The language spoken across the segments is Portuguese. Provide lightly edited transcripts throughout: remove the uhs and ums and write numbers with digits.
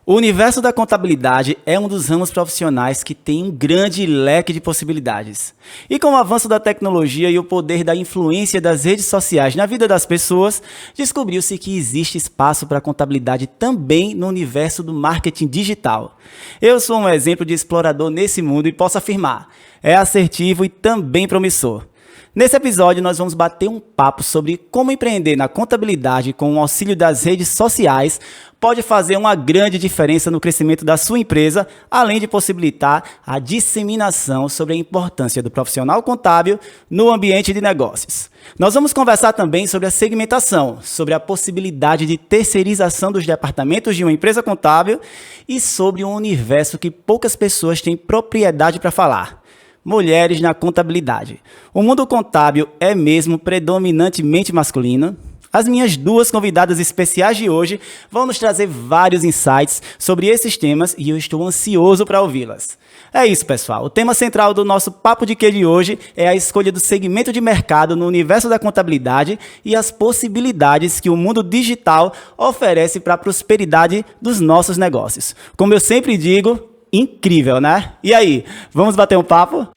O universo da contabilidade é um dos ramos profissionais que tem um grande leque de possibilidades. E com o avanço da tecnologia e o poder da influência das redes sociais na vida das pessoas, descobriu-se que existe espaço para a contabilidade também no universo do marketing digital. Eu sou um exemplo de explorador nesse mundo e posso afirmar, é assertivo e também promissor. Nesse episódio, nós vamos bater um papo sobre como empreender na contabilidade com o auxílio das redes sociais pode fazer uma grande diferença no crescimento da sua empresa, além de possibilitar a disseminação sobre a importância do profissional contábil no ambiente de negócios. Nós vamos conversar também sobre a segmentação, sobre a possibilidade de terceirização dos departamentos de uma empresa contábil e sobre um universo que poucas pessoas têm propriedade para falar. Mulheres na contabilidade. O mundo contábil é mesmo predominantemente masculino? As minhas duas convidadas especiais de hoje vão nos trazer vários insights sobre esses temas e eu estou ansioso para ouvi-las. É isso, pessoal. O tema central do nosso Papo de Quê de hoje é a escolha do segmento de mercado no universo da contabilidade e as possibilidades que o mundo digital oferece para a prosperidade dos nossos negócios. Como eu sempre digo, incrível, né? E aí, vamos bater um papo?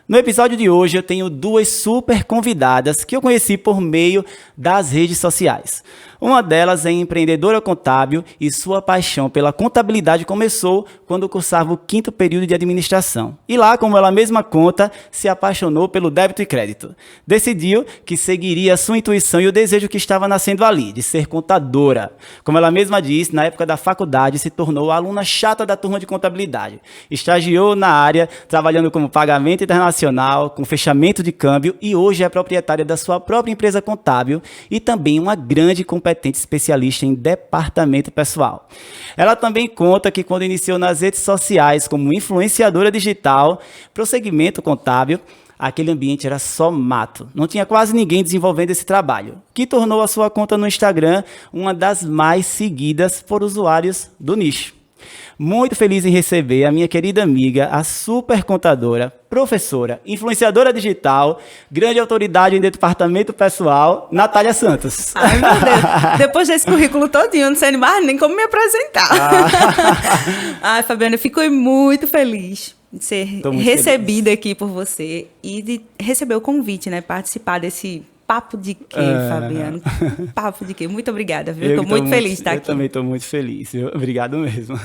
No episódio de hoje eu tenho duas super convidadas que eu conheci por meio das redes sociais. Uma delas é empreendedora contábil e sua paixão pela contabilidade começou quando cursava o 5º período de administração. E lá, como ela mesma conta, se apaixonou pelo débito e crédito. Decidiu que seguiria a sua intuição e o desejo que estava nascendo ali, de ser contadora. Como ela mesma disse, na época da faculdade se tornou a aluna chata da turma de contabilidade. Estagiou na área, trabalhando como pagamento internacional, com fechamento de câmbio e hoje é proprietária da sua própria empresa contábil e também uma grande competente especialista em departamento pessoal. Ela também conta que quando iniciou nas redes sociais como influenciadora digital, para o segmento contábil, aquele ambiente era só mato. Não tinha quase ninguém desenvolvendo esse trabalho, que tornou a sua conta no Instagram uma das mais seguidas por usuários do nicho. Muito feliz em receber a minha querida amiga, a super contadora, professora, influenciadora digital, grande autoridade em departamento pessoal, Natália Santos. Ai, meu Deus. Depois desse currículo todinho, não sei mais nem como me apresentar. Ai, Fabiana, eu fico muito feliz de ser recebida aqui por você e de receber o convite, né? Participar desse Papo de Quê, Fabiano? Papo de Quê? Muito obrigada, viu? Estou muito feliz de estar aqui. Eu também estou muito feliz, viu? Obrigado mesmo.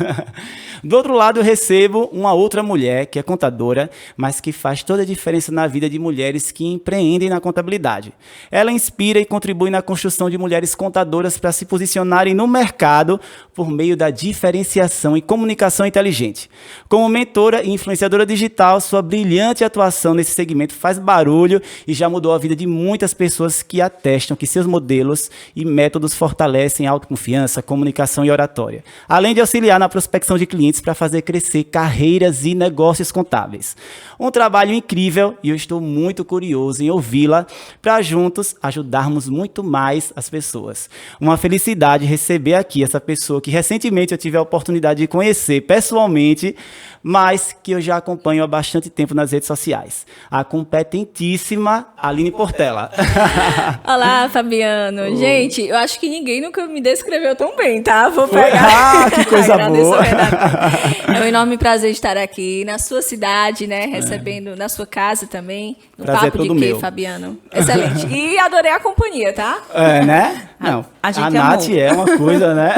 Do outro lado, eu recebo uma outra mulher que é contadora, mas que faz toda a diferença na vida de mulheres que empreendem na contabilidade. Ela inspira e contribui na construção de mulheres contadoras para se posicionarem no mercado por meio da diferenciação e comunicação inteligente. Como mentora e influenciadora digital, sua brilhante atuação nesse segmento faz barulho e já mudou a vida de muitas pessoas que atestam que seus modelos e métodos fortalecem a autoconfiança, comunicação e oratória, além de auxiliar na prospecção de clientes para fazer crescer carreiras e negócios contábeis. Um trabalho incrível e eu estou muito curioso em ouvi-la para juntos ajudarmos muito mais as pessoas. Uma felicidade receber aqui essa pessoa que recentemente eu tive a oportunidade de conhecer pessoalmente, mas que eu já acompanho há bastante tempo nas redes sociais. A competentíssima Aline Portela. Olá, Fabiano. Gente, eu acho que ninguém nunca me descreveu tão bem, tá? Vou pegar. Que coisa boa. É um enorme prazer estar aqui na sua cidade, né? Recebendo na sua casa também. No prazer Papo de Quê, meu. Fabiano? Excelente. E adorei a companhia, tá? É, né? Não, a gente Nath amou. é uma coisa, né?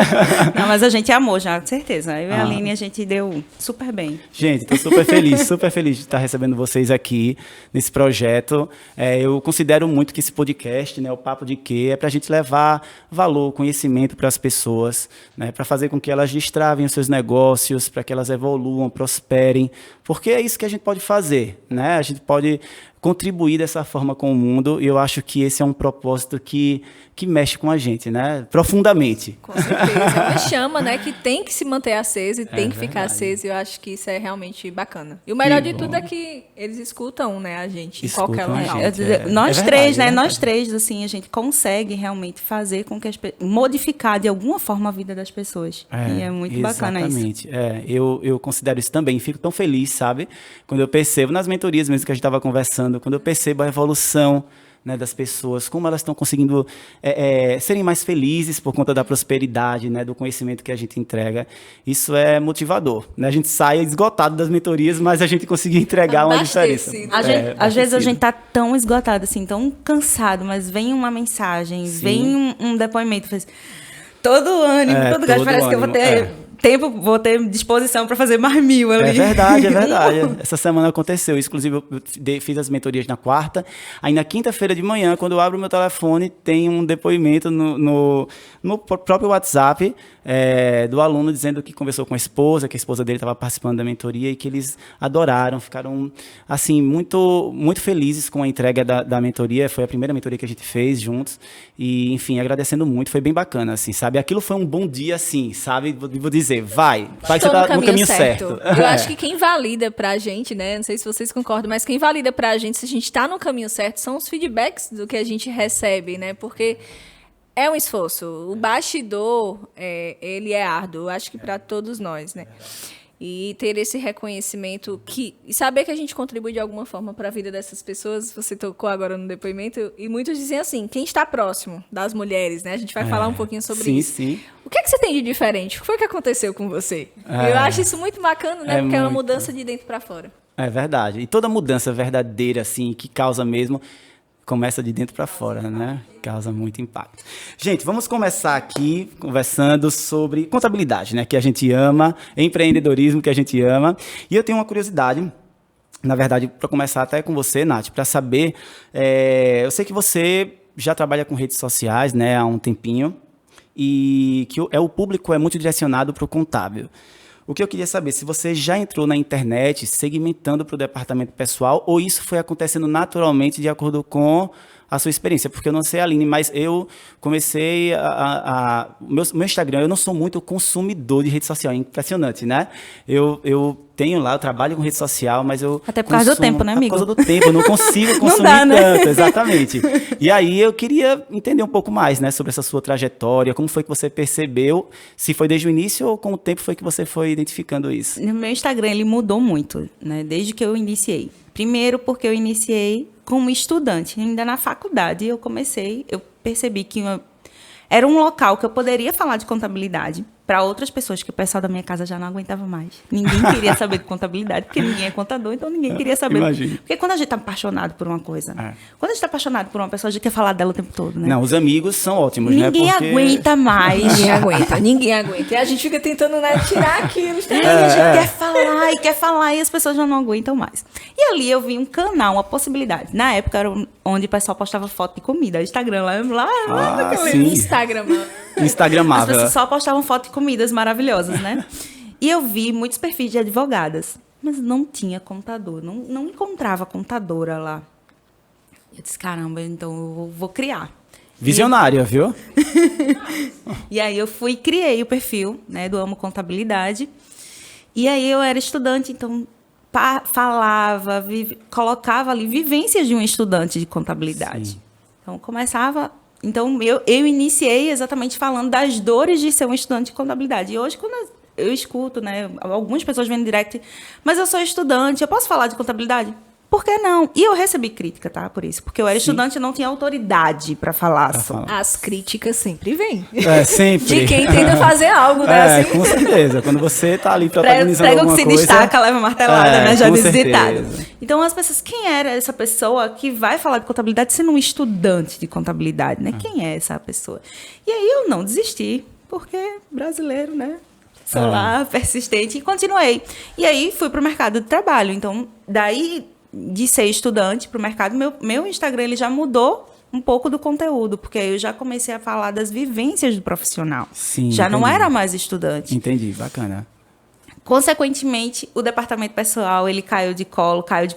Não, mas a gente amou já, com certeza. Eu e a Aline, a gente deu super bem. Gente, estou super feliz de estar recebendo vocês aqui nesse projeto. Eu considero muito que esse podcast, né, o Papo de Quê, é para a gente levar valor, conhecimento para as pessoas, né, para fazer com que elas destravem os seus negócios, para que elas evoluam, prosperem, porque é isso que a gente pode fazer, né? A gente pode contribuir dessa forma com o mundo e eu acho que esse é um propósito que mexe com a gente, né? Profundamente. Com certeza. É uma chama, né? Que tem que se manter acesa e tem que ficar verdade. acesa e eu acho que isso é realmente bacana. E o melhor de tudo é que eles escutam, né? A gente em qualquer Escutam a local. gente. Nós É três, verdade, né? é Nós três, assim, a gente consegue realmente fazer com que modificar de alguma forma a vida das pessoas. E é muito bacana isso. Exatamente. Eu considero isso também. Fico tão feliz, sabe? Quando eu percebo, nas mentorias mesmo que a gente estava conversando, quando eu percebo a evolução né, das pessoas, como elas estão conseguindo serem mais felizes por conta da prosperidade, né, do conhecimento que a gente entrega. Isso é motivador, né? A gente sai esgotado das mentorias, mas a gente conseguiu entregar uma diferença. Às vezes a gente tá tão esgotado, assim, tão cansado, mas vem uma mensagem, vem um depoimento, faz todo ânimo, todo gás, parece que eu vou ter tempo, vou ter disposição para fazer mais 1000 ali. É verdade. Essa semana aconteceu. Inclusive, eu fiz as mentorias na quarta. Aí, na quinta-feira de manhã, quando eu abro o meu telefone, tem um depoimento no próprio WhatsApp do aluno dizendo que conversou com a esposa, que a esposa dele estava participando da mentoria e que eles adoraram, ficaram, assim, muito, muito felizes com a entrega da mentoria. Foi a primeira mentoria que a gente fez juntos. E, enfim, agradecendo muito. Foi bem bacana, assim, sabe? Aquilo foi um bom dia, assim, sabe? Vou dizer, vai que você tá no caminho certo. Eu acho que quem valida pra gente, né? Não sei se vocês concordam, mas quem valida pra gente se a gente tá no caminho certo são os feedbacks do que a gente recebe, né? Porque é um esforço. O bastidor, ele é árduo, eu acho que para todos nós, né? E ter esse reconhecimento e saber que a gente contribui de alguma forma para a vida dessas pessoas. Você tocou agora no depoimento e muitos dizem assim, quem está próximo das mulheres, né? A gente vai falar um pouquinho sobre isso. Sim. O que você tem de diferente? O que foi que aconteceu com você? Eu acho isso muito bacana, né? Porque é uma mudança de dentro para fora. É verdade. E toda mudança verdadeira, assim, que causa mesmo, começa de dentro para fora, né? Causa muito impacto. Gente, vamos começar aqui conversando sobre contabilidade, né? Que a gente ama, empreendedorismo que a gente ama. E eu tenho uma curiosidade, na verdade, para começar até com você, Nath, para saber, eu sei que você já trabalha com redes sociais, né, há um tempinho, e que o público é muito direcionado para o contábil. O que eu queria saber, se você já entrou na internet segmentando para o departamento pessoal ou isso foi acontecendo naturalmente de acordo com a sua experiência? Porque eu não sei, Aline, mas eu comecei meu Instagram, eu não sou muito consumidor de rede social, é impressionante, né? Eu tenho lá, eu trabalho com rede social, mas eu até por causa do tempo, né, amigo? Por causa do tempo, eu não consigo consumir tanto, exatamente. E aí eu queria entender um pouco mais, né, sobre essa sua trajetória, como foi que você percebeu, se foi desde o início ou com o tempo foi que você foi identificando isso? No meu Instagram, ele mudou muito, né, desde que eu iniciei. Primeiro porque eu iniciei como estudante, ainda na faculdade eu percebi que era um local que eu poderia falar de contabilidade para outras pessoas, que o pessoal da minha casa já não aguentava mais. Ninguém queria saber de contabilidade, porque ninguém é contador, então ninguém queria saber. Imagina. Porque quando a gente está apaixonado por uma coisa, quando a gente está apaixonado por uma pessoa, a gente quer falar dela o tempo todo, né? Não, os amigos são ótimos, ninguém né? Ninguém aguenta mais. Ninguém aguenta. E a gente fica tentando, né, tirar aquilo. A gente quer falar, e as pessoas já não aguentam mais. E ali eu vi um canal, uma possibilidade. Na época era onde o pessoal postava foto de comida. Instagram Instagramável. As pessoas só postavam foto de comidas maravilhosas, né? E eu vi muitos perfis de advogadas, mas não tinha contador, não encontrava contadora lá. Eu disse, caramba, então eu vou criar. Visionária, viu? E aí eu criei o perfil, né, do Amo Contabilidade. E aí eu era estudante, então falava, colocava ali vivências de um estudante de contabilidade. Sim. Então começava... Então, eu iniciei exatamente falando das dores de ser um estudante de contabilidade. E hoje, quando eu escuto, né, algumas pessoas vêm no direct, mas eu sou estudante, eu posso falar de contabilidade? Por que não? E eu recebi crítica, tá? Por isso. Porque eu era estudante e não tinha autoridade para falar. As críticas sempre vêm. Sempre. De quem tenta fazer algo, né? Assim. Com certeza. Quando você tá ali protagonizando alguma coisa... Prega que se destaca, leva martelada, né? Já disse ditado. Certeza. Então, as pessoas... Quem era essa pessoa que vai falar de contabilidade sendo um estudante de contabilidade, né? Quem é essa pessoa? E aí eu não desisti, porque brasileiro, né? Sou lá, persistente, e continuei. E aí fui pro mercado de trabalho. Então, daí... de ser estudante para o mercado, meu Instagram ele já mudou um pouco do conteúdo, porque aí eu já comecei a falar das vivências do profissional. Sim, já entendi. Não era mais estudante. Entendi, bacana. Consequentemente, o departamento pessoal, ele caiu de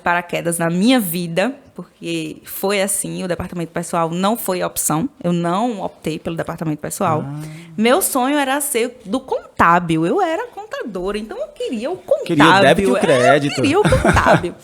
paraquedas na minha vida, porque foi assim, o departamento pessoal não foi a opção, eu não optei pelo departamento pessoal. Meu sonho era ser do contábil, eu era contadora, então eu queria o contábil. Queria o débito e o crédito. Eu queria o contábil.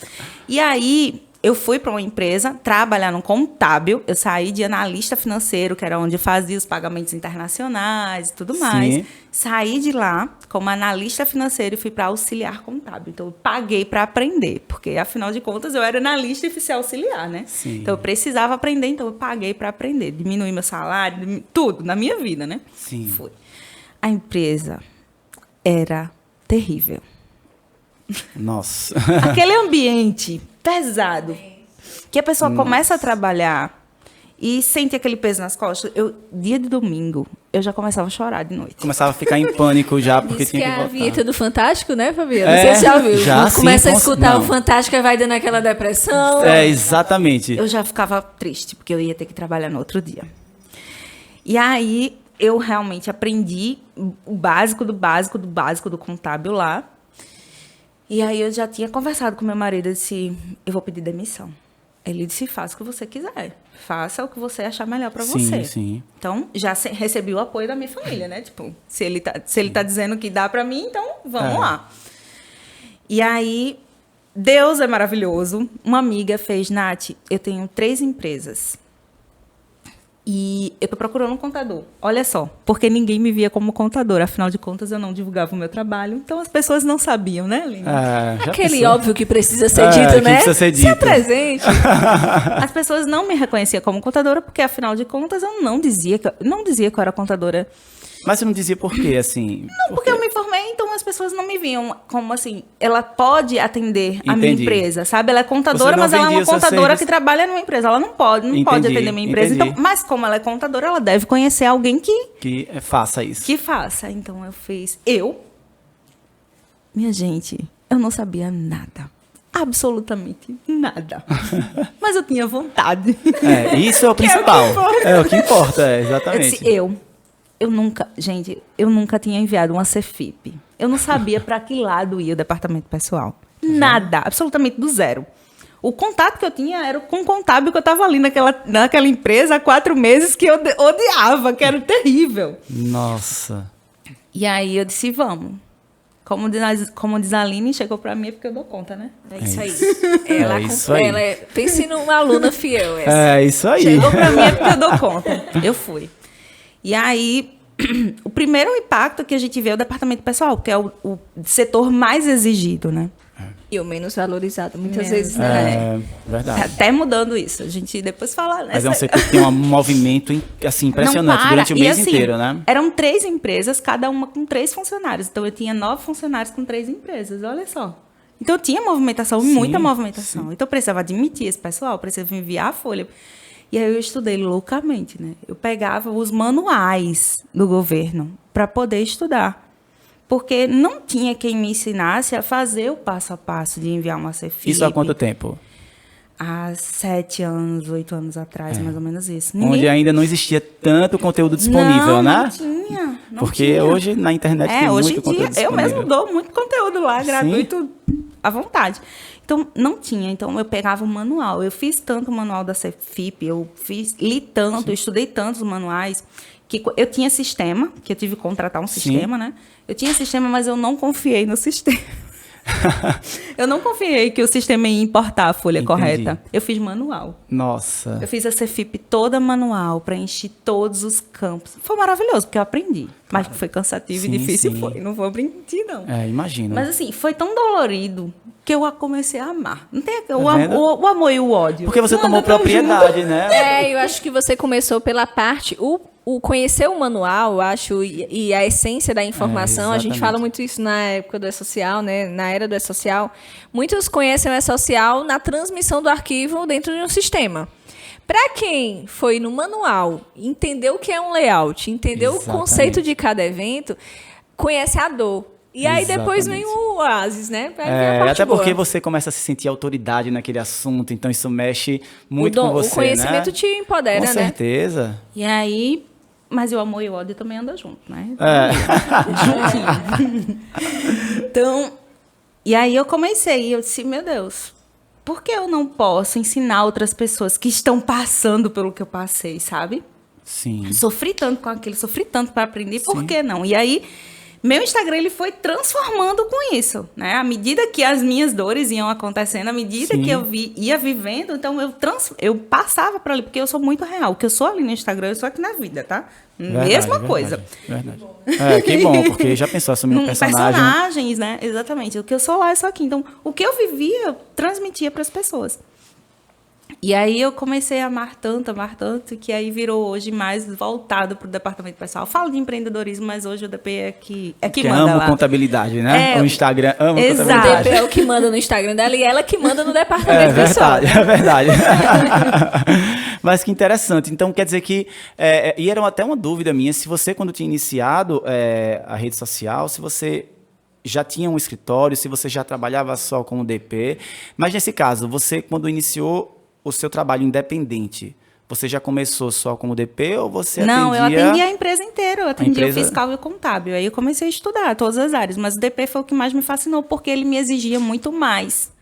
E aí, eu fui para uma empresa trabalhar no contábil. Eu saí de analista financeiro, que era onde eu fazia os pagamentos internacionais e tudo mais. Sim. Saí de lá como analista financeiro e fui para auxiliar contábil. Então, eu paguei para aprender, porque, afinal de contas, eu era analista e fui auxiliar, né? Sim. Então, eu precisava aprender, então eu paguei para aprender. Diminuí meu salário, tudo na minha vida, né? Sim. Foi. A empresa era terrível. Nossa. Aquele ambiente pesado, que a pessoa começa a trabalhar e sente aquele peso nas costas. Dia de domingo, eu já começava a chorar de noite. Começava a ficar em pânico já, porque Diz que tinha é que a voltar. vinheta do Fantástico, né, Fabiana? É, Você já viu? já, Quando sim, começa a escutar não. o Fantástico, aí vai dando aquela depressão. É, exatamente. Eu já ficava triste, porque eu ia ter que trabalhar no outro dia. E aí, eu realmente aprendi o básico do básico do básico do contábil lá. E aí, eu já tinha conversado com meu marido, eu disse, eu vou pedir demissão. Ele disse, faça o que você quiser. Faça o que você achar melhor para você. Sim. Então, já recebi o apoio da minha família, né? Tipo, se ele tá dizendo que dá para mim, então vamos lá. E aí, Deus é maravilhoso. Uma amiga fez, Nath, eu tenho 3 empresas. E eu tô procurando um contador. Olha só, porque ninguém me via como contadora. Afinal de contas, eu não divulgava o meu trabalho. Então, as pessoas não sabiam, né, Aline? Já Aquele pensou? óbvio que precisa ser É, dito, que né? precisa ser Se dito. apresente. As pessoas não me reconheciam como contadora, porque, afinal de contas, eu não dizia que eu era contadora. Mas você não dizia por quê, assim? Não, porque eu me formei, então as pessoas não me viam como assim. Ela pode atender a minha Entendi. empresa, sabe? Ela é contadora, Você não mas ela é vendia uma o seu contadora serviço. que trabalha numa empresa. Ela não pode Entendi, atender minha empresa. entendi. Então, mas como ela é contadora, ela deve conhecer alguém Que faça isso. que faça. Então eu fiz. Minha gente, eu não sabia nada. Absolutamente nada. Mas eu tinha vontade. Isso é o principal. É o que importa, Eu exatamente. disse, eu nunca tinha enviado uma CFIP. Eu não sabia para que lado ia o departamento pessoal. Nada, absolutamente do zero. O contato que eu tinha era com o contábil que eu estava ali naquela empresa há 4 meses que eu odiava, que era terrível. Nossa. E aí eu disse, vamos. Como diz a Aline, chegou para mim porque eu dou conta, né? É isso aí. É isso aí. Pense numa aluna fiel. Essa. É isso aí. Chegou para mim porque eu dou conta. Eu fui. E aí, o primeiro impacto que a gente vê é o departamento pessoal, que é o setor mais exigido, né? E o menos valorizado, muitas Menos, vezes, né? Verdade. Até mudando isso. A gente depois fala... Mas é um setor que tem um movimento assim, impressionante Não para. durante o E, mês assim, inteiro, né? Eram 3 empresas, cada uma com 3 funcionários. Então, eu tinha 9 funcionários com 3 empresas. Olha só. Então, eu tinha movimentação, muita movimentação. sim. Então, eu precisava admitir esse pessoal, precisava enviar a folha. E aí, eu estudei loucamente, né? Eu pegava os manuais do governo para poder estudar. Porque não tinha quem me ensinasse a fazer o passo a passo de enviar uma CFIP. Isso há quanto tempo? Há 7 anos, 8 anos atrás, mais ou menos isso. Onde ainda não existia tanto conteúdo disponível, né? Não tinha. Não Porque tinha. hoje na internet tem hoje muito em dia, conteúdo eu disponível. mesmo dou muito conteúdo lá, gratuito, à vontade. Então, não tinha. Então, eu pegava o manual. Eu fiz tanto o manual da CFIP, li tanto, eu estudei tantos manuais, que eu tinha sistema, que eu tive que contratar um sistema, né? Eu tinha sistema, mas eu não confiei no sistema. Eu não confiei que o sistema ia importar a folha correta. Eu fiz manual. Nossa. Eu fiz a CFIP toda manual, preenchi todos os campos. Foi maravilhoso, porque eu aprendi. Mas foi cansativo Sim, e difícil, sim. foi. Não vou mentir, não. Imagino. Mas assim, foi tão dolorido que eu a comecei a amar. Não tem o vendo? amor e o ódio. Porque você Não tomou anda tão propriedade, né? Eu acho que você começou pela parte... O conhecer o manual, eu acho, e a essência da informação, a gente exatamente. fala muito isso na época do E-Social, né? Na era do E-Social. Muitos conhecem o E-Social na transmissão do arquivo dentro de um sistema. Para quem foi no manual, entendeu o que é um layout, entendeu o conceito de cada evento, conhece a dor. E aí depois vem o oásis, né? Aí vem a parte até boa. porque você começa a se sentir autoridade naquele assunto, então isso mexe muito com você, o conhecimento né? te empodera, Com né? certeza. E aí... Mas o amor e o ódio também andam junto, né? Juntinho. Então, e aí eu comecei, eu disse, meu Deus, por que eu não posso ensinar outras pessoas que estão passando pelo que eu passei, sabe? Sim. Sofri tanto com aquilo, sofri tanto para aprender, por que não? E aí, meu Instagram ele foi transformando com isso, né? À medida que as minhas dores iam acontecendo, à medida Sim. que eu ia vivendo, então eu passava para ali, porque eu sou muito real. O que eu sou ali no Instagram, eu sou aqui na vida, tá? Mesma coisa. Verdade. Que bom, porque já pensou assumir um personagem. Personagens, né? Exatamente. O que eu sou lá é só aqui. Então, o que eu vivia, eu transmitia para as pessoas. E aí eu comecei a amar tanto, que aí virou hoje mais voltado para o departamento pessoal. Eu falo de empreendedorismo, mas hoje o DP é que manda amo lá. contabilidade, né? O Instagram ama exato. contabilidade. O DP é o que manda no Instagram dela e ela que manda no departamento pessoal. É verdade. Mas que interessante. Então, quer dizer que... e era até uma dúvida minha, se você, quando tinha iniciado a rede social, se você já tinha um escritório, se você já trabalhava só como DP. Mas, nesse caso, você, quando iniciou o seu trabalho independente, você já começou só como DP ou você atendia... Não, eu atendia a empresa inteira, eu atendia o fiscal e o contábil. Aí eu comecei a estudar todas as áreas, mas o DP foi o que mais me fascinou, porque ele me exigia muito mais.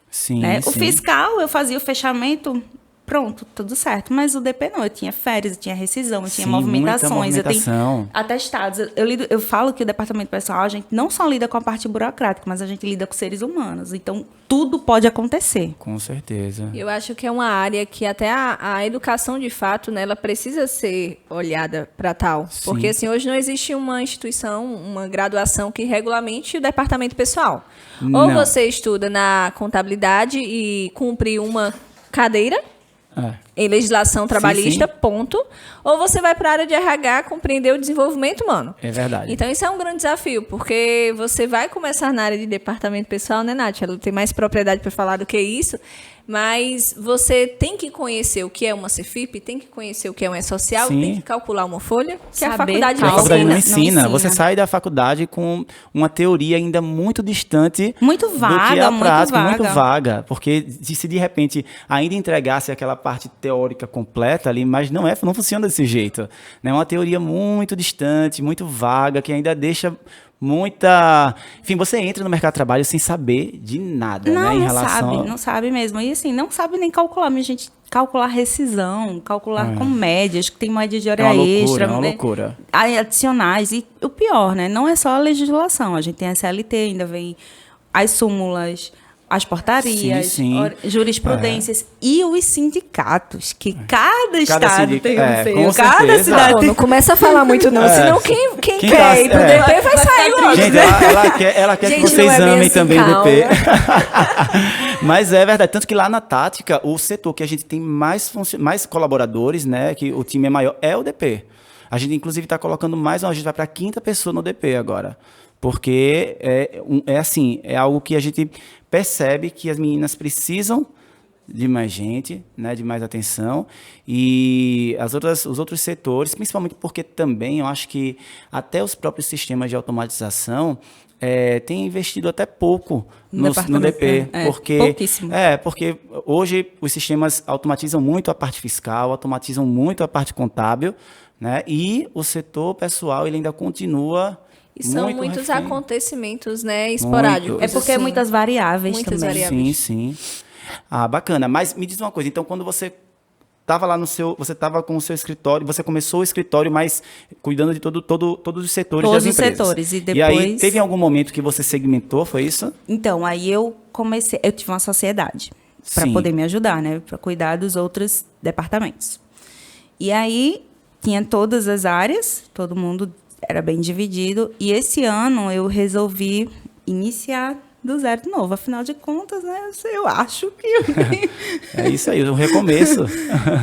Sim, né? sim. O fiscal, eu fazia o fechamento, pronto, tudo certo. Mas o DP não, eu tinha férias, eu tinha rescisão, eu tinha movimentações, eu tenho atestados. Eu falo que o departamento pessoal, a gente não só lida com a parte burocrática, mas a gente lida com seres humanos. Então, tudo pode acontecer. Com certeza. Eu acho que é uma área que até a educação, de fato, né, ela precisa ser olhada para tal. Sim. Porque, assim, hoje não existe uma instituição, uma graduação que regulamente o departamento pessoal. Não. Ou você estuda na contabilidade e cumpre uma cadeira em legislação trabalhista, sim. ponto. Ou você vai para a área de RH compreender o desenvolvimento humano. É verdade. Então, isso é um grande desafio, porque você vai começar na área de departamento pessoal, né, Nath? Ela tem mais propriedade para falar do que isso, mas você tem que conhecer o que é uma CFIP, tem que conhecer o que é um E-Social, Sim. tem que calcular uma folha, que a Saber faculdade E a não faculdade não ensina. ensina. Você sai da faculdade com uma teoria ainda muito distante Muito do que vaga, a muito prática, vaga. muito vaga. Porque se de repente ainda entregasse aquela parte teórica completa ali, mas não funciona desse jeito. É uma teoria muito distante, muito vaga, que ainda deixa muita... Enfim, você entra no mercado de trabalho sem saber de nada, Não, né? Em não relação sabe, não sabe mesmo. E assim, não sabe nem calcular, minha gente. Calcular rescisão, calcular com médias, que tem média de hora extra. É uma né? loucura. Adicionais. E o pior, né? Não é só a legislação. A gente tem a CLT, ainda vem as súmulas, as portarias, Sim. jurisprudências e os sindicatos, que cada estado tem um seu. com Cada certeza. cidade Não, tem. não começa a falar muito não, senão quem Quem quer tá- ir pro é. DP vai sair logo. Gente, né? ela quer Gente, que vocês não é bem amem assim, também calma. o DP. Mas é verdade. Tanto que lá na Tática, o setor que a gente tem mais colaboradores, né, que o time é maior, é o DP. A gente, inclusive, está colocando mais... A gente vai para a 5ª pessoa no DP agora. Porque é algo que a gente percebe que as meninas precisam de mais gente, né, de mais atenção, e os outros setores, principalmente porque também eu acho que até os próprios sistemas de automatização têm investido até pouco no DP, porque pouquíssimo. Porque hoje os sistemas automatizam muito a parte fiscal, automatizam muito a parte contábil, né, e o setor pessoal ele ainda continua E são muito muitos refém. acontecidos, né, esporádicos. Muitos. É porque é assim. muitas variáveis Muitas também. variáveis. Sim. Ah, bacana. Mas me diz uma coisa, então quando você estava lá você estava com o seu escritório, você começou o escritório, mas cuidando de todos os setores Todos das os empresas. setores, e E aí, depois- teve algum momento que você segmentou, foi isso? Então, aí eu tive uma sociedade para Sim. poder me ajudar, né? Para cuidar dos outros departamentos. E aí, tinha todas as áreas, todo mundo era bem dividido. E esse ano eu resolvi iniciar do zero de novo. Afinal de contas, né? Eu acho que É isso aí, um recomeço.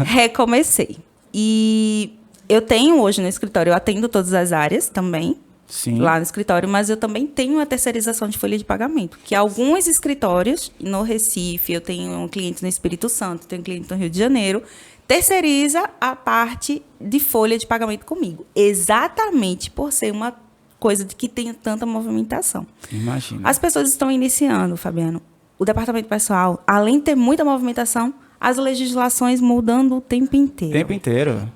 recomecei. E eu tenho hoje no escritório, eu atendo todas as áreas também. Sim. Lá no escritório, mas eu também tenho a terceirização de folha de pagamento, que alguns escritórios, no Recife, eu tenho um cliente no Espírito Santo, tenho um cliente no Rio de Janeiro, terceiriza a parte de folha de pagamento comigo, exatamente por ser uma coisa de que tem tanta movimentação. Imagina. As pessoas estão iniciando, Fabiano. O departamento pessoal, além de ter muita movimentação, as legislações mudando o tempo inteiro. O tempo inteiro.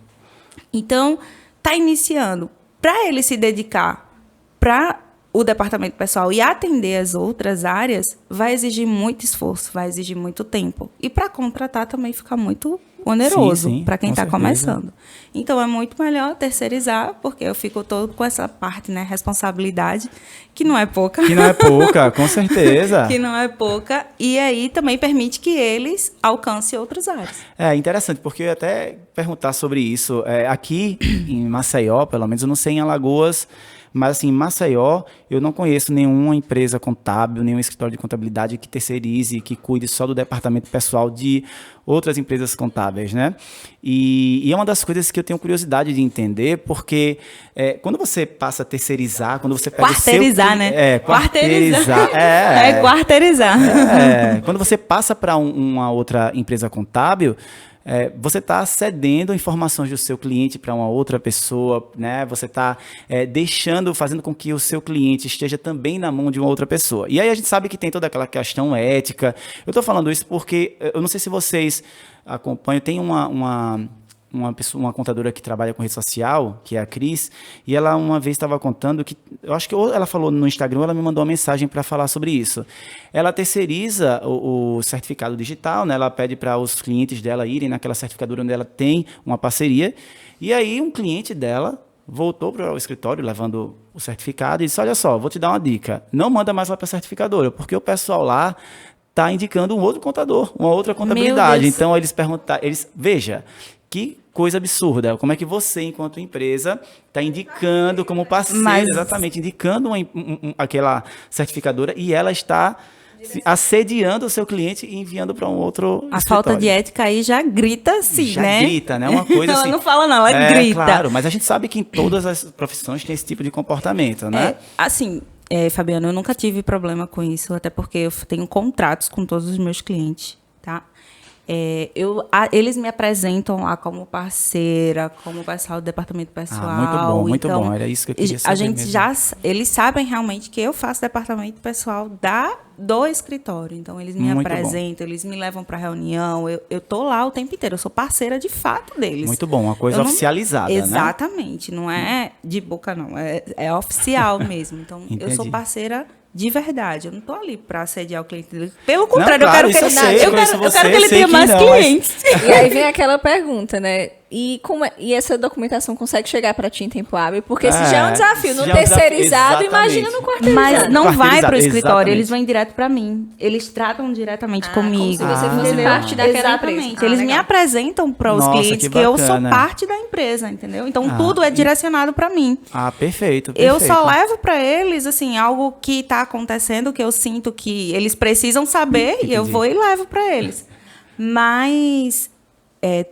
Então, está iniciando. Para ele se dedicar para o departamento pessoal e atender as outras áreas, vai exigir muito esforço, vai exigir muito tempo. E para contratar também fica muito oneroso para quem está começando. Então, é muito melhor terceirizar, porque eu fico todo com essa parte, né, responsabilidade, que não é pouca. Que não é pouca, com certeza. Que não é pouca. E aí também permite que eles alcancem outras áreas. É interessante, porque eu ia até perguntar sobre isso. Aqui em Maceió, pelo menos, eu não sei em Alagoas, mas assim, em Maceió, eu não conheço nenhuma empresa contábil, nenhum escritório de contabilidade que terceirize, que cuide só do departamento pessoal de outras empresas contábeis, né? E é uma das coisas que eu tenho curiosidade de entender, porque quando você passa a terceirizar, quando você pega quarteirizar, o seu... né? Quarteirizar. Quarteirizar. Quando você passa para uma outra empresa contábil, você está cedendo informações do seu cliente para uma outra pessoa, né? Você está fazendo com que o seu cliente esteja também na mão de uma outra pessoa. E aí a gente sabe que tem toda aquela questão ética. Eu estou falando isso porque eu não sei se vocês acompanham, tem uma contadora que trabalha com rede social, que é a Cris, e ela uma vez estava contando que, eu acho que ou ela falou no Instagram, ou ela me mandou uma mensagem para falar sobre isso. Ela terceiriza o certificado digital, né? Ela pede para os clientes dela irem naquela certificadora onde ela tem uma parceria, e aí um cliente dela voltou para o escritório levando o certificado e disse, olha só, vou te dar uma dica, não manda mais lá para a certificadora, porque o pessoal lá está indicando um outro contador, uma outra contabilidade. Então, veja, que coisa absurda. Como é que você, enquanto empresa, está indicando como parceiro, exatamente, indicando aquela certificadora e ela está assediando o seu cliente e enviando para um outro A falta de ética aí já grita, sim, né? Já grita, né? Uma coisa assim... Ela não fala não, ela grita. Claro, mas a gente sabe que em todas as profissões tem esse tipo de comportamento, né? Fabiano, eu nunca tive problema com isso, até porque eu tenho contratos com todos os meus clientes, tá? Eles me apresentam lá como parceira, como pessoal do departamento pessoal. Muito bom. Era isso que eu queria saber Eles sabem realmente que eu faço departamento pessoal do escritório. Então, eles me apresentam, eles me levam para reunião. Eu tô lá o tempo inteiro. Eu sou parceira de fato deles. Muito bom, uma coisa oficializada, Exatamente. Não é de boca, não. É oficial mesmo. Então, eu sou parceira de verdade. Eu não estou ali para assediar o cliente dele. Pelo contrário, eu quero que ele tenha mais clientes. E aí vem aquela pergunta, né? E essa documentação consegue chegar para ti em tempo hábil? Porque esse já é um desafio. No terceirizado, imagina no quarteirizado. Mas não vai para o escritório, eles vão direto para mim. Eles tratam diretamente comigo. Como se você fosse parte daquela empresa. Eles me apresentam para os clientes que eu sou parte da empresa, entendeu? Então, tudo é direcionado para mim. Perfeito. Eu só levo para eles, assim, algo que está acontecendo, que eu sinto que eles precisam saber, e eu vou e levo para eles. Mas...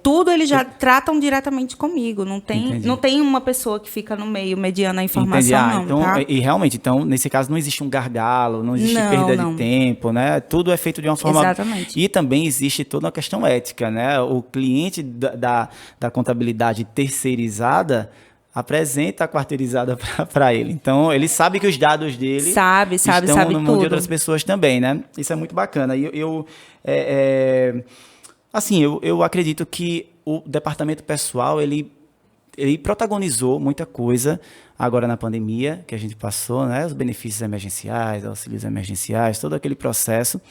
tudo eles já tratam diretamente comigo. Não tem uma pessoa que fica no meio mediando a informação, não. Então, tá? E realmente, então, nesse caso, não existe um gargalo, não existe perda de tempo, né? Tudo é feito de uma forma... Exatamente. E também existe toda uma questão ética, né? O cliente da contabilidade terceirizada apresenta a quarteirizada para ele. Então, ele sabe que os dados dele estão no mundo de outras pessoas também, né? Isso é muito bacana. Assim, eu acredito que o departamento pessoal, ele protagonizou muita coisa agora na pandemia que a gente passou, né? Os benefícios emergenciais, auxílios emergenciais, todo aquele processo.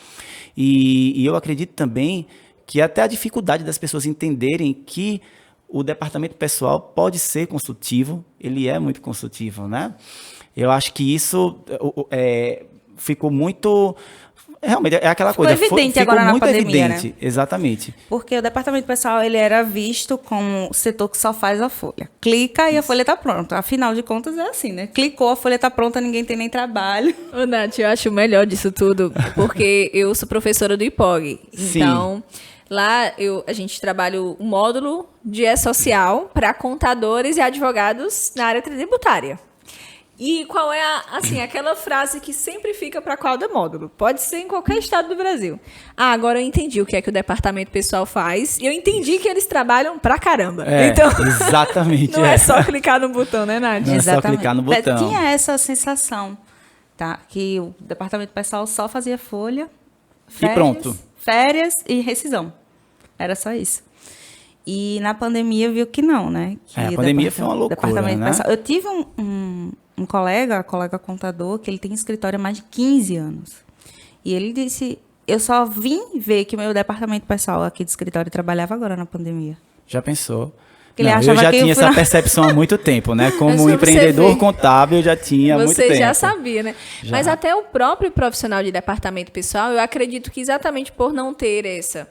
E eu acredito também que até a dificuldade das pessoas entenderem que o departamento pessoal pode ser consultivo, ele é muito consultivo, né? Eu acho que isso ficou muito... Realmente, é aquela coisa. Ficou evidente agora na pandemia, evidente, né? Exatamente. Porque o departamento pessoal, ele era visto como o setor que só faz a folha. Clica e a folha está pronta. Afinal de contas, é assim, né? Clicou, a folha está pronta, ninguém tem nem trabalho. Ô, Nath, eu acho o melhor disso tudo, porque eu sou professora do IPOG. Então... Sim. Lá a gente trabalha o módulo de E-Social para contadores e advogados na área tributária. E qual é aquela frase que sempre fica para qual do módulo? Pode ser em qualquer estado do Brasil. Agora eu entendi o que é que o departamento pessoal faz e eu entendi que eles trabalham pra caramba. Então, exatamente. Não é só clicar no botão, né, Nath? Não é só clicar no botão. Tinha essa sensação, tá? Que o departamento pessoal só fazia folha, e pronto. Férias e rescisão. Era só isso. E na pandemia viu que não, né? Que a pandemia foi uma loucura, né? Eu tive um colega contador, que ele tem escritório há mais de 15 anos. E ele disse, eu só vim ver que o meu departamento pessoal aqui do escritório trabalhava agora na pandemia. Já pensou? Ele Não, eu já tinha essa percepção há muito tempo, né? Como empreendedor contábil, eu já tinha há muito tempo. Você já sabia, né? Já. Mas até o próprio profissional de departamento pessoal, eu acredito que exatamente por não ter essa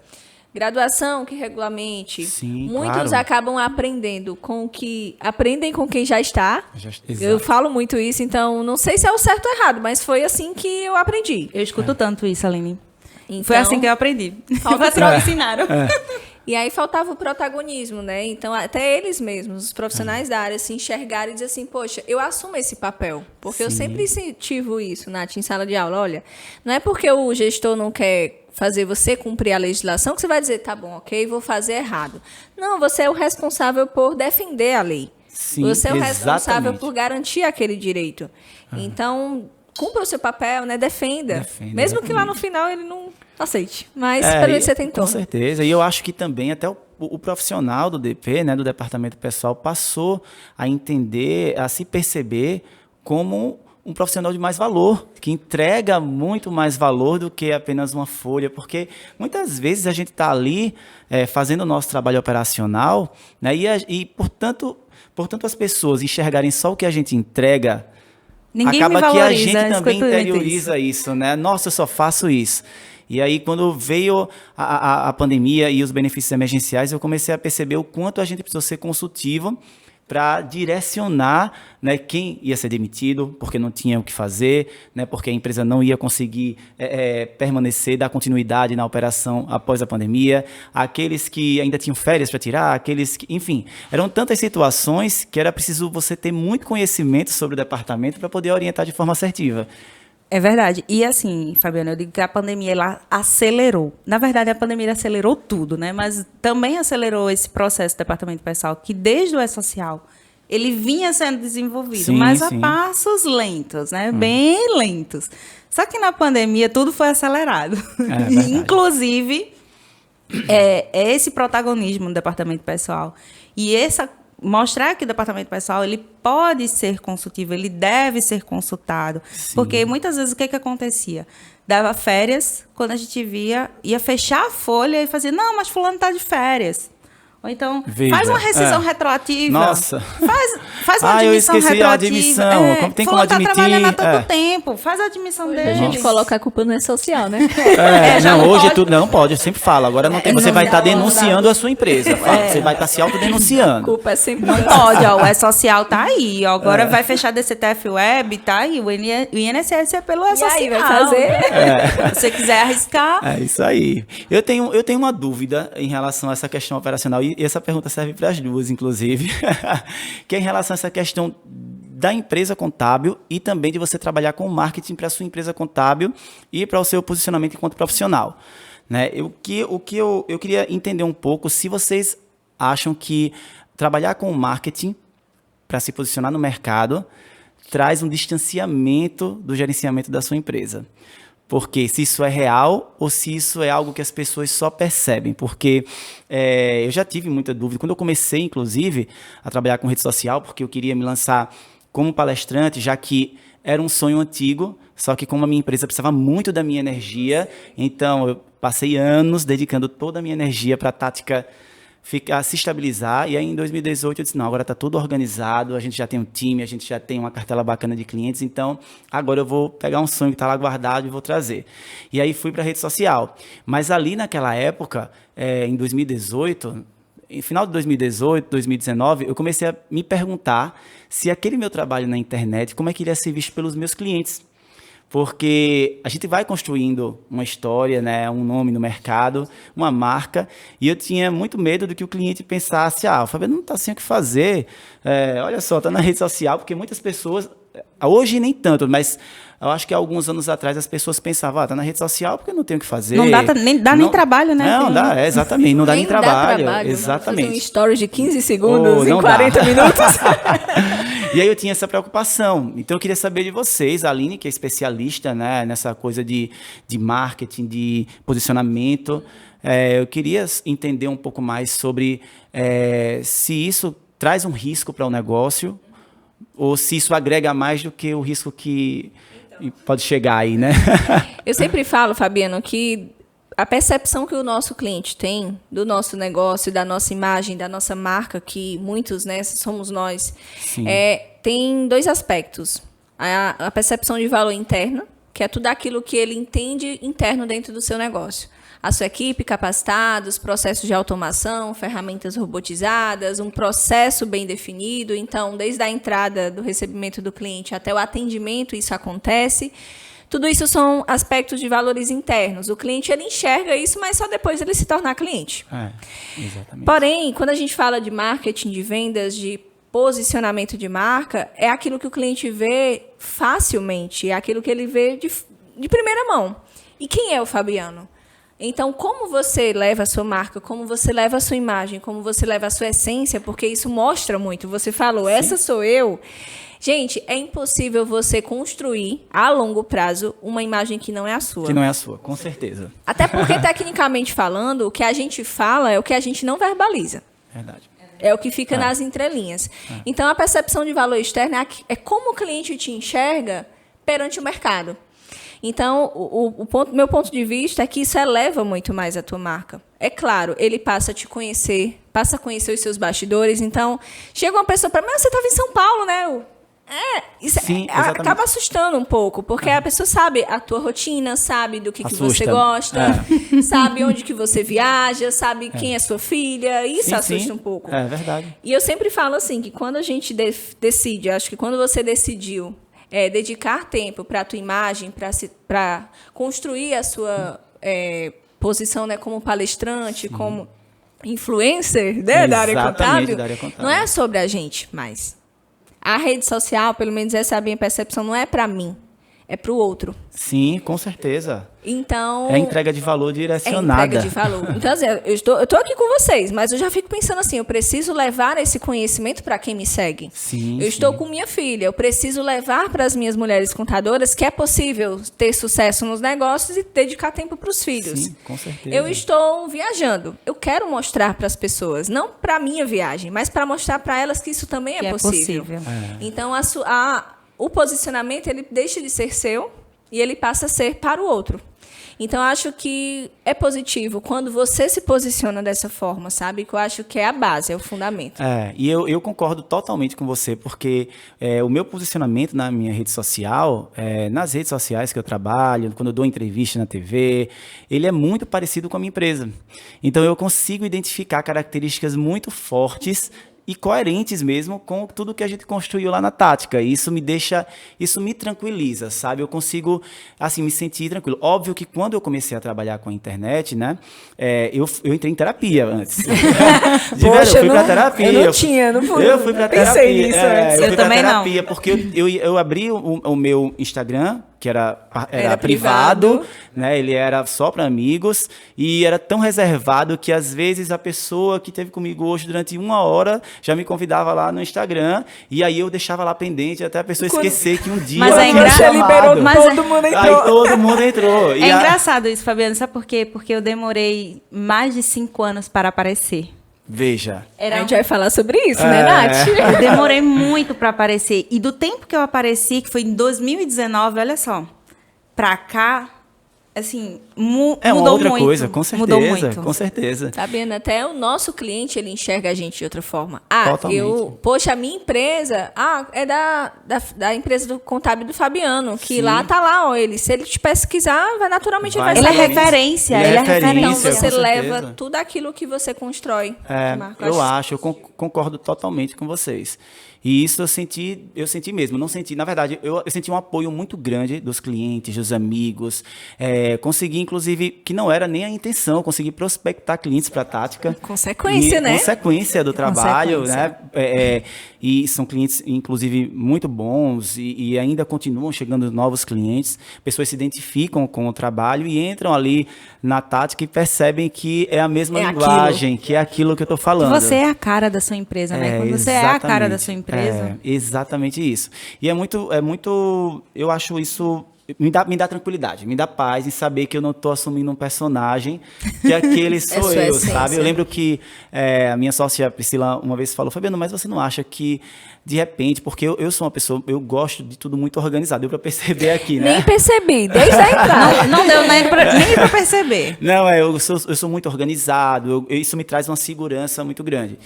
graduação que regulamente, sim, muitos acabam aprendendo aprendem com quem já está. Eu falo muito isso, então não sei se é o certo ou errado, mas foi assim que eu aprendi. Eu escuto tanto isso, Aline. Então, foi assim que eu aprendi. Vocês me ensinaram. E aí faltava o protagonismo, né? Então, até eles mesmos, os profissionais da área, se enxergarem e dizer assim, poxa, eu assumo esse papel. Porque eu sempre incentivo isso, Nath, em sala de aula. Olha, não é porque o gestor não quer fazer você cumprir a legislação que você vai dizer, tá bom, ok, vou fazer errado. Não, você é o responsável por defender a lei. Sim, você é o responsável por garantir aquele direito. Então, cumpra o seu papel, né? Defenda. Mesmo que lá no final ele não aceite. Mas pelo menos você tentou. Com certeza. E eu acho que também até o profissional do DP, né, do departamento pessoal, passou a entender, a se perceber como um profissional de mais valor, que entrega muito mais valor do que apenas uma folha, porque muitas vezes a gente está ali fazendo o nosso trabalho operacional, né, e portanto as pessoas enxergarem só o que a gente entrega, ninguém acaba que a gente também interioriza isso, né? Nossa, eu só faço isso. E aí, quando veio a pandemia e os benefícios emergenciais, eu comecei a perceber o quanto a gente precisou ser consultivo para direcionar, né, quem ia ser demitido, porque não tinha o que fazer, né, porque a empresa não ia conseguir permanecer, dar continuidade na operação após a pandemia, aqueles que ainda tinham férias para tirar, aqueles que, enfim, eram tantas situações que era preciso você ter muito conhecimento sobre o departamento para poder orientar de forma assertiva. É verdade. E assim, Fabiana, eu digo que a pandemia ela acelerou. Na verdade, a pandemia acelerou tudo, né? Mas também acelerou esse processo do departamento pessoal, que desde o E-Social, ele vinha sendo desenvolvido, mas a passos lentos, né? Bem lentos. Só que na pandemia tudo foi acelerado. Inclusive, esse protagonismo do departamento pessoal. E mostrar que o departamento pessoal ele pode ser consultivo, ele deve ser consultado. Sim. Porque muitas vezes o que acontecia? Dava férias, quando a gente ia fechar a folha e fazia, não, mas fulano está de férias. Ou então, faz uma rescisão retroativa. Nossa. Faz uma admissão eu esqueci retroativa. A admissão. Tem como admitir? Está trabalhando há tanto tempo. Faz a admissão dele. A gente coloca a culpa no E-Social, né? Não, hoje tudo não pode, eu sempre falo. Agora não tem, você vai estar denunciando a sua empresa. Você vai estar se autodenunciando. A culpa é sempre não pode, ó, o E-Social tá aí. Ó, agora vai fechar DCTF Web, tá aí. O INSS é pelo E-Social. E aí, vai fazer? Se você quiser arriscar. É isso aí. Eu tenho uma dúvida em relação a essa questão operacional. E essa pergunta serve para as duas, inclusive, que é em relação a essa questão da empresa contábil e também de você trabalhar com marketing para a sua empresa contábil e para o seu posicionamento enquanto profissional. Né? O que eu queria entender um pouco se vocês acham que trabalhar com marketing para se posicionar no mercado traz um distanciamento do gerenciamento da sua empresa. Porque se isso é real ou se isso é algo que as pessoas só percebem. Porque eu já tive muita dúvida. Quando eu comecei, inclusive, a trabalhar com rede social, porque eu queria me lançar como palestrante, já que era um sonho antigo, só que como a minha empresa precisava muito da minha energia, então eu passei anos dedicando toda a minha energia para a tática se estabilizar, e aí em 2018 eu disse, não, agora está tudo organizado, a gente já tem um time, a gente já tem uma cartela bacana de clientes, então agora eu vou pegar um sonho que está lá guardado e vou trazer. E aí fui para a rede social. Mas ali naquela época, em 2018, em final de 2018, 2019, eu comecei a me perguntar se aquele meu trabalho na internet, como é que iria ser visto pelos meus clientes. Porque a gente vai construindo uma história, né, um nome no mercado, uma marca, e eu tinha muito medo do que o cliente pensasse, o Fabiano não está sem o que fazer, olha só, está na rede social, porque muitas pessoas, hoje nem tanto, mas eu acho que há alguns anos atrás as pessoas pensavam, está na rede social porque não tem o que fazer. Não dá nem trabalho, né? Não, dá, exatamente, não dá nem trabalho. Exatamente. Fazer um story de 15 segundos em 40 minutos. E aí eu tinha essa preocupação. Então eu queria saber de vocês, a Aline, que é especialista, né, nessa coisa de marketing, de posicionamento. Eu queria entender um pouco mais sobre se isso traz um risco para o negócio ou se isso agrega mais do que o risco que pode chegar aí, né? Eu sempre falo, Fabiano, que a percepção que o nosso cliente tem do nosso negócio, da nossa imagem, da nossa marca, que muitos, né, somos nós, tem 2 aspectos. A percepção de valor interno, que é tudo aquilo que ele entende interno dentro do seu negócio. A sua equipe capacitada, os processos de automação, ferramentas robotizadas, um processo bem definido. Então, desde a entrada do recebimento do cliente até o atendimento, isso acontece. Tudo isso são aspectos de valores internos. O cliente ele enxerga isso, mas só depois ele se tornar cliente. Exatamente. Porém, quando a gente fala de marketing, de vendas, de posicionamento de marca, é aquilo que o cliente vê facilmente, é aquilo que ele vê de primeira mão. E quem é o Fabiano? Então, como você leva a sua marca, como você leva a sua imagem, como você leva a sua essência, porque isso mostra muito. Você falou, essa sou eu. Gente, é impossível você construir, a longo prazo, uma imagem que não é a sua. Que não é a sua, com certeza. Até porque, tecnicamente falando, o que a gente fala é o que a gente não verbaliza. Verdade. É o que fica nas entrelinhas. Então, a percepção de valor externo é como o cliente te enxerga perante o mercado. Então, meu ponto de vista é que isso eleva muito mais a tua marca. É claro, ele passa a te conhecer, passa a conhecer os seus bastidores. Então, chega uma pessoa para mim, você estava em São Paulo, né? Isso acaba assustando um pouco, porque a pessoa sabe a tua rotina, sabe do que você gosta, sabe onde que você viaja, sabe quem é sua filha, isso assusta um pouco. É verdade. E eu sempre falo assim, que quando a gente decide, acho que quando você decidiu dedicar tempo para a tua imagem, para construir a sua posição, né, como palestrante, como influencer, né, da área contábil, não é sobre a gente mais. A rede social, pelo menos essa é a minha percepção, não é para mim, é para o outro. Sim, com certeza. Então, é entrega de valor direcionada. É entrega de valor. Então, assim, eu estou aqui com vocês, mas eu já fico pensando assim, eu preciso levar esse conhecimento para quem me segue. Sim, eu estou com minha filha, eu preciso levar para as minhas mulheres contadoras que é possível ter sucesso nos negócios e dedicar tempo para os filhos. Sim, com certeza. Eu estou viajando. Eu quero mostrar para as pessoas, não para a minha viagem, mas para mostrar para elas que isso também é possível. Então, o posicionamento ele deixa de ser seu e ele passa a ser para o outro. Então, acho que é positivo quando você se posiciona dessa forma, sabe? Que eu acho que é a base, é o fundamento. E eu concordo totalmente com você, porque o meu posicionamento na minha rede social, nas redes sociais que eu trabalho, quando eu dou entrevista na TV, ele é muito parecido com a minha empresa. Então, eu consigo identificar características muito fortes e coerentes mesmo com tudo que a gente construiu lá na Tática. Isso me tranquiliza, sabe? Eu consigo, assim, me sentir tranquilo. Óbvio que quando eu comecei a trabalhar com a internet, né, eu entrei em terapia antes. Poxa, eu fui pra terapia. Eu fui pra terapia. Pensei nisso antes. Eu também terapia, não. Porque eu abri o meu Instagram, que era privado, né? Ele era só para amigos e era tão reservado que às vezes a pessoa que esteve comigo hoje durante 1 hora já me convidava lá no Instagram e aí eu deixava lá pendente até a pessoa esquecer que um dia mas é engraçado, todo mundo entrou. Aí todo mundo entrou. É engraçado isso, Fabiana, sabe por quê? Porque eu demorei mais de 5 anos para aparecer. Veja. A gente vai falar sobre isso, né, Nath? Eu demorei muito para aparecer. E do tempo que eu apareci, que foi em 2019, olha só, pra cá, assim, mudou muito. É uma outra coisa, com certeza. Mudou muito. Com certeza. Sabendo, até o nosso cliente, ele enxerga a gente de outra forma. Totalmente. Poxa, a minha empresa, é da empresa do contábil do Fabiano, que lá tá lá, ó, se ele te pesquisar, naturalmente ele vai saber. Ele é referência, ele é referência. Então você leva tudo aquilo que você constrói. Eu concordo totalmente com vocês. E isso eu senti mesmo, não senti, na verdade, eu senti um apoio muito grande dos clientes, dos amigos, consegui, inclusive, que não era nem a intenção, consegui prospectar clientes para a Tática. Consequência, né? Consequência do trabalho, né? E são clientes, inclusive, muito bons e ainda continuam chegando novos clientes, pessoas se identificam com o trabalho e entram ali na Tática e percebem que é a mesma linguagem, que é aquilo que eu estou falando. Você é a cara da sua empresa, né? Quando você é a cara da sua empresa. Exatamente isso. E é muito, eu acho isso me dá tranquilidade, me dá paz em saber que eu não estou assumindo um personagem, que aquele sou eu, sabe? Eu lembro que a minha sócia Priscila uma vez falou, Fabiano, mas você não acha que, de repente, porque eu sou uma pessoa, eu gosto de tudo muito organizado, deu para perceber aqui, né? Nem percebi, desde a entrada. Não deu nem pra perceber. Não, eu sou muito organizado, isso me traz uma segurança muito grande.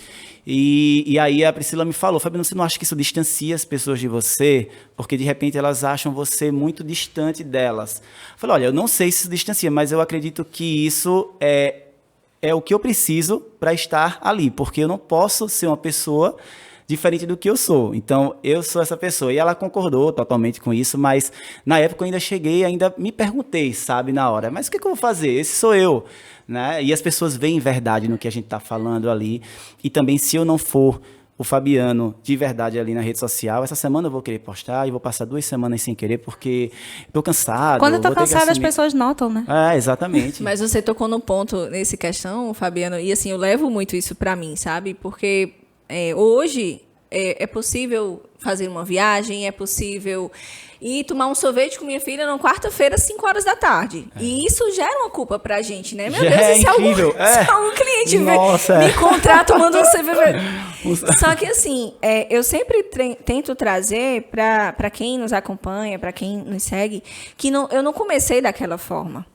E aí a Priscila me falou, Fabiano, você não acha que isso distancia as pessoas de você? Porque de repente elas acham você muito distante delas. Eu falei, olha, eu não sei se isso distancia, mas eu acredito que isso é o que eu preciso para estar ali, porque eu não posso ser uma pessoa diferente do que eu sou. Então, eu sou essa pessoa. E ela concordou totalmente com isso, mas na época eu ainda cheguei, ainda me perguntei, sabe, na hora, mas o que eu vou fazer? Esse sou eu, né? E as pessoas veem verdade no que a gente está falando ali. E também, se eu não for o Fabiano de verdade ali na rede social, essa semana eu vou querer postar e vou passar 2 semanas sem querer, porque estou cansado. Quando eu tô cansada, as pessoas notam, né? Exatamente. Mas você tocou no ponto nesse questão, Fabiano, e assim, eu levo muito isso para mim, sabe? Porque hoje é possível fazer uma viagem, é possível ir tomar um sorvete com minha filha na quarta-feira, às 5 horas da tarde. E isso gera uma culpa pra gente, né? Meu Deus, e se algum cliente me encontrar tomando um cerveja? Só que assim, eu sempre tento trazer para quem nos acompanha, para quem nos segue, que eu não comecei daquela forma.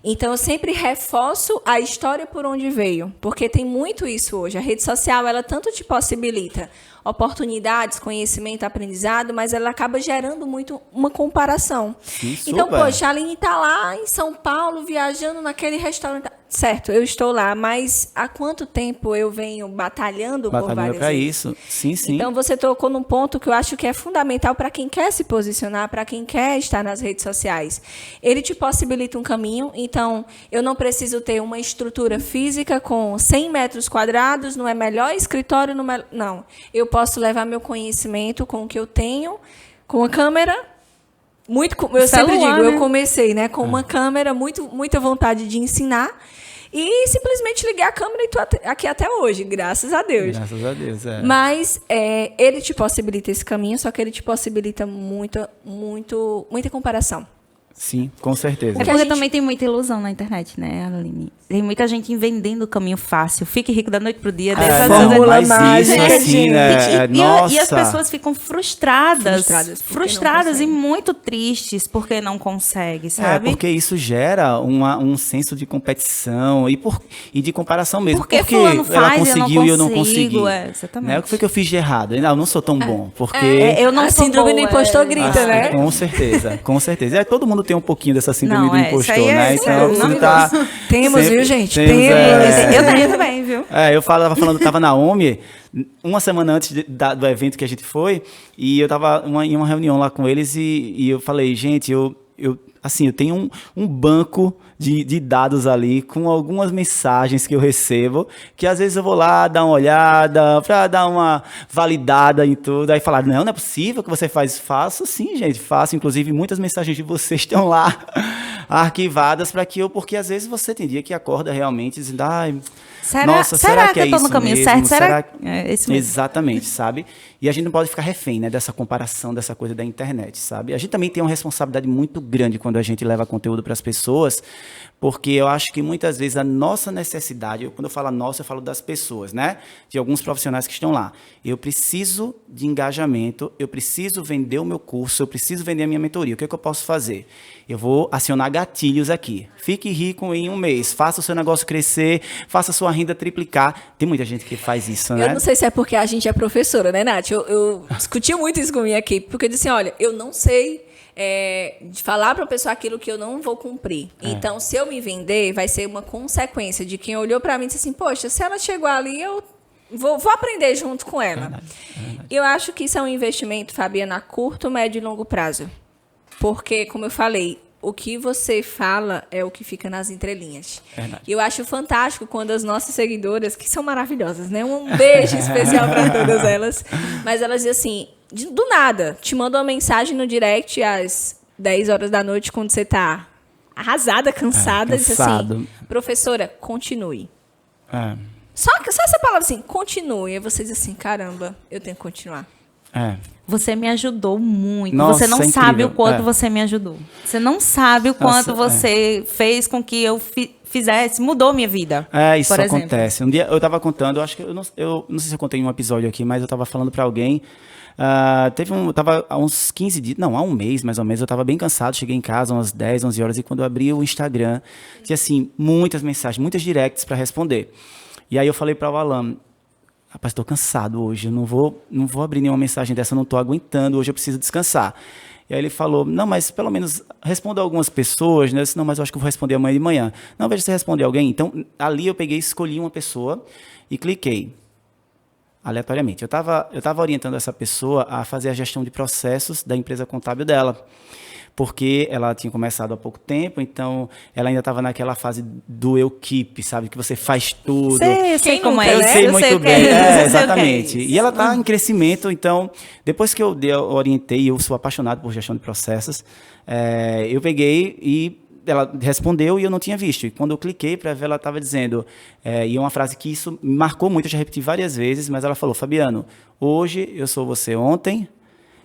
Então, eu sempre reforço a história por onde veio, porque tem muito isso hoje. A rede social, ela tanto te possibilita oportunidades, conhecimento, aprendizado, mas ela acaba gerando muito uma comparação. Sim, então, poxa, a Aline está lá em São Paulo, viajando naquele restaurante. Certo, eu estou lá, mas há quanto tempo eu venho batalhando por várias para vezes? isso, sim, sim. Então, você tocou num ponto que eu acho que é fundamental para quem quer se posicionar, para quem quer estar nas redes sociais. Ele te possibilita um caminho, então eu não preciso ter uma estrutura física com 100 metros quadrados, não é melhor escritório, não. Eu posso levar meu conhecimento com o que eu tenho, com a câmera. Eu sempre digo, eu comecei, né, com uma câmera, muita vontade de ensinar. E simplesmente liguei a câmera e estou aqui até hoje, graças a Deus. Graças a Deus, Mas ele te possibilita esse caminho, só que ele te possibilita muita comparação. Sim, com certeza. É porque também tem muita ilusão na internet, né, Aline? Tem muita gente vendendo o caminho fácil. Fique rico da noite pro dia. Fórmula mágica, assim, né? E as pessoas ficam frustradas e muito tristes porque não conseguem, sabe? Porque isso gera um senso de competição e de comparação mesmo. Porque fulano ela faz conseguiu e eu não consegui. Exatamente. O que foi que eu fiz de errado? Eu não sou tão bom. Porque eu não a sou síndrome do impostor grita, né? Com certeza, com certeza. Todo mundo tem um pouquinho dessa síndrome do impostor, né? Então, você tá temos, viu, gente? Eu tenho também, viu? Eu tava na OMI uma semana antes do evento que a gente foi, e eu tava em uma reunião lá com eles e eu falei, gente, eu tenho um banco de dados ali com algumas mensagens que eu recebo, que às vezes eu vou lá dar uma olhada, para dar uma validada em tudo, aí falar, não é possível que você faz. Faço sim, gente, faço. Inclusive, muitas mensagens de vocês estão lá arquivadas porque às vezes você tem dia que acorda realmente dizendo, será que eu tô no caminho certo? É isso mesmo. Exatamente, sabe? E a gente não pode ficar refém, né, dessa comparação, dessa coisa da internet, sabe? A gente também tem uma responsabilidade muito grande quando a gente leva conteúdo para as pessoas, porque eu acho que muitas vezes a nossa necessidade, quando eu falo nossa, eu falo das pessoas, né? De alguns profissionais que estão lá. Eu preciso de engajamento, eu preciso vender o meu curso, eu preciso vender a minha mentoria. O que é que eu posso fazer? Eu vou acionar gatilhos aqui. Fique rico em 1 mês, faça o seu negócio crescer, faça a sua renda triplicar. Tem muita gente que faz isso, né? Eu não sei se é porque a gente é professora, né, Nath? Eu discuti muito isso com a minha equipe, porque eu disse assim, olha, eu não sei de falar para a pessoa aquilo que eu não vou cumprir. Então, se eu me vender, vai ser uma consequência de quem olhou para mim e disse assim, poxa, se ela chegou ali, eu vou aprender junto com ela. Verdade. Eu acho que isso é um investimento, Fabiana, a curto, médio e longo prazo. Porque, como eu falei, o que você fala é o que fica nas entrelinhas. E eu acho fantástico quando as nossas seguidoras, que são maravilhosas, né? Um beijo especial para todas elas. Mas elas dizem assim, do nada, te mandam uma mensagem no direct às 10 horas da noite, quando você está arrasada, cansada, diz assim, professora, continue. Só essa palavra assim, continue. E você diz assim, caramba, eu tenho que continuar. Você me ajudou muito. Nossa, você não é sabe incrível. o quanto você me ajudou. Você não sabe o quanto Nossa, você fez com que eu fizesse, mudou minha vida. Isso por exemplo. acontece. Um dia eu tava contando, eu acho que eu não sei se eu contei em um episódio aqui, mas eu tava falando pra alguém. Tava há uns 15 dias, não, há um mês mais ou menos, eu tava bem cansado, cheguei em casa umas 10, 11 horas, e quando eu abri o Instagram, tinha assim, muitas mensagens, muitas directs pra responder. E aí eu falei pra o Alan, rapaz, tô cansado hoje, eu não vou abrir nenhuma mensagem dessa, eu não tô aguentando, hoje eu preciso descansar. E aí ele falou, não, mas pelo menos responda algumas pessoas, né? Eu disse, não, mas eu acho que eu vou responder amanhã de manhã. Não, veja se responder alguém. Então, ali eu peguei, escolhi uma pessoa e cliquei. Aleatoriamente. Eu tava orientando essa pessoa a fazer a gestão de processos da empresa contábil dela, porque ela tinha começado há pouco tempo, então ela ainda estava naquela fase do eu keep, sabe? Que você faz tudo. Sei como é. Eu sei muito bem, sei exatamente. E ela está em crescimento, então, depois que eu orientei, eu sou apaixonado por gestão de processos, eu peguei e ela respondeu e eu não tinha visto. E quando eu cliquei para ver, ela estava dizendo, e é uma frase que isso me marcou muito, eu já repeti várias vezes, mas ela falou, Fabiano, hoje eu sou você ontem,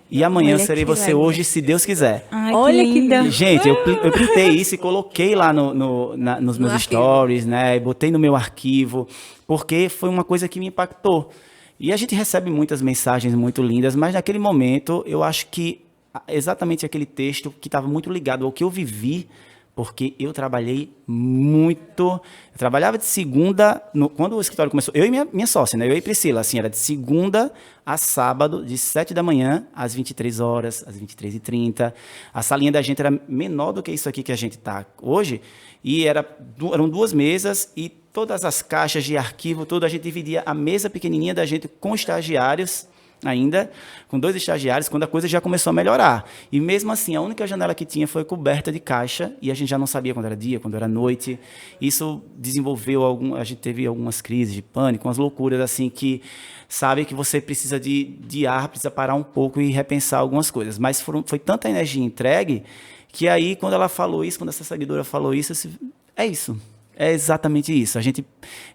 e amanhã eu serei você hoje, se Deus quiser. Ai, Olha que linda. Gente, eu printei isso e coloquei lá nos meus stories, né? Botei no meu arquivo, porque foi uma coisa que me impactou. E a gente recebe muitas mensagens muito lindas, mas naquele momento eu acho que exatamente aquele texto que estava muito ligado ao que eu vivi, porque eu trabalhei muito. Eu trabalhava de segunda, quando o escritório começou, eu e minha sócia, né? Eu e Priscila, assim, era de segunda a sábado, de 7 da manhã às 23 horas, às 23h30. A salinha da gente era menor do que isso aqui que a gente está hoje, e eram 2 mesas e todas as caixas de arquivo, tudo, a gente dividia a mesa pequenininha da gente com estagiários, ainda, com 2 estagiários, quando a coisa já começou a melhorar. E mesmo assim, a única janela que tinha foi coberta de caixa, e a gente já não sabia quando era dia, quando era noite. Isso desenvolveu a gente teve algumas crises de pânico, umas loucuras assim que, sabe, que você precisa de ar, precisa parar um pouco e repensar algumas coisas. Mas foi tanta energia entregue, que aí, quando ela falou isso, quando essa seguidora falou isso, eu disse, é isso. É exatamente isso. A gente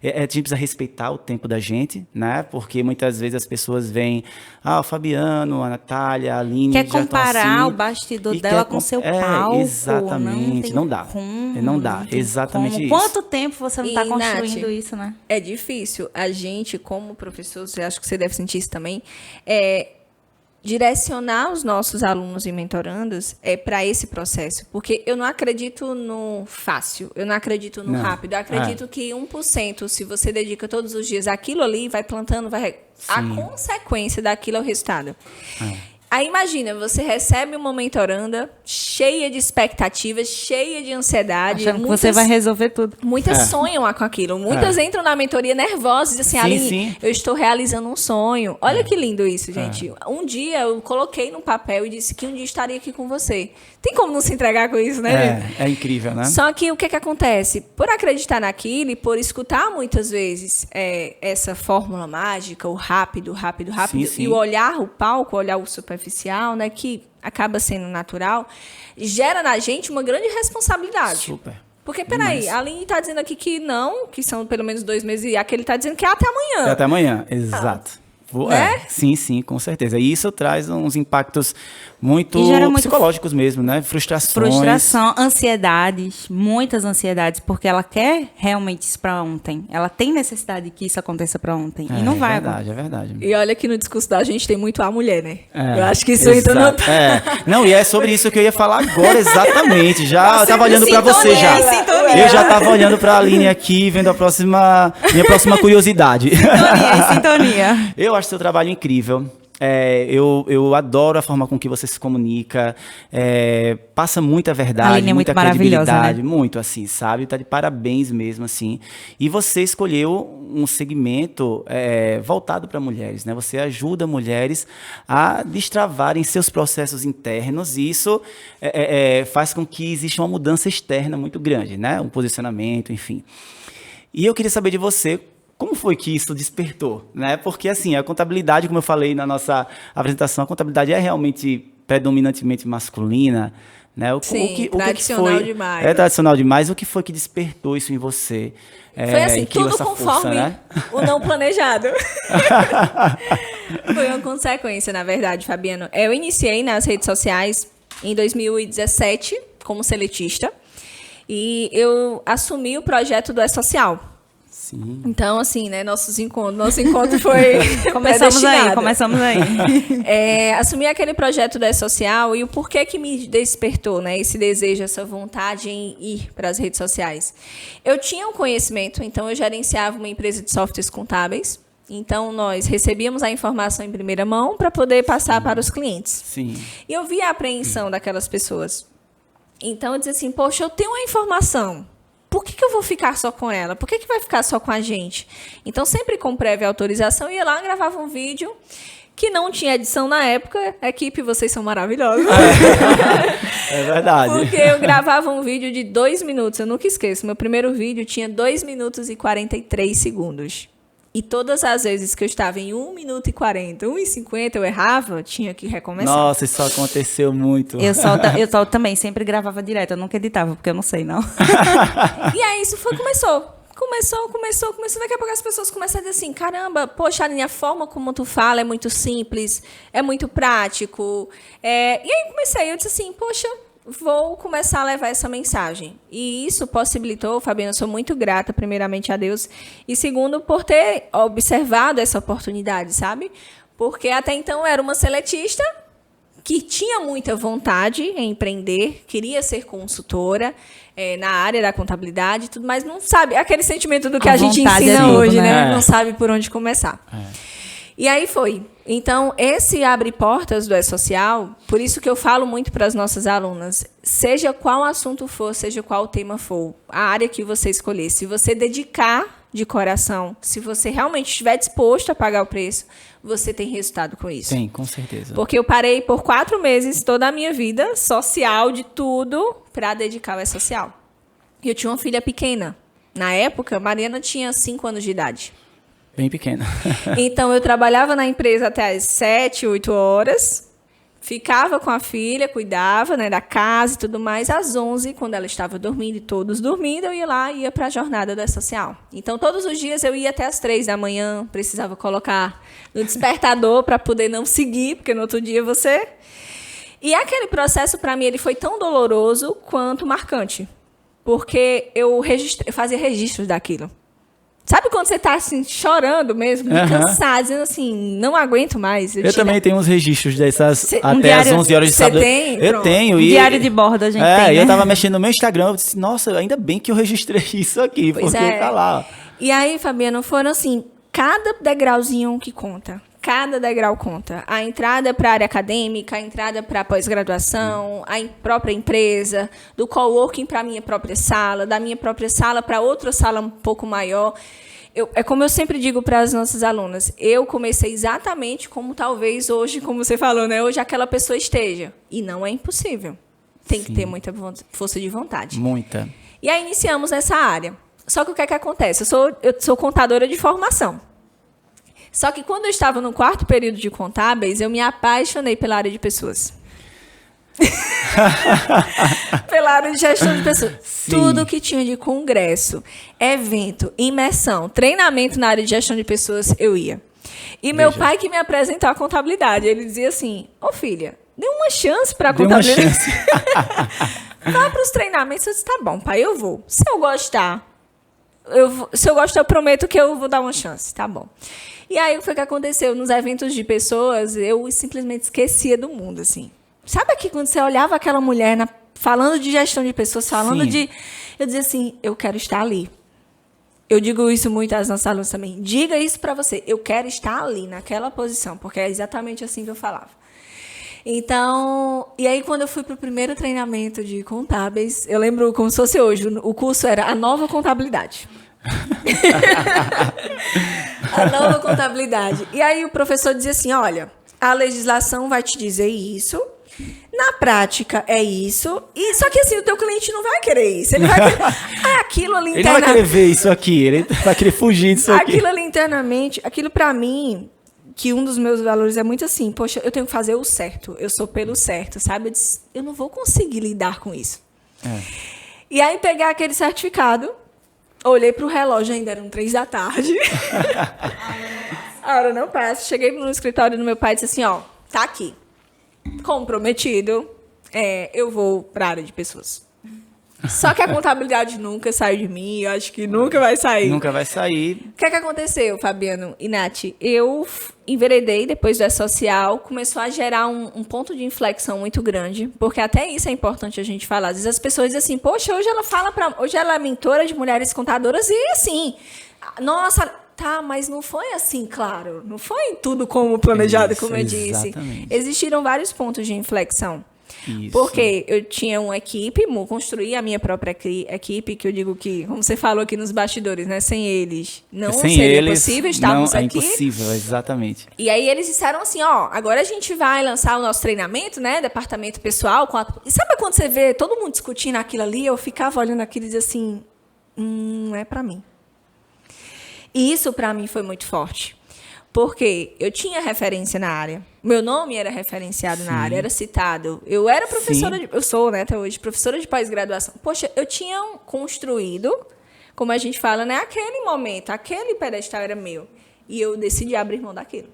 precisa respeitar o tempo da gente, né? Porque muitas vezes as pessoas veem, o Fabiano, a Natália, a Aline... Quer já comparar assim, o bastidor dela com o seu palco. Exatamente. Não dá. Não dá. Exatamente isso. Quanto tempo você não está construindo Nath, isso, né? É difícil. A gente, como professor, eu acho que você deve sentir isso também, direcionar os nossos alunos e mentorandos para esse processo. Porque eu não acredito no fácil, eu não acredito no rápido. Eu acredito que 1%, se você dedica todos os dias aquilo ali, vai plantando, a consequência daquilo é o resultado. Aí imagina, você recebe uma mentoranda cheia de expectativas, cheia de ansiedade. Achando que você vai resolver tudo. Muitas sonham com aquilo. Muitas entram na mentoria nervosas e dizem assim, Aline, eu estou realizando um sonho. Olha que lindo isso, gente. Um dia eu coloquei no papel e disse que um dia estaria aqui com você. Tem como não se entregar com isso, né, gente? É incrível, né? Só que o que acontece? Por acreditar naquilo e por escutar muitas vezes essa fórmula mágica, o rápido, sim. E o olhar o palco, olhar o superficial, né, que acaba sendo natural, gera na gente uma grande responsabilidade. Super. Porque, peraí, a Aline está dizendo aqui que não, que são pelo menos 2 meses, e aquele está dizendo que é até amanhã. É até amanhã, exato. Né? Sim, com certeza. E isso traz uns impactos muito psicológicos mesmo, né? Frustração, ansiedades, muitas ansiedades, porque ela quer realmente isso para ontem. Ela tem necessidade que isso aconteça para ontem. E não vai agora. É verdade. E olha que no discurso da gente tem muito a mulher, né? Eu acho que isso entra no... Não, e é sobre isso que eu ia falar agora, exatamente. Eu tava olhando para você já. Eu já tava olhando para a Aline aqui, vendo minha próxima curiosidade. Sintonia. Eu acho seu trabalho incrível. Eu adoro a forma com que você se comunica, passa muita verdade, muita credibilidade, né? Muito assim, sabe? Tá de parabéns mesmo, assim. E você escolheu um segmento voltado para mulheres, né? Você ajuda mulheres a destravarem seus processos internos e isso faz com que exista uma mudança externa muito grande, né? Um posicionamento, enfim. E eu queria saber de você, como foi que isso despertou, né? Porque, assim, a contabilidade, como eu falei na nossa apresentação, a contabilidade é realmente predominantemente masculina, né? Sim, tradicional demais. É tradicional demais. O que foi que despertou isso em você? Foi assim, tudo conforme o não planejado. Foi uma consequência, na verdade, Fabiano. Eu iniciei nas redes sociais em 2017 como seletista e eu assumi o projeto do E-Social. Sim. Então, assim, né, nosso encontro foi Começamos aí. Assumi aquele projeto da E-Social e o porquê que me despertou, né, esse desejo, essa vontade em ir para as redes sociais. Eu tinha um conhecimento, então eu gerenciava uma empresa de softwares contábeis, então nós recebíamos a informação em primeira mão para poder passar para os clientes. Sim. E eu via a apreensão daquelas pessoas. Então eu dizia assim, poxa, eu tenho uma informação. Por que eu vou ficar só com ela? Por que vai ficar só com a gente? Então, sempre com prévia autorização, ia lá, gravava um vídeo que não tinha edição na época. Equipe, vocês são maravilhosos. É verdade. Porque eu gravava um vídeo de 2 minutos. Eu nunca esqueço. Meu primeiro vídeo tinha 2 minutos e 43 segundos. E todas as vezes que eu estava em 1 minuto e 40, 1 e 50, eu errava, tinha que recomeçar. Nossa, isso aconteceu muito. Eu só também sempre gravava direto, eu nunca editava, porque eu não sei, não. E aí isso começou. Começou. Daqui a pouco as pessoas começam a dizer assim, caramba, poxa, Aline, a forma como tu fala é muito simples, é muito prático. E aí eu disse assim, poxa, vou começar a levar essa mensagem. E isso possibilitou, Fabiana, eu sou muito grata, primeiramente a Deus, e segundo, por ter observado essa oportunidade, sabe? Porque até então eu era uma seletista que tinha muita vontade em empreender, queria ser consultora na área da contabilidade, tudo, mas não sabe, aquele sentimento do que a gente ensina hoje, né? Não sabe por onde começar. E aí foi. Então, esse abre portas do E-Social, por isso que eu falo muito para as nossas alunas, seja qual assunto for, seja qual tema for, a área que você escolher, se você dedicar de coração, se você realmente estiver disposto a pagar o preço, você tem resultado com isso. Tem, com certeza. Porque eu parei por 4 meses, toda a minha vida social, de tudo, para dedicar ao E-Social. E eu tinha uma filha pequena. Na época, Mariana tinha 5 anos de idade. Bem pequena. Então, eu trabalhava na empresa até às 7, 8 horas, ficava com a filha, cuidava, né, da casa e tudo mais. Às 11, quando ela estava dormindo e todos dormindo, eu ia lá e ia para a jornada da social. Então, todos os dias eu ia até às 3 da manhã, precisava colocar no despertador para poder não seguir, porque no outro dia você... E aquele processo, para mim, ele foi tão doloroso quanto marcante, porque eu fazia registros daquilo. Sabe quando você tá assim, chorando mesmo, cansado, dizendo assim, não aguento mais. Eu também tenho uns registros dessas até diário, às 11 horas de sábado. Tem? Eu tenho. E diário de bordo a gente tem, né? E eu tava mexendo no meu Instagram, eu disse, nossa, ainda bem que eu registrei isso aqui, Pois porque tá lá. E aí, Fabiano, foram assim, cada degrauzinho que conta. Cada degrau conta. A entrada para a área acadêmica, a entrada para a pós-graduação, a própria empresa, do coworking para a minha própria sala, da minha própria sala para outra sala um pouco maior. É como eu sempre digo para as nossas alunas, eu comecei exatamente como talvez hoje, como você falou, né? Hoje aquela pessoa esteja. E não é impossível. Tem que ter muita força de vontade. Muita. E aí iniciamos nessa área. Só que o que é que acontece? Eu sou contadora de formação. Só que quando eu estava no 4º período de contábeis, eu me apaixonei pela área de pessoas. Pela área de gestão de pessoas. Sim. Tudo que tinha de congresso, evento, imersão, treinamento na área de gestão de pessoas, eu ia. E meu pai que me apresentou a contabilidade, ele dizia assim, filha, dê uma chance para a contabilidade. Dê uma chance. Vá para os treinamentos. Eu disse, tá bom, pai, eu vou. Se eu gostar, eu prometo que eu vou dar uma chance. Tá bom. E aí, o que foi que aconteceu? Nos eventos de pessoas, eu simplesmente esquecia do mundo, assim. Sabe aqui, quando você olhava aquela mulher falando de gestão de pessoas, falando de... Eu dizia assim, eu quero estar ali. Eu digo isso muito às nossas alunas também. Diga isso para você. Eu quero estar ali, naquela posição, porque é exatamente assim que eu falava. Então, e aí quando eu fui para o primeiro treinamento de contábeis, eu lembro como se fosse hoje, o curso era a nova contabilidade. A nova contabilidade. E aí o professor dizia assim, olha, a legislação vai te dizer isso, na prática é isso, e só que assim, o teu cliente não vai querer isso, ele vai querer, aquilo ali internamente... Ele não vai querer ver isso aqui, ele vai querer fugir disso aqui. Aquilo ali internamente, aquilo para mim... que um dos meus valores é muito assim, poxa, eu tenho que fazer o certo, eu sou pelo certo, sabe? Eu disse, eu não vou conseguir lidar com isso. E aí, pegar aquele certificado, olhei para o relógio, ainda eram 3 da tarde. A hora não passa. Cheguei no escritório do meu pai e disse assim, ó, tá aqui. Comprometido, eu vou para a área de pessoas. Só que a contabilidade nunca saiu de mim, eu acho que nunca vai sair. Nunca vai sair. O que aconteceu, Fabiano e Nath? Eu enveredei depois do E-Social, começou a gerar um ponto de inflexão muito grande, porque até isso é importante a gente falar. Às vezes as pessoas dizem assim, poxa, hoje ela é mentora de mulheres contadoras e assim, nossa, tá, mas não foi assim, claro, não foi tudo como planejado, como eu disse. Exatamente. Existiram vários pontos de inflexão. Isso. Porque eu tinha uma equipe, construí a minha própria equipe, que eu digo que, como você falou aqui nos bastidores, né? Sem eles não seria possível estarmos aqui. É impossível, exatamente. E aí eles disseram assim, ó, agora a gente vai lançar o nosso treinamento, né? Departamento pessoal. E sabe quando você vê todo mundo discutindo aquilo ali? Eu ficava olhando aquilo e dizia assim, não é pra mim. E isso pra mim foi muito forte. Porque eu tinha referência na área. Meu nome era referenciado na área, era citado. Eu era professora, eu sou, né, até hoje, professora de pós-graduação. Poxa, eu tinha construído, como a gente fala, né, aquele momento, aquele pedestal era meu. E eu decidi abrir mão daquilo.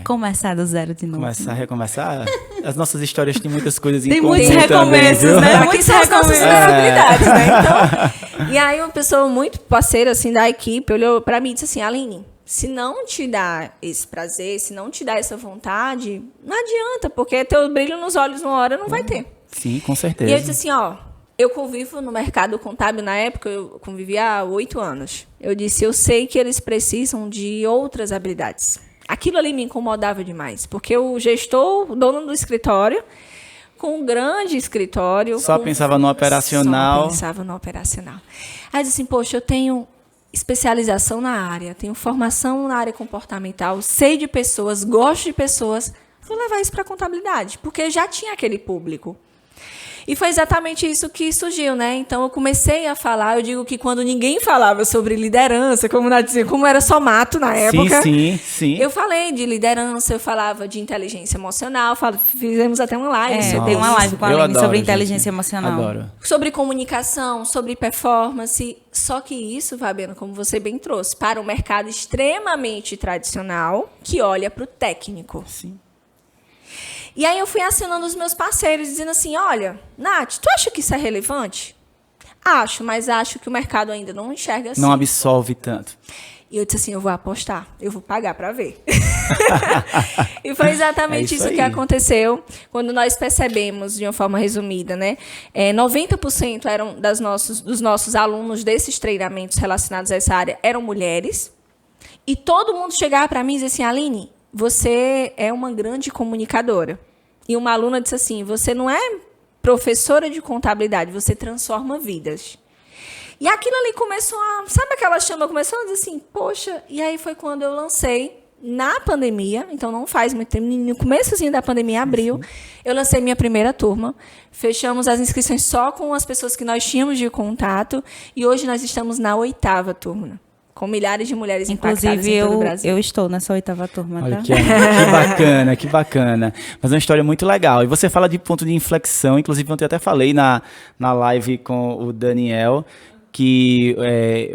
Começar do zero de novo. Recomeçar. As nossas histórias têm muitas coisas em Tem comum muitos também, recomeços, viu? né? Aqui são as nossas vulnerabilidades, né? Então, e aí uma pessoa muito parceira, assim, da equipe, olhou pra mim e disse assim, Aline, se não te dá esse prazer, se não te dá essa vontade, não adianta, porque teu brilho nos olhos uma hora não vai ter. Sim, com certeza. E eu disse assim, ó, eu convivo no mercado contábil, na época eu convivia há 8 anos. Eu disse, eu sei que eles precisam de outras habilidades. Aquilo ali me incomodava demais, porque o gestor, o dono do escritório, com um grande escritório... Só pensava no operacional. Só pensava no operacional. Aí eu disse assim, poxa, eu tenho especialização na área, tenho formação na área comportamental, sei de pessoas, gosto de pessoas, vou levar isso para a contabilidade, porque já tinha aquele público. E foi exatamente isso que surgiu, né? Então, eu comecei a falar, eu digo que quando ninguém falava sobre liderança, como era só mato na época, sim. eu falei de liderança, eu falava de inteligência emocional, fizemos até uma live sobre tem uma live com a Aline sobre inteligência gente. emocional. Adoro. Sobre comunicação, sobre performance. Só que isso, Fabiano, como você bem trouxe, para um mercado extremamente tradicional, que olha para o técnico. Sim. E aí eu fui acionando os meus parceiros, dizendo assim, olha, Nath, tu acha que isso é relevante? Acho, mas acho que o mercado ainda não enxerga assim. Não absolve tanto. E eu disse assim, eu vou apostar, eu vou pagar para ver. E foi exatamente isso que aconteceu quando nós percebemos, de uma forma resumida, né? 90% eram dos nossos alunos desses treinamentos relacionados a essa área eram mulheres. E todo mundo chegava para mim e dizia assim, Aline, você é uma grande comunicadora. E uma aluna disse assim, você não é professora de contabilidade, você transforma vidas. E aquilo ali começou a... Sabe aquela chama? Começou a dizer assim, poxa... E aí foi quando eu lancei, na pandemia, então não faz muito tempo, no começozinho da pandemia, abril, eu lancei minha primeira turma. Fechamos as inscrições só com as pessoas que nós tínhamos de contato. E hoje nós estamos na 8ª turma. Com milhares de mulheres impactadas em todo o Brasil. Eu estou nessa 8ª turma, Olha, tá? que bacana. Mas é uma história muito legal. E você fala de ponto de inflexão, inclusive ontem eu até falei na live com o Daniel, que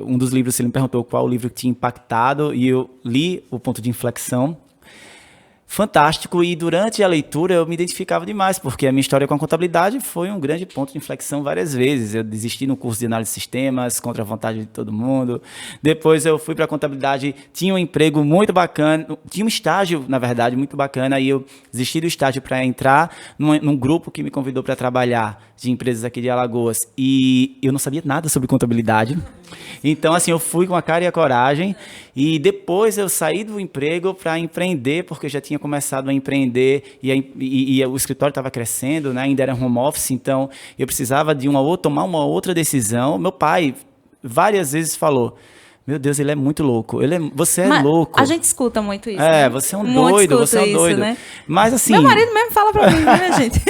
um dos livros, ele me perguntou qual o livro que tinha impactado, e eu li o ponto de inflexão. Fantástico, e durante a leitura eu me identificava demais, porque a minha história com a contabilidade foi um grande ponto de inflexão várias vezes. Eu desisti no curso de análise de sistemas, contra a vontade de todo mundo. Depois eu fui para a contabilidade, tinha um emprego muito bacana, tinha um estágio, na verdade, muito bacana, e eu desisti do estágio para entrar num grupo que me convidou para trabalhar, de empresas aqui de Alagoas, e eu não sabia nada sobre contabilidade. Então, assim, eu fui com a cara e a coragem, e depois eu saí do emprego para empreender, porque eu já tinha começado a empreender, e o escritório estava crescendo, né? Ainda era home office, então eu precisava de tomar uma outra decisão. Meu pai várias vezes falou, meu Deus, ele é muito louco. Você é louco. A gente escuta muito isso. Né? Você é um doido, você é um doido. Né? Mas assim... Meu marido mesmo fala pra mim, né, gente?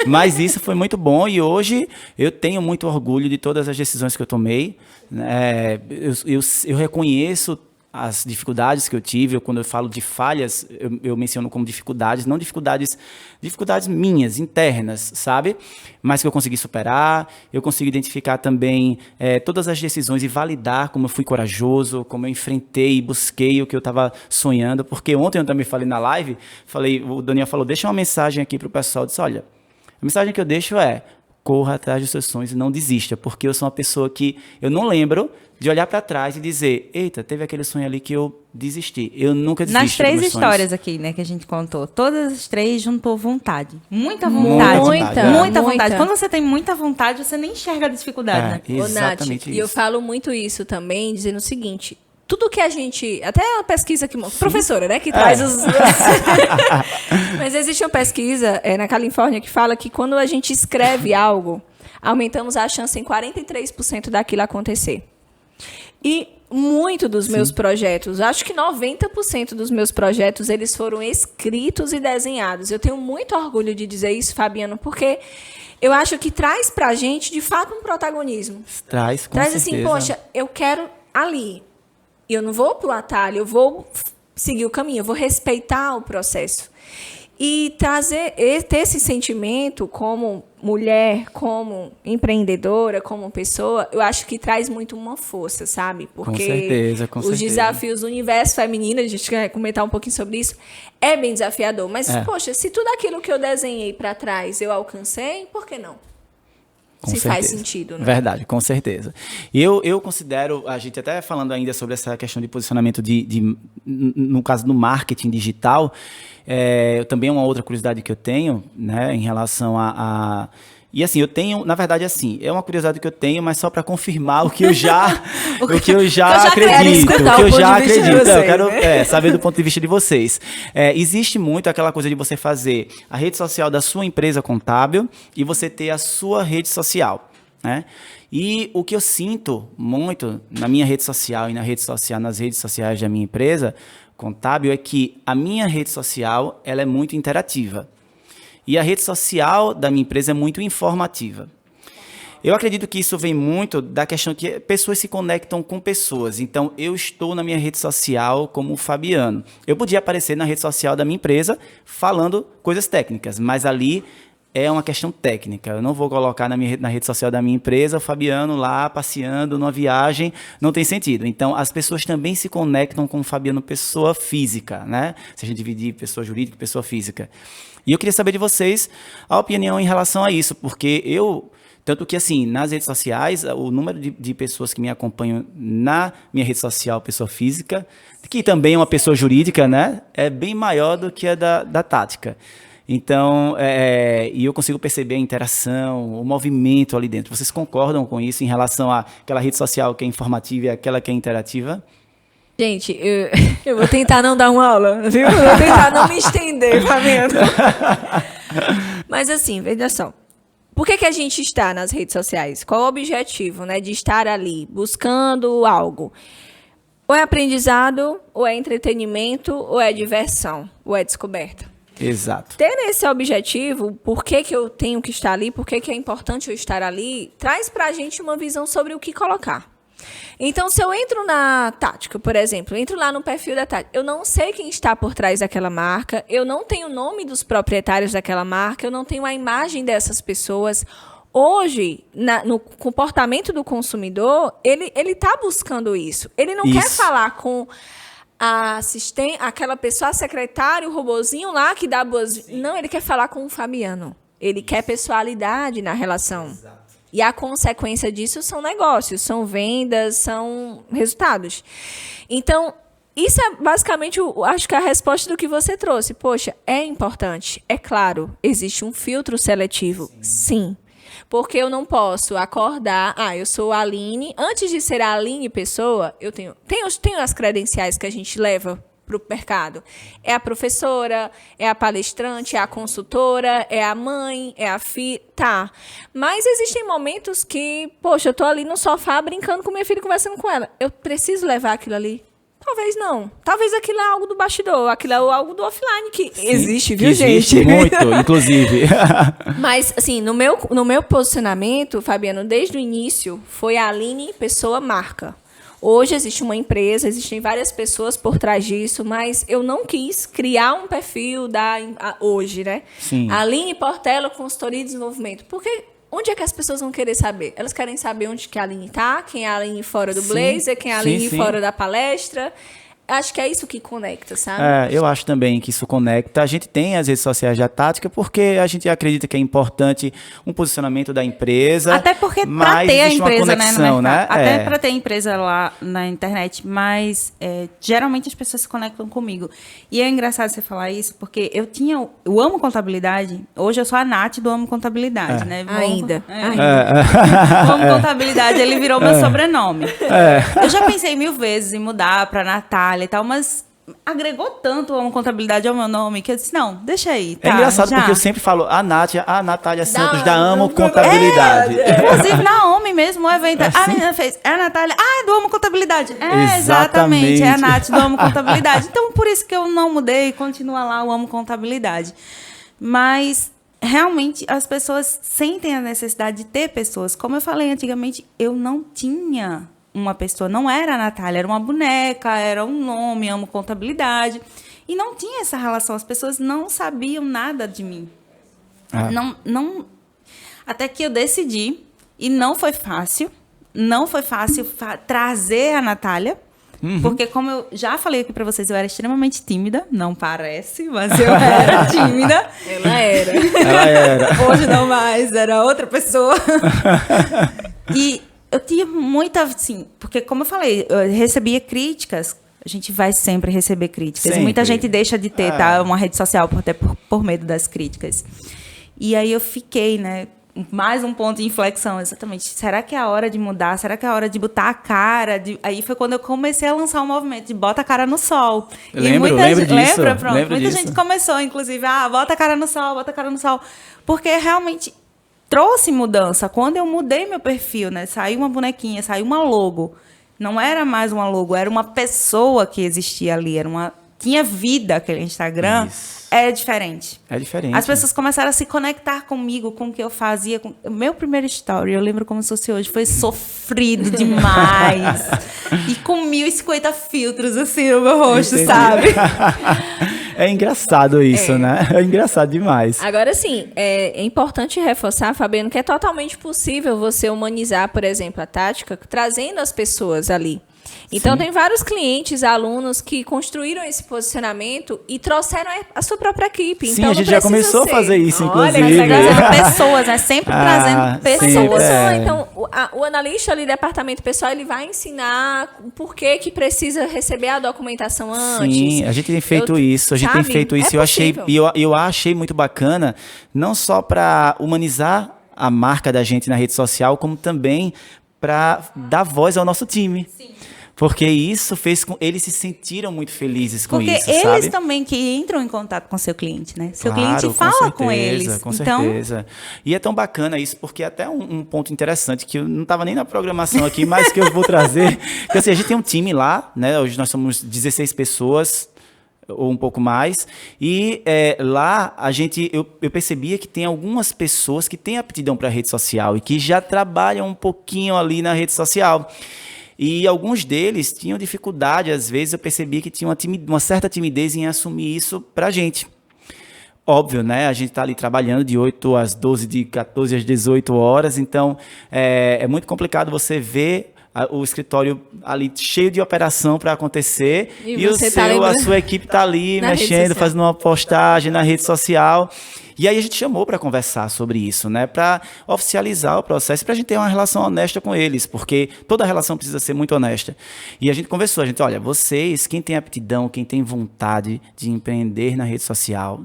Mas isso foi muito bom, e hoje eu tenho muito orgulho de todas as decisões que eu tomei. Eu reconheço as dificuldades que eu tive, quando eu falo de falhas, eu menciono como dificuldades, não dificuldades minhas, internas, sabe? Mas que eu consegui superar, eu consegui identificar também todas as decisões e validar como eu fui corajoso, como eu enfrentei e busquei o que eu estava sonhando, porque ontem eu também falei na live, o Daniel falou, deixa uma mensagem aqui para o pessoal, eu disse, olha, a mensagem que eu deixo é, corra atrás dos seus sonhos e não desista, porque eu sou uma pessoa que eu não lembro de olhar para trás e dizer, eita, teve aquele sonho ali que eu desisti. Eu nunca desisti Nas 3 histórias sonhos. aqui, né, que a gente contou, todas as 3 juntou vontade. Muita vontade. Muita vontade. Quando você tem muita vontade, você nem enxerga a dificuldade, né? Exatamente. Nath, e eu falo muito isso também, dizendo o seguinte, tudo que a gente... Até a pesquisa que... Professora, né? Que traz os... Mas existe uma pesquisa na Califórnia que fala que quando a gente escreve algo, aumentamos a chance em 43% daquilo acontecer. E muito dos meus projetos, acho que 90% dos meus projetos, eles foram escritos e desenhados. Eu tenho muito orgulho de dizer isso, Fabiano, porque eu acho que traz pra gente, de fato, um protagonismo. Traz, com traz certeza. Assim, poxa, eu quero ali. E eu não vou pro atalho, eu vou seguir o caminho, eu vou respeitar o processo. E ter esse sentimento como mulher, como empreendedora, como pessoa, eu acho que traz muito uma força, sabe? Porque com os certeza. desafios do universo feminino, a gente quer comentar um pouquinho sobre isso, é bem desafiador. Mas, poxa, se tudo aquilo que eu desenhei para trás eu alcancei, por que não? Faz sentido, né? Verdade, com certeza. Eu considero, a gente até falando ainda sobre essa questão de posicionamento no caso do marketing digital, também é uma outra curiosidade que eu tenho, né, em relação a e assim, eu tenho, na verdade, assim, é uma curiosidade que eu tenho, mas só para confirmar o que eu já acredito. O que eu já acredito. Eu quero saber do ponto de vista de vocês. Existe muito aquela coisa de você fazer a rede social da sua empresa contábil e você ter a sua rede social, né? E o que eu sinto muito na minha rede social e nas redes sociais da minha empresa contábil é que a minha rede social ela é muito interativa. E a rede social da minha empresa é muito informativa. Eu acredito que isso vem muito da questão que pessoas se conectam com pessoas. Então, eu estou na minha rede social como o Fabiano. Eu podia aparecer na rede social da minha empresa falando coisas técnicas, mas ali é uma questão técnica. Eu não vou colocar na rede social da minha empresa o Fabiano lá passeando numa viagem, não tem sentido. Então, as pessoas também se conectam com o Fabiano pessoa física, né? Se a gente dividir pessoa jurídica e pessoa física. E eu queria saber de vocês a opinião em relação a isso, porque tanto que assim, nas redes sociais, o número de pessoas que me acompanham na minha rede social, pessoa física, que também é uma pessoa jurídica, né, é bem maior do que a da Tática. Então, e eu consigo perceber a interação, o movimento ali dentro. Vocês concordam com isso em relação àquela rede social que é informativa e aquela que é interativa? Gente, eu vou tentar não dar uma aula, viu? Eu vou tentar não me estender, Fabiano. Mas assim, veja só. Por que a gente está nas redes sociais? Qual o objetivo, né, de estar ali buscando algo? Ou é aprendizado, ou é entretenimento, ou é diversão, ou é descoberta. Exato. Ter esse objetivo, por que eu tenho que estar ali, por que é importante eu estar ali, traz pra gente uma visão sobre o que colocar. Então, se eu entro na Tática, por exemplo, entro lá no perfil da Tática, eu não sei quem está por trás daquela marca, eu não tenho o nome dos proprietários daquela marca, eu não tenho a imagem dessas pessoas. Hoje, no comportamento do consumidor, ele está buscando isso. Ele não quer falar com a assistente, aquela pessoa, a secretária, o robozinho lá que dá boas... Não, ele quer falar com o Fabiano. Ele quer pessoalidade na relação. Exato. E a consequência disso são negócios, são vendas, são resultados. Então, isso é basicamente, acho que a resposta do que você trouxe. Poxa, é importante. É claro, existe um filtro seletivo. Sim. Porque eu não posso acordar... eu sou a Aline. Antes de ser a Aline pessoa, eu tenho as credenciais que a gente leva para o mercado. É a professora, é a palestrante, é a consultora, é a mãe, é a filha, tá. Mas existem momentos que, poxa, eu tô ali no sofá brincando com minha filha, conversando com ela. Eu preciso levar aquilo ali? Talvez não. Talvez aquilo é algo do bastidor, aquilo é algo do offline, que existe, viu, gente? Existe muito, inclusive. Mas, assim, no meu posicionamento, Fabiano, desde o início, foi a Aline pessoa marca. Hoje existe uma empresa, existem várias pessoas por trás disso, mas eu não quis criar um perfil hoje, né? Sim. Aline Portela, consultoria de desenvolvimento. Porque onde é que as pessoas vão querer saber? Elas querem saber onde que a Aline está, quem é a Aline fora do Blazer, quem é a Aline fora da palestra. Acho que é isso que conecta, sabe? Eu acho também que isso conecta. A gente tem as redes sociais da Tática porque a gente acredita que é importante um posicionamento da empresa. Até porque para ter a empresa, né? Até para ter a empresa lá na internet, mas geralmente as pessoas se conectam comigo. E é engraçado você falar isso, porque eu amo contabilidade. Hoje eu sou a Nath do Amo Contabilidade, né? Ainda. O Amo Contabilidade, ele virou meu sobrenome. Eu já pensei 1000 vezes em mudar para Natália e tal, mas agregou tanto a contabilidade ao meu nome que eu disse, não, deixa aí. Tá, é engraçado porque eu sempre falo a Natália Santos da Amo Contabilidade. Inclusive na OMI mesmo, o evento, a menina fez, é a Natália, do Amo Contabilidade. Exatamente, é a Nath do Amo Contabilidade. Então, por isso que eu não mudei, continua lá o Amo Contabilidade. Mas realmente as pessoas sentem a necessidade de ter pessoas. Como eu falei antigamente, eu não tinha uma pessoa, não era a Natália, era uma boneca, era um nome, Amo Contabilidade. E não tinha essa relação, as pessoas não sabiam nada de mim. Não, até que eu decidi, e não foi fácil trazer a Natália, porque como eu já falei aqui para vocês, eu era extremamente tímida, não parece, mas eu era tímida. Ela era. Hoje não mais, era outra pessoa. E eu tinha muita, assim, porque como eu falei, eu recebia críticas, a gente vai sempre receber críticas. Sempre. Muita gente deixa de ter, tá? Uma rede social até por medo das críticas. E aí eu fiquei, né? Mais um ponto de inflexão, exatamente. Será que é a hora de mudar? Será que é a hora de botar a cara? Aí foi quando eu comecei a lançar um movimento de bota a cara no sol. Lembro disso. Muita gente começou, inclusive, bota a cara no sol, bota a cara no sol. Porque realmente trouxe mudança. Quando eu mudei meu perfil, né? Saiu uma bonequinha, saiu uma logo. Não era mais uma logo, era uma pessoa que existia ali. Tinha vida aquele Instagram. Isso. É diferente. É diferente. As pessoas começaram a se conectar comigo, com o que eu fazia. Meu primeiro story, eu lembro como se fosse hoje, foi sofrido demais. E com 1050 filtros assim no meu rosto, sabe? É engraçado isso, né? É engraçado demais. Agora, sim, é importante reforçar, Fabiano, que é totalmente possível você humanizar, por exemplo, a Tática, trazendo as pessoas ali. Então, tem vários clientes, alunos que construíram esse posicionamento e trouxeram a sua própria equipe. Sim, então, a gente já começou a fazer isso, inclusive. Trazendo pessoas, né? Sempre trazendo pessoas. Então, o analista ali, departamento pessoal, ele vai ensinar o porquê que precisa receber a documentação antes. Sim, a gente tem feito isso. Eu achei muito bacana, não só para humanizar a marca da gente na rede social, como também para dar voz ao nosso time. Sim. Porque isso fez com eles se sentiram muito felizes com isso, sabe? Porque eles também que entram em contato com seu cliente, né? Seu cliente fala com eles. Com certeza. E é tão bacana isso, porque até um ponto interessante, que eu não estava nem na programação aqui, mas que eu vou trazer. Porque assim, a gente tem um time lá, né? Hoje nós somos 16 pessoas, ou um pouco mais, e lá eu percebia que tem algumas pessoas que têm aptidão para a rede social e que já trabalham um pouquinho ali na rede social. E alguns deles tinham dificuldade, às vezes eu percebia que tinha uma certa timidez em assumir isso para a gente. Óbvio, né? A gente está ali trabalhando de 8 às 12, de 14 às 18 horas, então é muito complicado você ver o escritório ali cheio de operação para acontecer e a sua equipe está ali mexendo, fazendo uma postagem na rede social. E aí a gente chamou para conversar sobre isso, né? Para oficializar o processo, para a gente ter uma relação honesta com eles, porque toda relação precisa ser muito honesta. E a gente conversou, olha, vocês, quem tem aptidão, quem tem vontade de empreender na rede social,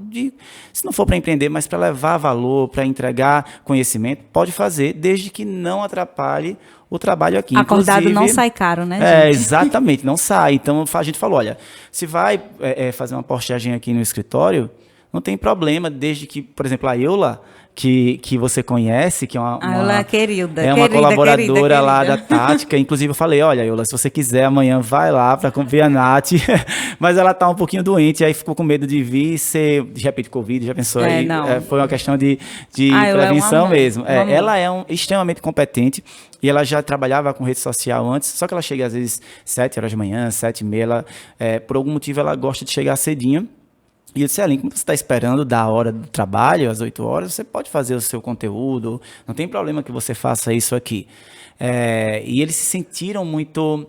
se não for para empreender, mas para levar valor, para entregar conhecimento, pode fazer, desde que não atrapalhe o trabalho aqui. Acordado não sai caro, né, gente? Exatamente, não sai. Então a gente falou, olha, se vai fazer uma postagem aqui no escritório, Não tem problema, desde que, por exemplo, a Eula, que você conhece, que é uma querida, é uma colaboradora lá da Tática. Inclusive, eu falei, olha, Eula, se você quiser, amanhã vai lá para ver a Nath. Mas ela tá um pouquinho doente, aí ficou com medo de vir ser, de repente, Covid, já pensou? Aí, foi uma questão de prevenção mesmo. Ela é extremamente competente e ela já trabalhava com rede social antes, só que ela chega às vezes 7 horas da manhã, 7h30. Por algum motivo, ela gosta de chegar cedinho. E eu disse, Aline, como você está esperando da hora do trabalho, às 8 horas, você pode fazer o seu conteúdo, não tem problema que você faça isso aqui. E eles se sentiram muito...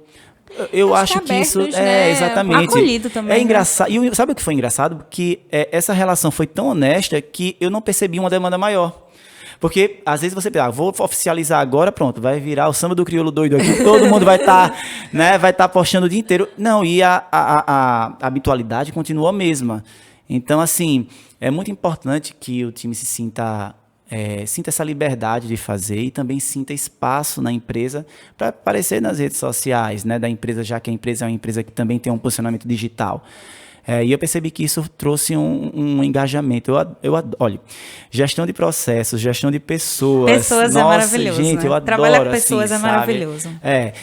Eu acho que isso... né? Exatamente. Acolhido também. É engraçado. E sabe o que foi engraçado? Porque essa relação foi tão honesta que eu não percebi uma demanda maior. Porque, às vezes, você pensa, vou oficializar agora, pronto, vai virar o samba do crioulo doido aqui, todo mundo vai estar postando o dia inteiro. Não, e a habitualidade continua a mesma. Então, assim, é muito importante que o time se sinta essa liberdade de fazer e também sinta espaço na empresa para aparecer nas redes sociais, né, da empresa, já que a empresa é uma empresa que também tem um posicionamento digital. E eu percebi que isso trouxe um engajamento. Olha, gestão de processos, gestão de pessoas. Pessoas é maravilhoso, gente, né? eu adoro, Trabalhar com pessoas assim, é maravilhoso.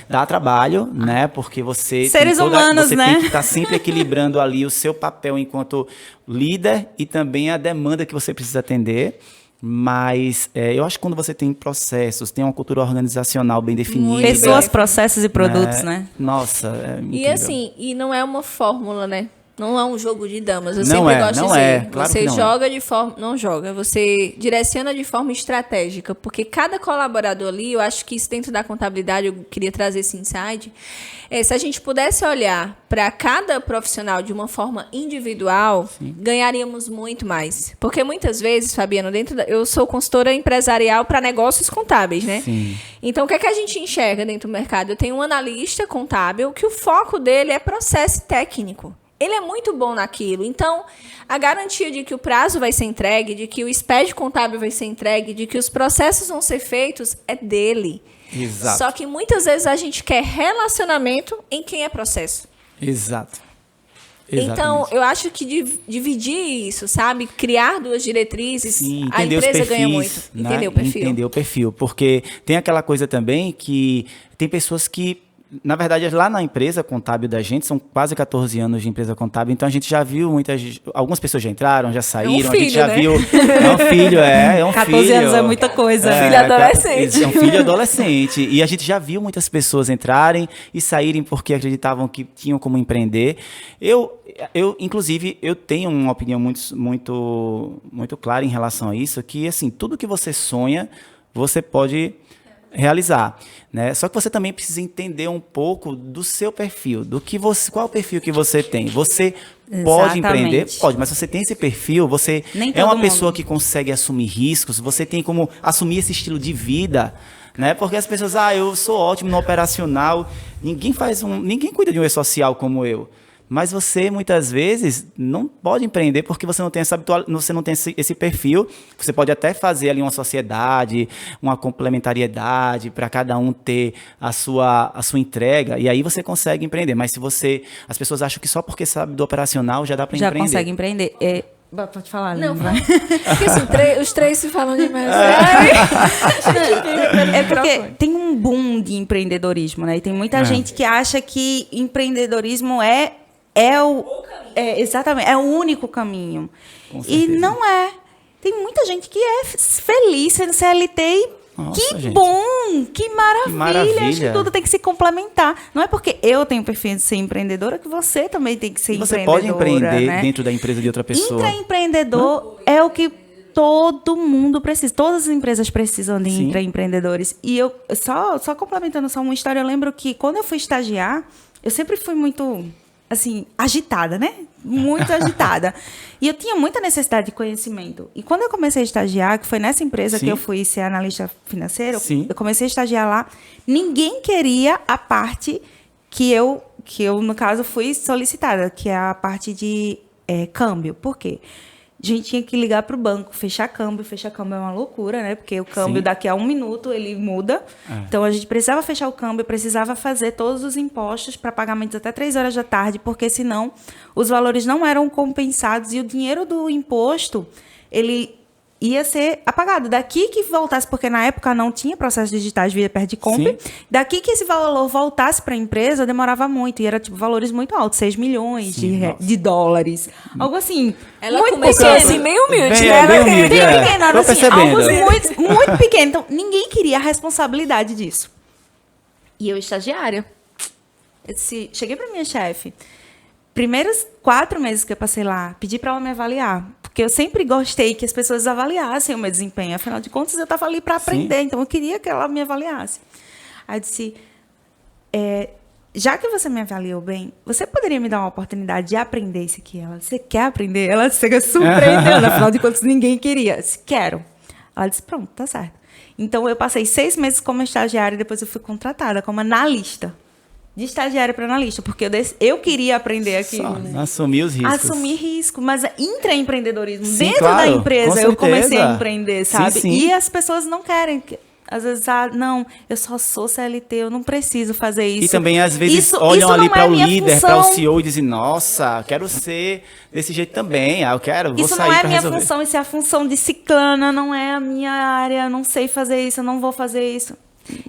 Dá trabalho, né? Porque você Seres humanos, você né? tem que estar sempre equilibrando ali o seu papel enquanto líder e também a demanda que você precisa atender. Mas eu acho que quando você tem processos, tem uma cultura organizacional bem definida. Pessoas, processos e produtos, né? Nossa, é incrível. E assim, não é uma fórmula, né? Não é um jogo de damas. Eu Não sempre é, gosto de não dizer. é. Claro Você que não joga de forma... Não joga. Você direciona de forma estratégica. Porque cada colaborador ali, eu acho que isso dentro da contabilidade, eu queria trazer esse insight. Se a gente pudesse olhar para cada profissional de uma forma individual, ganharíamos muito mais. Porque muitas vezes, Fabiano, eu sou consultora empresarial para negócios contábeis, né? Sim. Então, o que é que a gente enxerga dentro do mercado? Eu tenho um analista contábil que o foco dele é processo técnico. Ele é muito bom naquilo. Então, a garantia de que o prazo vai ser entregue, de que o SPED contábil vai ser entregue, de que os processos vão ser feitos, é dele. Exato. Só que muitas vezes a gente quer relacionamento em quem é processo. Exato. Então, eu acho que dividir isso, sabe? Criar duas diretrizes, Sim, a empresa ganha muito. Né? Entender o perfil. Entender o perfil. Porque tem aquela coisa também que tem pessoas que, na verdade, lá na empresa contábil da gente, são quase 14 anos de empresa contábil, então a gente já viu algumas pessoas já entraram, já saíram, filho, a gente já né? viu. É um filho, é um 14 filho. anos é muita coisa. Filho adolescente. É um filho adolescente. E a gente já viu muitas pessoas entrarem e saírem porque acreditavam que tinham como empreender. Inclusive, eu tenho uma opinião muito clara em relação a isso, que, assim, tudo que você sonha, você pode realizar, né? Só que você também precisa entender um pouco do seu perfil, qual o perfil que você tem. Você pode empreender? Pode, mas você tem esse perfil, você é uma pessoa que consegue assumir riscos, você tem como assumir esse estilo de vida, né? Porque as pessoas, eu sou ótimo no operacional, ninguém cuida de um e-social como eu. Mas você, muitas vezes, não pode empreender porque você não tem esse perfil. Você pode até fazer ali uma sociedade, uma complementariedade para cada um ter a sua entrega. E aí você consegue empreender. Mas as pessoas acham que só porque sabe do operacional já dá para empreender. Já consegue empreender. Pode falar, Não, vai. porque assim, os três se falam demais. É porque tem um boom de empreendedorismo, né? E tem muita gente que acha que empreendedorismo exatamente, é o único caminho. E não é. Tem muita gente que é feliz sendo CLT e gente. Bom, que maravilha. Acho que maravilha. tudo tem que se complementar. Não é porque eu tenho o perfil de ser empreendedora que você também tem que ser você empreendedora. Você pode empreender, né? dentro da empresa de outra pessoa. Intraempreendedor é o que todo mundo precisa. Todas as empresas precisam de intraempreendedores. E eu, só complementando uma história, eu lembro que quando eu fui estagiar, eu sempre fui muito, assim, agitada, né? Muito agitada. E eu tinha muita necessidade de conhecimento. E quando eu comecei a estagiar, que foi nessa empresa que eu fui ser analista financeiro, eu comecei a estagiar lá, ninguém queria a parte que eu, no caso, fui solicitada, que é a parte de câmbio. Por quê? a gente tinha que ligar para o banco, fechar câmbio. Fechar câmbio é uma loucura, né? Porque o câmbio daqui a 1 minuto ele muda. Então a gente precisava fechar o câmbio, precisava fazer todos os impostos para pagamentos até 3 horas da tarde, porque senão os valores não eram compensados e o dinheiro do imposto, ele ia ser apagado. Daqui que voltasse, porque na época não tinha processos digitais via Perdicompre, daqui que esse valor voltasse para a empresa, demorava muito. E era, tipo, valores muito altos, 6 milhões de dólares. Algo assim. Ela muito começou pequeno. assim, meio humilde, Bem, né? bem humilde, Bem pequeno, Tô assim, percebendo. algo muito pequeno. Então, ninguém queria a responsabilidade disso. E eu, estagiária, cheguei para minha chefe, primeiros 4 meses que eu passei lá, pedi para ela me avaliar. Porque eu sempre gostei que as pessoas avaliassem o meu desempenho. Afinal de contas, eu estava ali para aprender. Então, eu queria que ela me avaliasse. Aí eu disse, já que você me avaliou bem, você poderia me dar uma oportunidade de aprender isso aqui? Ela disse, você quer aprender? Ela se surpreendeu. Afinal de contas, ninguém queria. Eu disse, quero. Ela disse, pronto, tá certo. Então, eu passei 6 meses como estagiária e depois eu fui contratada como analista. De estagiária para analista, porque eu queria aprender aquilo. Né? Assumir os riscos. Assumir risco, mas intraempreendedorismo. Sim, Dentro claro, da empresa, eu comecei a certeza. empreender, sabe? Sim. E as pessoas não querem. Às vezes, não, eu só sou CLT, eu não preciso fazer isso. E também, às vezes, isso olham ali para o líder, para o função. CEO e dizem, nossa, quero ser desse jeito também. Eu quero, vou Isso sair não é a para minha resolver. função, isso é a função de ciclana, não é a minha área, eu não sei fazer isso, eu não vou fazer isso.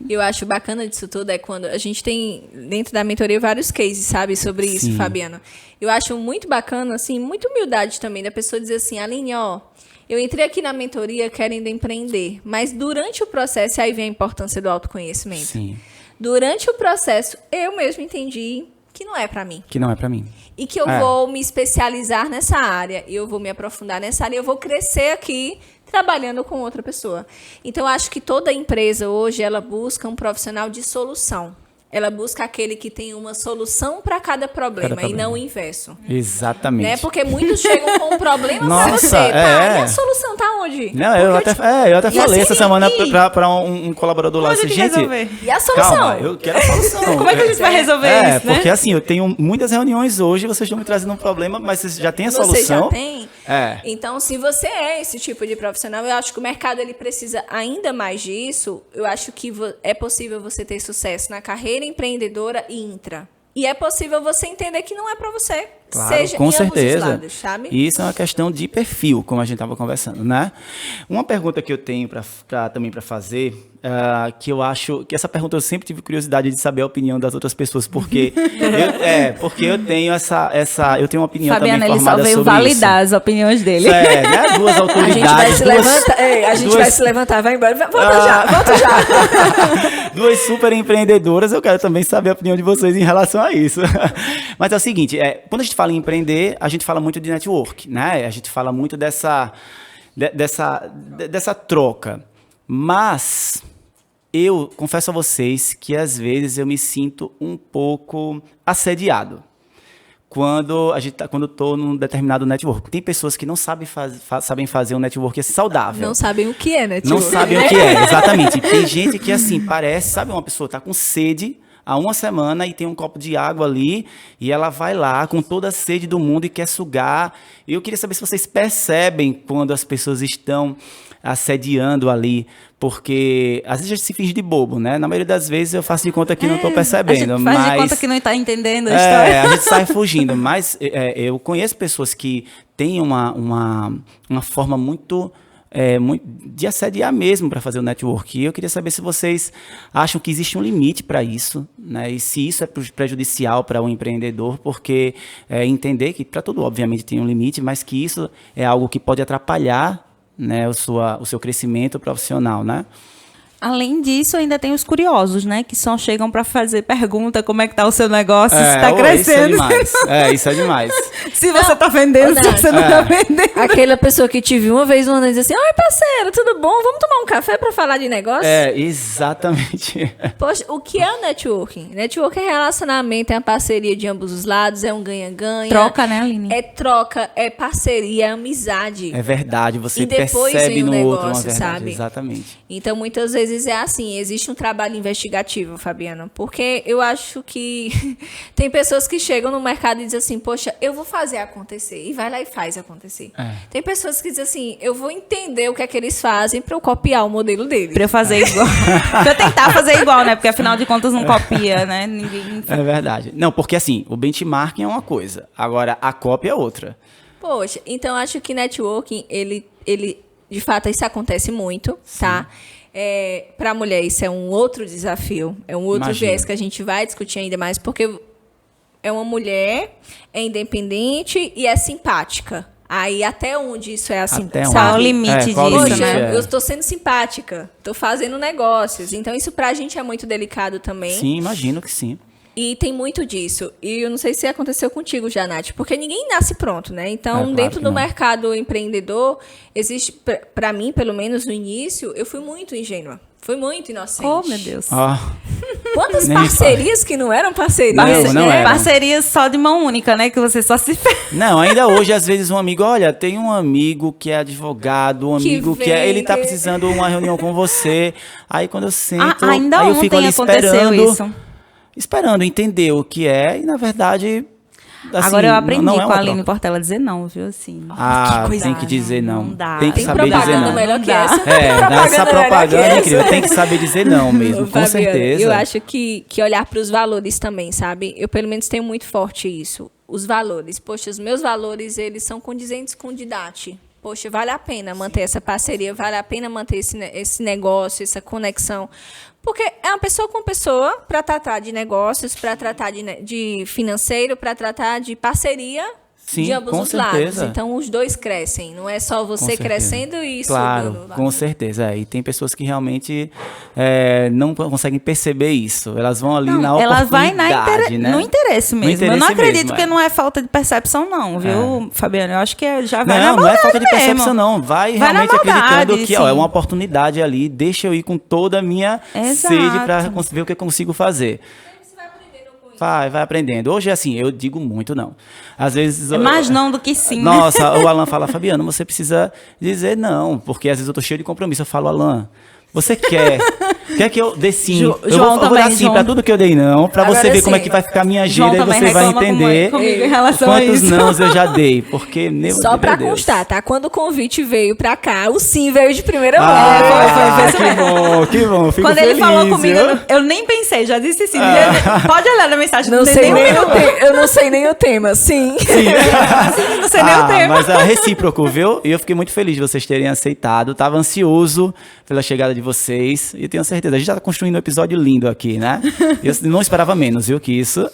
Eu acho bacana disso tudo é quando a gente tem dentro da mentoria vários cases, sabe, sobre isso, Fabiana. Eu acho muito bacana, assim, muita humildade também da pessoa dizer assim, Aline, ó, eu entrei aqui na mentoria querendo empreender, mas durante o processo, aí vem a importância do autoconhecimento. Sim. Durante o processo, eu mesmo entendi que não é pra mim. Que não é para mim. E que eu vou me especializar nessa área, eu vou me aprofundar nessa área, eu vou crescer aqui trabalhando com outra pessoa. Então, eu acho que toda empresa hoje, ela busca um profissional de solução. Ela busca aquele que tem uma solução para cada problema e não o inverso. Exatamente. Né? Porque muitos chegam com um problema para Nossa, você. Tá, e a solução tá onde? Não, eu até falei essa semana para um colaborador lá. Onde Assim, que resolver? E a solução? Calma, eu quero a solução. Como é que a gente vai resolver isso, né? Porque assim, eu tenho muitas reuniões hoje, vocês estão me trazendo um problema, mas vocês já têm a Você solução. já tem? É. Então, se você é esse tipo de profissional, eu acho que o mercado ele precisa ainda mais disso. Eu acho que é possível você ter sucesso na carreira empreendedora e intra. E é possível você entender que não é para você. Claro, seja com em ambos certeza. os lados, sabe? Isso é uma questão de perfil, como a gente estava conversando, né? Uma pergunta que eu tenho também para fazer, que eu acho que essa pergunta eu sempre tive curiosidade de saber a opinião das outras pessoas, porque porque eu tenho eu tenho uma opinião Fabiana, também ele só formada veio sobre validar as opiniões dele. isso. Né? Duas autoridades. A gente vai se levantar, vai embora. Volta já. Duas super empreendedoras, eu quero também saber a opinião de vocês em relação a isso. Mas é o seguinte, quando a gente fala em empreender, a gente fala muito de network, né? A gente fala muito dessa troca. Mas eu confesso a vocês que às vezes eu me sinto um pouco assediado quando eu estou num determinado network. Tem pessoas que não sabem fazer um network saudável. Não sabem o que é, né? Não sabem o que é, exatamente. Tem gente que, assim, parece, sabe, uma pessoa está com sede há uma semana e tem um copo de água ali e ela vai lá com toda a sede do mundo e quer sugar. E eu queria saber se vocês percebem quando as pessoas estão assediando ali, porque às vezes a gente se finge de bobo, né? Na maioria das vezes eu faço de conta que não estou percebendo. A gente faz de conta que não está entendendo a história. A gente sai fugindo, mas eu conheço pessoas que têm uma forma muito de assediar mesmo para fazer o network. E eu queria saber se vocês acham que existe um limite para isso, né? E se isso é prejudicial para um empreendedor, porque entender que para tudo, obviamente, tem um limite, mas que isso é algo que pode atrapalhar, né, o seu crescimento profissional, né? Além disso, ainda tem os curiosos, né? Que só chegam para fazer pergunta como é que tá o seu negócio, se está crescendo. Isso é demais. Se você está vendendo, se você não está vendendo. Aquela pessoa que te viu uma vez e diz assim, oi parceiro, tudo bom? Vamos tomar um café para falar de negócio? Exatamente. Poxa, o que é o networking? Networking é relacionamento, é a parceria de ambos os lados, é um ganha-ganha. Troca, né, Aline? É troca, é parceria, é amizade. É verdade, você E depois percebe vem o no outro uma negócio, verdade. sabe? Exatamente. Então, muitas vezes vezes é assim, existe um trabalho investigativo, Fabiano, porque eu acho que tem pessoas que chegam no mercado e dizem assim, poxa, eu vou fazer acontecer, e vai lá e faz acontecer. Tem pessoas que dizem assim, eu vou entender o que é que eles fazem para eu copiar o modelo deles. Pra eu fazer igual. Pra eu tentar fazer igual, né? Porque afinal de contas não copia, né? Ninguém... É verdade. Não, porque assim, o benchmarking é uma coisa, agora a cópia é outra. Poxa, então eu acho que networking, ele de fato, isso acontece muito, tá? Para a mulher, isso é um outro desafio, é um outro viés que a gente vai discutir ainda mais, porque é uma mulher, é independente e é simpática. Aí, até onde isso é assim, sabe? Qual o limite disso, Poxa, né? eu estou sendo simpática, estou fazendo negócios. Então, isso pra gente é muito delicado também. Sim, imagino que sim. E tem muito disso. E eu não sei se aconteceu contigo já, Nath, porque ninguém nasce pronto, né? Então, claro, dentro do mercado empreendedor, existe, para mim, pelo menos no início, eu fui muito ingênua. Fui muito inocente. Oh, meu Deus. Quantas parcerias que não eram parcerias? Não eram. Parcerias só de mão única, né? Que você só se... Não, ainda hoje, às vezes, um amigo... Olha, tem um amigo que é advogado, um amigo que ele tá precisando de uma reunião com você. Aí, quando eu sento... Ainda aí eu fico ali esperando entender o que é. E, na verdade... Assim, agora eu aprendi com a Aline Portela a dizer não, viu? Assim. Ah, tem que dizer não. Não dá. Tem que saber dizer não. Melhor que essa. Essa propaganda é incrível. Tem que saber dizer não mesmo, com certeza. Eu acho que olhar para os valores também, sabe? Eu, pelo menos, tenho muito forte isso. Os valores. Poxa, os meus valores, eles são condizentes com o Didate. Poxa, vale a pena manter essa parceria, vale a pena manter esse negócio, essa conexão. Porque é uma pessoa com pessoa para tratar de negócios, para tratar de financeiro, para tratar de parceria. Sim, de ambos os lados. Então, os dois crescem. Não é só você crescendo e claro, subindo. Com certeza. E tem pessoas que realmente não conseguem perceber isso. Elas vão ali na oportunidade, ela vai né? no interesse mesmo. Eu não acredito que não é falta de percepção, não, viu, Fabiano? Eu acho que já vai na maldade. Não é falta de percepção, não. Vai realmente acreditando que é uma oportunidade ali. Deixa eu ir com toda a minha sede para ver o que eu consigo fazer. Vai aprendendo. Hoje, assim, eu digo muito não. Às vezes... É mais não do que sim. Nossa, o Alan fala, Fabiano, você precisa dizer não, porque às vezes eu tô cheio de compromisso. Eu falo, Alan, você quer que eu dê sim? Eu vou dar sim pra tudo que eu dei não, pra você ver como é que vai ficar a minha agenda e você vai entender comigo em relação quantos nãos eu já dei. Porque, só pra constar, tá? Quando o convite veio pra cá, o sim veio de primeira mão. Que bom, fico quando feliz, ele falou comigo, eu nem pensei, já disse sim. Pode olhar na mensagem. Eu não sei nem o tema, sim. Não sei nem o tema. Mas é recíproco, viu? E eu fiquei muito feliz de vocês terem aceitado. Tava ansioso pela chegada de vocês. E tenho certeza, a gente já tá construindo um episódio lindo aqui, né? Eu não esperava menos, viu, que isso.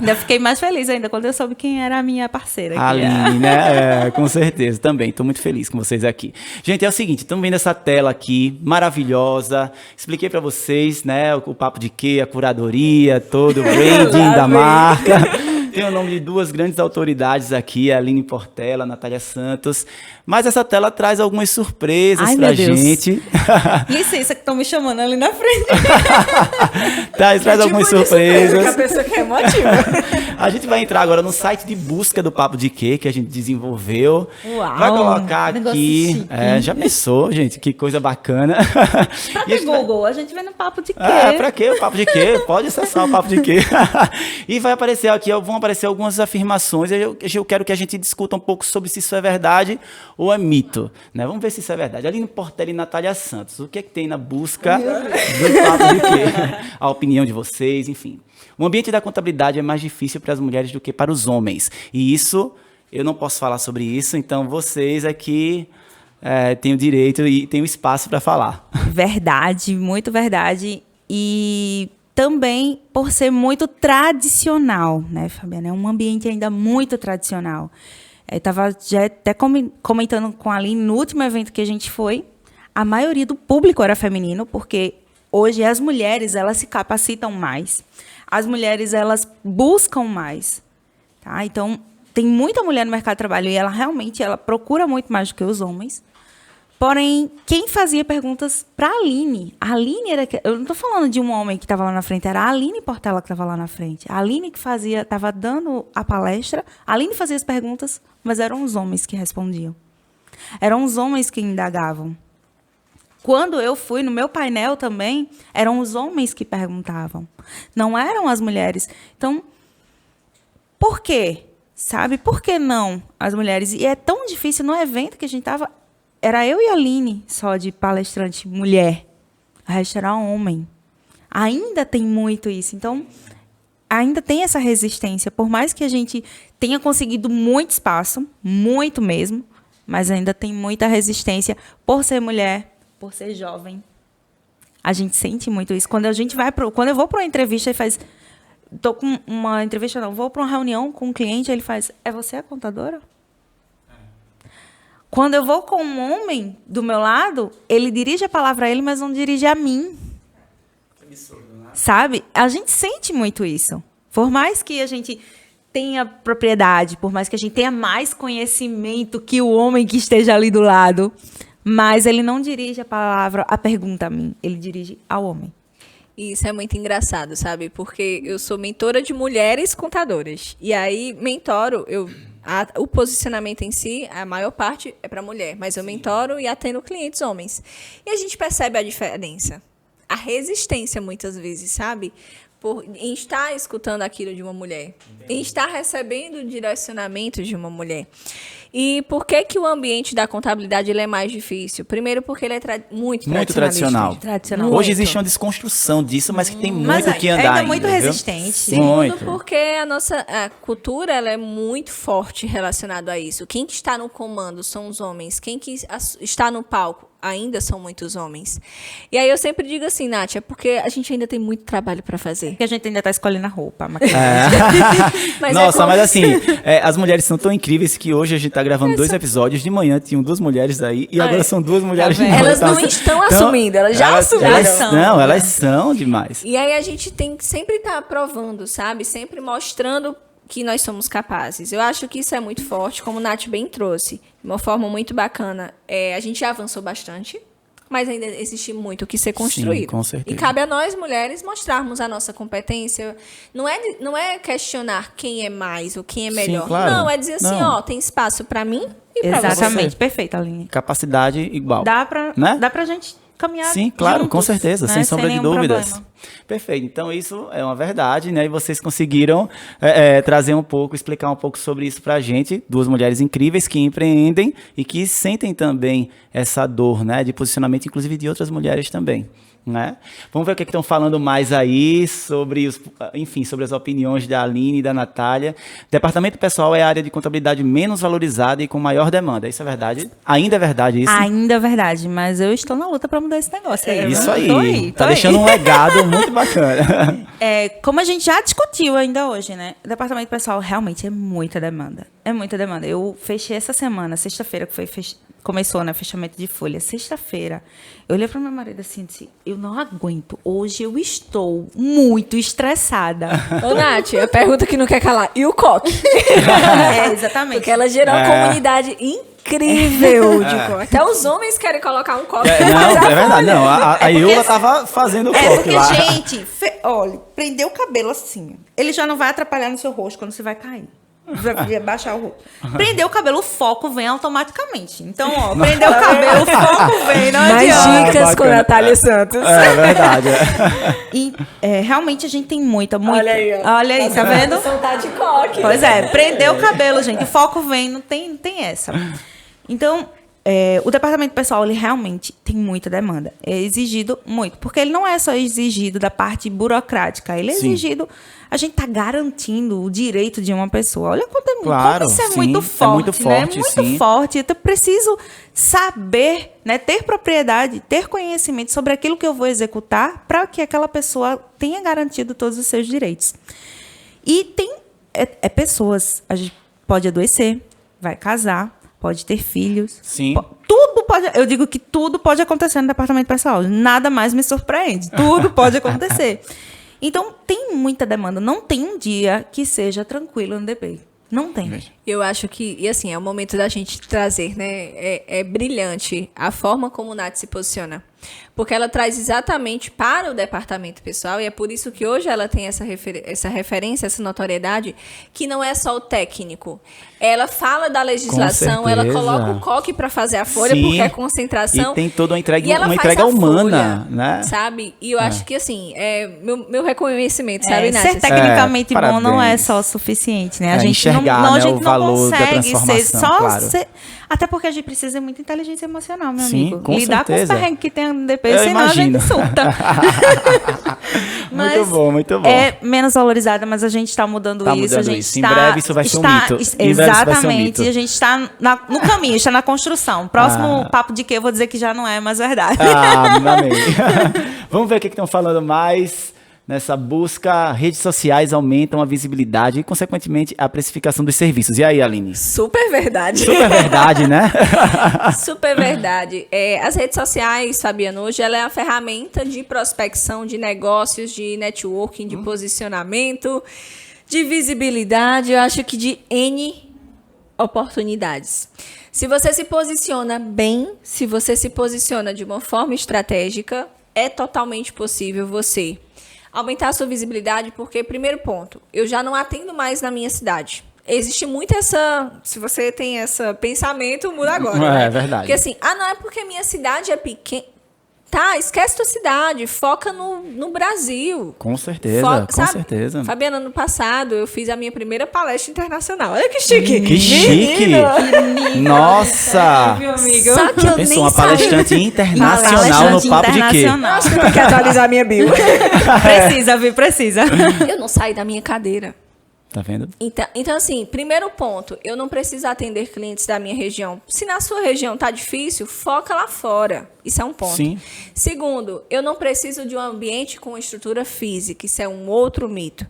Ainda fiquei mais feliz ainda quando eu soube quem era a minha parceira aqui. A Aline, né? Com certeza, também. Tô muito feliz com vocês aqui. Gente, é o seguinte, estamos vendo essa tela aqui, maravilhosa. Expliquei pra vocês, né, o papo de quê, a curadoria, todo o branding da marca. Tem o nome de duas grandes autoridades aqui, a Aline Portela, a Natália Santos. Mas essa tela traz algumas surpresas pra gente. Licença que estão me chamando ali na frente. Traz algumas surpresas. A pessoa que é emotiva. A gente vai entrar agora no site de busca do Papo de Quê, que a gente desenvolveu. Uau, vai colocar aqui. Já pensou, gente? Que coisa bacana. Pra que Google? A gente vê no Papo de Quê? Pra quê? O Papo de Quê? Pode acessar o Papo de Quê. E vai aparecer aqui, vão aparecer algumas afirmações. Eu quero que a gente discuta um pouco sobre se isso é verdade ou é mito, né? Vamos ver se isso é verdade. Aline Portela e Natália Santos, o que é que tem na busca do Papo de Quê? A opinião de vocês, enfim. O ambiente da contabilidade é mais difícil para as mulheres do que para os homens. E isso, eu não posso falar sobre isso, então vocês aqui têm o direito e têm o espaço para falar. Verdade, muito verdade. E também por ser muito tradicional, né, Fabiana? É um ambiente ainda muito tradicional. Eu estava já até comentando com a Aline no último evento que a gente foi, a maioria do público era feminino, porque hoje as mulheres elas se capacitam mais, as mulheres elas buscam mais, tá? Então tem muita mulher no mercado de trabalho e ela realmente procura muito mais do que os homens. Porém, quem fazia perguntas para a Aline era... Eu não estou falando de um homem que estava lá na frente, era a Aline Portela que estava lá na frente. A Aline que estava dando a palestra, a Aline fazia as perguntas, mas eram os homens que respondiam. Eram os homens que indagavam. Quando eu fui no meu painel também, eram os homens que perguntavam, não eram as mulheres. Então, por quê? Sabe? Por que não as mulheres? E é tão difícil, no evento que a gente estava, era eu e a Aline só de palestrante mulher, o resto era homem. Ainda tem muito isso. Então, ainda tem essa resistência. Por mais que a gente tenha conseguido muito espaço, muito mesmo, mas ainda tem muita resistência por ser mulher, por ser jovem. A gente sente muito isso. Quando eu vou para uma entrevista e faz... Tô com uma entrevista, não. Vou para uma reunião com um cliente, ele faz... É você a contadora? Quando eu vou com um homem do meu lado, ele dirige a palavra a ele, mas não dirige a mim. Sabe? A gente sente muito isso. Por mais que a gente tenha propriedade, por mais que a gente tenha mais conhecimento que o homem que esteja ali do lado, mas ele não dirige a pergunta a mim, ele dirige ao homem. Isso é muito engraçado, sabe? Porque eu sou mentora de mulheres contadoras. E aí, mentoro, o posicionamento em si, a maior parte é para mulher, mas eu mentoro e atendo clientes homens. E a gente percebe a diferença. A resistência, muitas vezes, sabe? Em estar escutando aquilo de uma mulher. Em estar recebendo direcionamento de uma mulher. E por que que o ambiente da contabilidade ele é mais difícil? Primeiro porque ele é muito tradicional. Hoje existe uma desconstrução disso, mas que tem muito que andar ainda. É muito resistente. Segundo, porque a cultura ela é muito forte relacionada a isso. Quem que está no comando são os homens. Quem que está no palco ainda são muitos homens. E aí eu sempre digo assim, Nath, é porque a gente ainda tem muito trabalho para fazer. Porque a gente ainda está escolhendo a roupa. Mas mas assim, as mulheres são tão incríveis que hoje a gente está gravando 2 episódios. De manhã tinham 2 mulheres aí e agora são 2 mulheres de novo. Elas não estão assumindo, elas já assumiram. Não, elas são demais. E aí a gente tem que sempre estar provando, sabe? Sempre mostrando que nós somos capazes. Eu acho que isso é muito forte, como o Nath bem trouxe, de uma forma muito bacana. A gente já avançou bastante, mas ainda existe muito o que ser construído. Sim, com certeza. E cabe a nós, mulheres, mostrarmos a nossa competência. Não é questionar quem é mais ou quem é melhor. Sim, claro. Não, é dizer assim, tem espaço para mim e para você. Exatamente, perfeito, Aline. Capacidade igual. Dá pra gente caminhar. Sim, claro, juntos, com certeza, né? sem sombra de dúvidas. Problema. Perfeito, então isso é uma verdade, né? E vocês conseguiram trazer um pouco, explicar um pouco sobre isso pra gente, 2 mulheres incríveis que empreendem e que sentem também essa dor, né? De posicionamento, inclusive de outras mulheres também. Né? Vamos ver o que estão falando mais aí sobre sobre as opiniões da Aline e da Natália. Departamento pessoal é a área de contabilidade menos valorizada e com maior demanda. Isso é verdade? Ainda é verdade isso? Ainda é verdade, mas eu estou na luta para mudar esse negócio aí. Isso aí. Tá deixando um legado muito bacana. Como a gente já discutiu ainda hoje, né? O departamento pessoal realmente é muita demanda. É muita demanda. Eu fechei essa semana, sexta-feira, que começou, né? Fechamento de folha. Sexta-feira, eu olhei para meu marido assim e disse, eu não aguento. Hoje eu estou muito estressada. Ô, Nath, a pergunta que não quer calar. E o coque? Exatamente. Porque ela gerou uma comunidade incrível de coque. Até os homens querem colocar um coque. Não, é verdade. Não, a Iula tava fazendo o coque lá. Porque, gente, olha, prender o cabelo assim. Ele já não vai atrapalhar no seu rosto quando você vai cair. Vai baixar o rosto. Prender o cabelo, o foco vem automaticamente. Então, prender o cabelo, o foco vem. Não adianta. Mais dicas com a Natália Santos. É verdade. E realmente a gente tem muita. Olha aí, tá vendo? Tá de coque. Pois é, prender o cabelo, gente. O foco vem, não tem essa. Então, o departamento pessoal, ele realmente tem muita demanda. É exigido muito. Porque ele não é só exigido da parte burocrática. Ele é exigido... A gente está garantindo o direito de uma pessoa. Olha como isso é muito forte. É muito forte, né? Muito forte. Então, eu preciso saber, né, ter propriedade, ter conhecimento sobre aquilo que eu vou executar para que aquela pessoa tenha garantido todos os seus direitos. E tem pessoas. A gente pode adoecer, vai casar, pode ter filhos. Sim. Tudo pode... Eu digo que tudo pode acontecer no departamento pessoal. Nada mais me surpreende. Tudo pode acontecer. Então, tem muita demanda. Não tem um dia que seja tranquilo no DP. Não tem. Eu acho que, e assim, é o momento da gente trazer, né? É brilhante a forma como o Nath se posiciona. Porque ela traz exatamente para o departamento pessoal, e é por isso que hoje ela tem essa referência, essa notoriedade, que não é só o técnico. Ela fala da legislação, ela coloca o coque para fazer a folha, Sim. porque é concentração. E tem toda uma entrega, e ela faz a humana, folha, né? sabe? E eu acho que, assim, meu reconhecimento, sabe, Nath? Ser tecnicamente bom parabéns. não é só o suficiente, né? A gente enxergar, não, né, a gente o não valor da consegue ser transformação, só claro. ser... Até porque a gente precisa de muita inteligência emocional, meu Sim, amigo. com Lidar certeza. com os perrengues que tem no DP, Eu senão imagino. a gente surta. Muito bom, muito bom. É menos valorizada, mas a gente está mudando Tá isso. mudando A gente isso. Em breve isso vai ser um mito. Em breve isso vai ser um Exatamente. mito. E a gente está no caminho, está na construção. Próximo papo de que eu vou dizer que já não é mais verdade. Amém. Vamos ver o que estão falando mais. Nessa busca, redes sociais aumentam a visibilidade e, consequentemente, a precificação dos serviços. E aí, Aline? Super verdade. Super verdade, né? Super verdade. As redes sociais, Fabiano, hoje ela é a ferramenta de prospecção de negócios, de networking, de posicionamento, de visibilidade, eu acho que de N oportunidades. Se você se posiciona bem, se você se posiciona de uma forma estratégica, é totalmente possível você aumentar a sua visibilidade, porque, primeiro ponto, eu já não atendo mais na minha cidade. Existe muito se você tem esse pensamento, muda agora. É né? verdade. Porque assim, não é porque minha cidade é pequena. Tá, esquece tua cidade, foca no Brasil. Com certeza, com sabe? certeza. Fabiana, ano passado eu fiz a minha primeira palestra internacional. Olha que chique. Que chique! Nossa! Meu amigo. Só que eu Pensou, nem uma palestrante saí. internacional no papo de quê? Acho que eu tenho que atualizar a minha bio. Precisa, viu? Precisa. Eu não saí da minha cadeira. Tá vendo? Então, assim, primeiro ponto, eu não preciso atender clientes da minha região. Se na sua região tá difícil, foca lá fora. Isso é um ponto. Sim. Segundo, eu não preciso de um ambiente com estrutura física. Isso é um outro mito.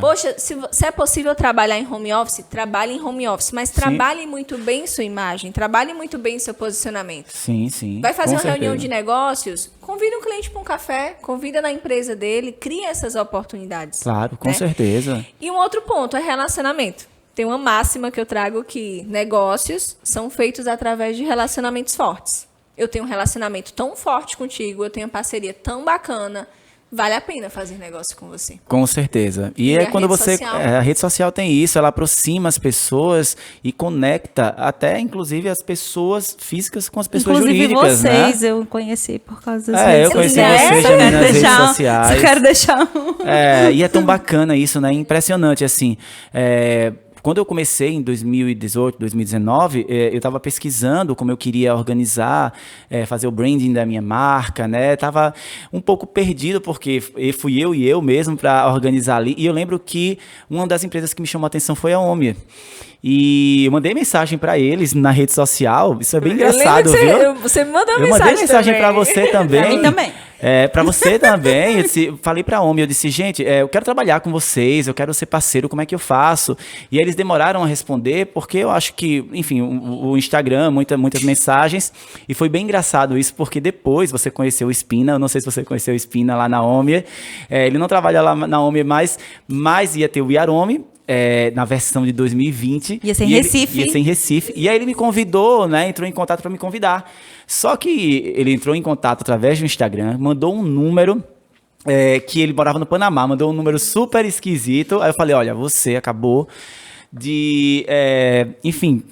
Poxa, se é possível trabalhar em home office, trabalhe em home office. Mas trabalhe muito bem sua imagem, trabalhe muito bem seu posicionamento. Sim, sim. Vai fazer com uma reunião certeza. de negócios, convida um cliente para um café, convida na empresa dele, cria essas oportunidades. Claro, com né? certeza. E um outro ponto é relacionamento. Tem uma máxima que eu trago que negócios são feitos através de relacionamentos fortes. Eu tenho um relacionamento tão forte contigo, eu tenho uma parceria tão bacana, vale a pena fazer negócio com você. Com certeza. E E é a quando rede você... social? A rede social tem isso, ela aproxima as pessoas e conecta até, inclusive, as pessoas físicas com as pessoas Inclusive jurídicas, vocês, né? eu conheci por causa das É, redes eu conheci sociais. vocês Só também quero nas redes deixar sociais. Só quero deixar um... E é tão bacana isso, né? Impressionante, assim. Quando eu comecei em 2018, 2019, eu estava pesquisando como eu queria organizar, fazer o branding da minha marca, né? Tava um pouco perdido, porque fui eu mesmo para organizar ali. E eu lembro que uma das empresas que me chamou a atenção foi a Omia. E eu mandei mensagem para eles na rede social. Isso é bem engraçado, viu? Você me mandou Eu mandei mensagem para você também. Pra mim também. Para você também. Falei para a Omia, eu disse, gente, eu quero trabalhar com vocês, eu quero ser parceiro, como é que eu faço? E aí eles demoraram a responder, porque eu acho que, enfim, o Instagram, muitas mensagens, e foi bem engraçado isso, porque depois você conheceu o Espina, eu não sei se você conheceu o Espina lá na Omia, ele não trabalha lá na Omia mais, mas ia ter o Yaromi, na versão de 2020. Ia ser em Recife. Ia ser em Recife. E aí ele me convidou, né? Entrou em contato para me convidar. Só que ele entrou em contato através do Instagram, mandou um número que ele morava no Panamá, mandou um número super esquisito. Aí eu falei, olha, você acabou de, enfim,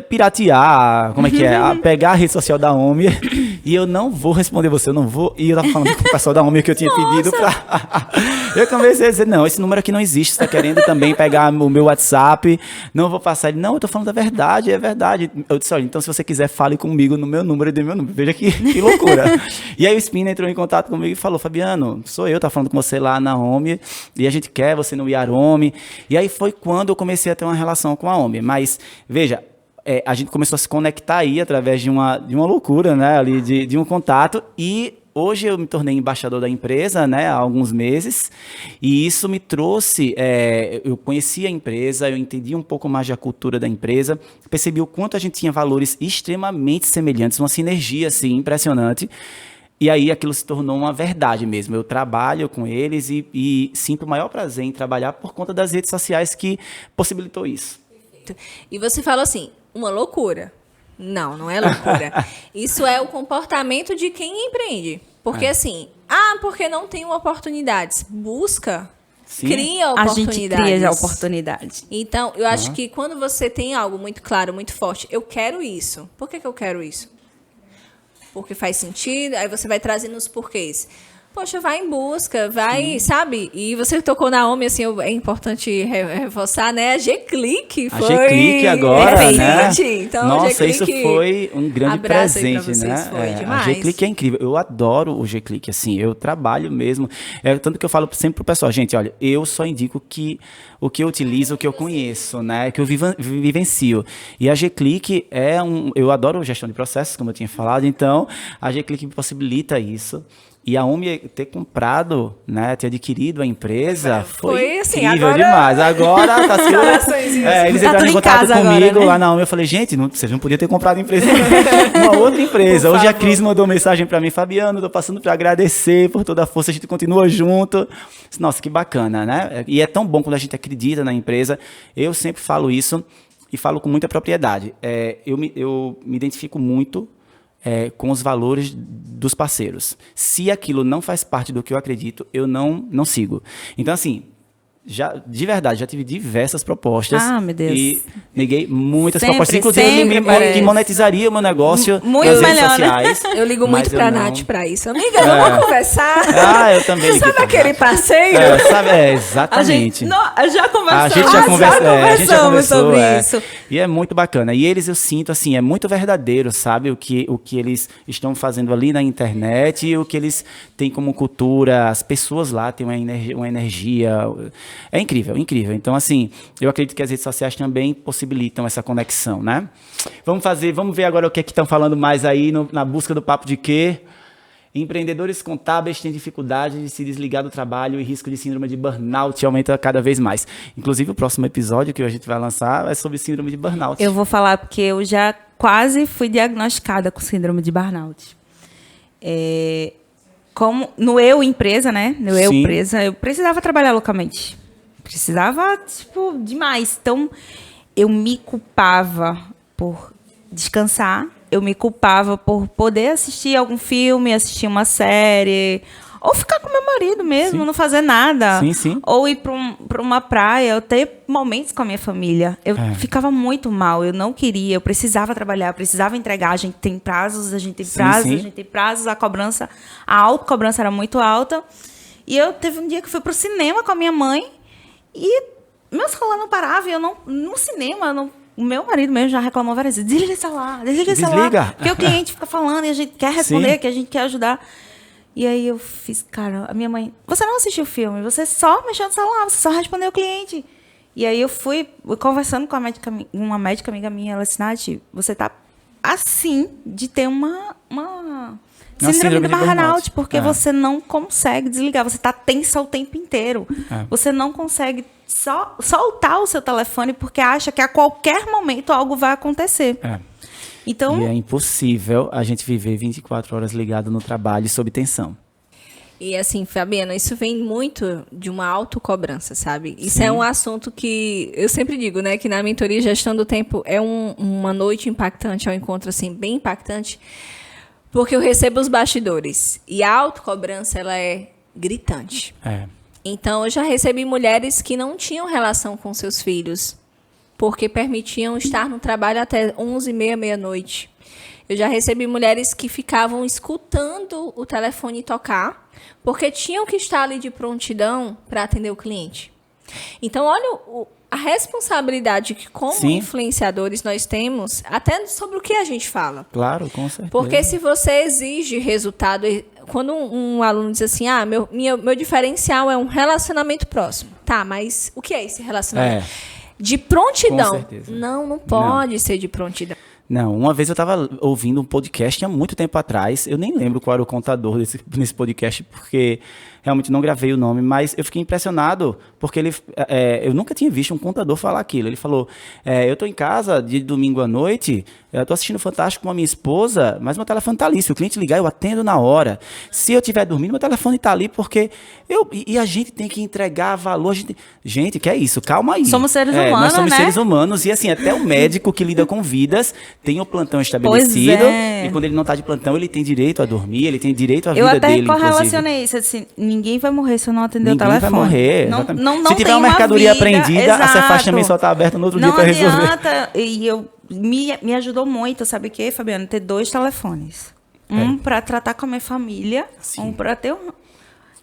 piratear, como é que é? Pegar a rede social da Omia e eu não vou responder você, eu não vou. E eu tava falando com o pessoal da Omia que eu tinha pedido pra. Eu comecei a dizer, não, esse número aqui não existe, você tá querendo também pegar o meu WhatsApp, não vou passar. Ele, não, eu tô falando da verdade, é verdade. Eu disse, olha, então se você quiser, fale comigo no meu número e dê meu número. Veja que loucura. E aí o Spina entrou em contato comigo e falou, Fabiano, sou eu, tá falando com você lá na Omia e a gente quer você no Yaromi. E aí foi quando eu comecei a ter uma relação com a Omia. Mas, veja, a gente começou a se conectar aí através de uma loucura, né, ali de um contato, e hoje eu me tornei embaixador da empresa, né, há alguns meses, e isso me trouxe, eu conheci a empresa, eu entendi um pouco mais da cultura da empresa, percebi o quanto a gente tinha valores extremamente semelhantes, uma sinergia, assim, impressionante, e aí aquilo se tornou uma verdade mesmo. Eu trabalho com eles e sinto o maior prazer em trabalhar por conta das redes sociais que possibilitou isso. E você falou assim, uma loucura, Não é loucura. Isso é o comportamento de quem empreende. Porque assim, porque não tem oportunidades. Busca, Sim. cria oportunidades. A gente cria oportunidade. Então, eu acho que quando você tem algo muito claro, muito forte, eu quero isso. Por que eu quero isso? Porque faz sentido, aí você vai trazendo os porquês. Poxa, vai em busca, vai, sabe? E você tocou na OMI, assim, é importante reforçar, né? A G-Click foi... A G-Click agora, recente. né? Então, Nossa, isso foi um grande abraço aí presente, pra vocês, né? foi demais. A G-Click é incrível. Eu adoro o G-Click, assim, eu trabalho mesmo. Tanto que eu falo sempre pro pessoal, gente, olha, eu só indico o que eu utilizo, o que eu conheço, né? Que eu vivencio. E a G-Click eu adoro gestão de processos, como eu tinha falado, então a G-Click me possibilita isso. E a OMI ter comprado, né, ter adquirido a empresa, foi assim, incrível agora... demais. Agora tá sendo... eles entraram em contato comigo agora, né? Lá na OMI, eu falei, gente, vocês não podiam ter comprado a empresa, uma outra empresa. Hoje a Cris mandou mensagem para mim, Fabiano, tô passando para agradecer por toda a força, a gente continua junto. Nossa, que bacana, né? E é tão bom quando a gente acredita na empresa. Eu sempre falo isso e falo com muita propriedade. Eu me identifico muito com os valores dos parceiros. Se aquilo não faz parte do que eu acredito, eu não sigo. Então, assim, de verdade, já tive diversas propostas. Meu Deus. E neguei muitas Sempre, propostas. Inclusive, que monetizaria o meu negócio muito nas redes melhor, sociais. Eu ligo muito pra Nath pra isso. Amiga, vamos conversar. Eu também ligo. Sabe aquele parceiro? Exatamente. A gente já conversou. A gente já conversou sobre isso. E é muito bacana. E eles, eu sinto, assim, é muito verdadeiro, sabe? O que eles estão fazendo ali na internet e o que eles têm como cultura. As pessoas lá têm uma energia. É incrível, incrível. Então, assim, eu acredito que as redes sociais também possibilitam essa conexão, né? Vamos ver agora o que é que estão falando mais aí na busca do papo de quê? Empreendedores contábeis têm dificuldade de se desligar do trabalho e risco de síndrome de burnout aumenta cada vez mais. Inclusive, o próximo episódio que a gente vai lançar é sobre síndrome de burnout. Eu vou falar porque eu já quase fui diagnosticada com síndrome de burnout. Como no eu empresa, né? No eu empresa, eu precisava trabalhar loucamente. Precisava, demais. Então, eu me culpava por descansar. Eu me culpava por poder assistir algum filme, assistir uma série, ou ficar com meu marido mesmo, não fazer nada. Sim. Ou ir para uma praia, ou ter momentos com a minha família. Eu ficava muito mal, eu não queria, eu precisava trabalhar, precisava entregar. A gente tem prazos, a autocobrança era muito alta. E eu teve um dia que eu fui pro cinema com a minha mãe e meu celular não parava, e eu no cinema, o meu marido mesmo já reclamou várias vezes. Desliga esse celular. Porque o cliente fica falando e a gente quer responder, que a gente quer ajudar. E aí eu fiz, cara, a minha mãe, você não assistiu o filme, você só mexeu no celular, você só respondeu o cliente. E aí eu fui conversando com uma médica amiga minha, ela disse, Nath, você tá assim de ter uma síndrome de burnout, porque você não consegue desligar, você tá tensa o tempo inteiro. Você não consegue soltar o seu telefone porque acha que a qualquer momento algo vai acontecer. Então, e é impossível a gente viver 24 horas ligado no trabalho sob tensão. E assim, Fabiana, isso vem muito de uma autocobrança, sabe? Isso é um assunto que eu sempre digo, né? Que na mentoria Gestão do Tempo é uma noite impactante, é um encontro assim, bem impactante, porque eu recebo os bastidores. E a autocobrança, ela é gritante. Então, eu já recebi mulheres que não tinham relação com seus filhos, porque permitiam estar no trabalho até 11h30, meia-noite. Eu já recebi mulheres que ficavam escutando o telefone tocar, porque tinham que estar ali de prontidão para atender o cliente. Então, olha a responsabilidade que, como influenciadores, nós temos, até sobre o que a gente fala. Claro, com certeza. Porque se você exige resultado, quando um aluno diz assim, meu diferencial é um relacionamento próximo. Tá, mas o que é esse relacionamento? De prontidão. Com certeza. Não pode ser de prontidão. Não, uma vez eu estava ouvindo um podcast há muito tempo atrás, eu nem lembro qual era o contador nesse podcast, porque realmente não gravei o nome, mas eu fiquei impressionado, porque eu nunca tinha visto um contador falar aquilo. Ele falou, eu estou em casa de domingo à noite, eu estou assistindo Fantástico com a minha esposa, mas meu telefone está ali, se o cliente ligar eu atendo na hora. Se eu estiver dormindo, meu telefone está ali, porque e a gente tem que entregar valor. Gente, que é isso? Calma aí. Somos seres humanos, nós somos né? seres humanos, e assim, até o médico que lida com vidas tem o plantão estabelecido. Pois é. E quando ele não está de plantão, ele tem direito a dormir, ele tem direito à Eu vida até dele, correlacionei isso, assim, ninguém vai morrer se eu não atender o Ninguém telefone. vai morrer. Não, Exatamente. não, não Se tiver tem uma mercadoria vida, apreendida, a Cefaz exato. também só está aberta no outro dia Não para resolver. adianta, e me ajudou muito, sabe o quê, Fabiana? Ter 2 telefones. Um para tratar com a minha família, Sim. um para ter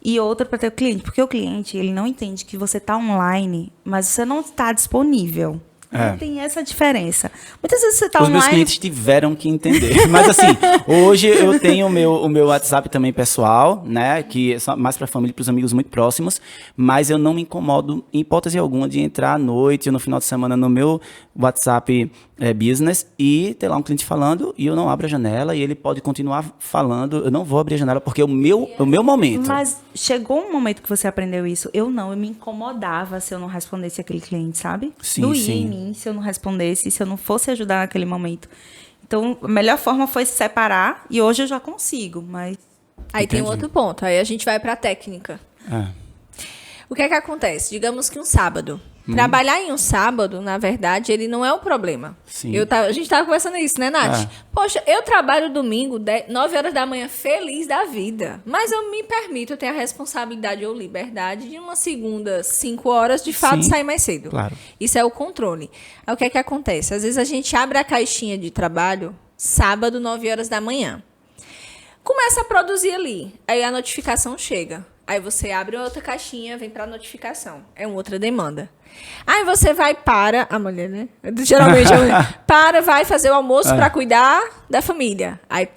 e outro para ter o cliente. Porque o cliente, ele não entende que você está online, mas você não está disponível. É. Tem essa diferença. Muitas vezes você está Os online... meus clientes tiveram que entender. Mas assim, hoje eu tenho o meu WhatsApp também pessoal, né? Que é só mais para a família e para os amigos muito próximos. Mas eu não me incomodo, em hipótese alguma, de entrar à noite ou no final de semana no meu WhatsApp business e ter lá um cliente falando e eu não abro a janela e ele pode continuar falando. Eu não vou abrir a janela porque é o meu momento. Mas chegou um momento que você aprendeu isso. Eu me incomodava se eu não respondesse aquele cliente, sabe? Sim, Doía sim. em mim se eu não respondesse, se eu não fosse ajudar naquele momento. Então, a melhor forma foi se separar e hoje eu já consigo, mas... Aí tem um Entendi. outro ponto. Aí a gente vai pra técnica. É. O que é que acontece? Digamos que um sábado. Trabalhar em um sábado, na verdade, ele não é o problema. Sim. A gente tava conversando isso, né, Nath? Poxa, eu trabalho domingo, 9 horas da manhã, feliz da vida. Mas eu me permito, eu tenho a responsabilidade ou liberdade de uma segunda, 5 horas, de fato, Sim, sair mais cedo. claro. Isso é o controle. Aí o que é que acontece? Às vezes a gente abre a caixinha de trabalho sábado, 9 horas da manhã. Começa a produzir ali. Aí a notificação chega. Aí você abre outra caixinha, vem para notificação. É uma outra demanda. Aí você vai para... A mulher, né? Geralmente, vai fazer o almoço para cuidar da família. Aí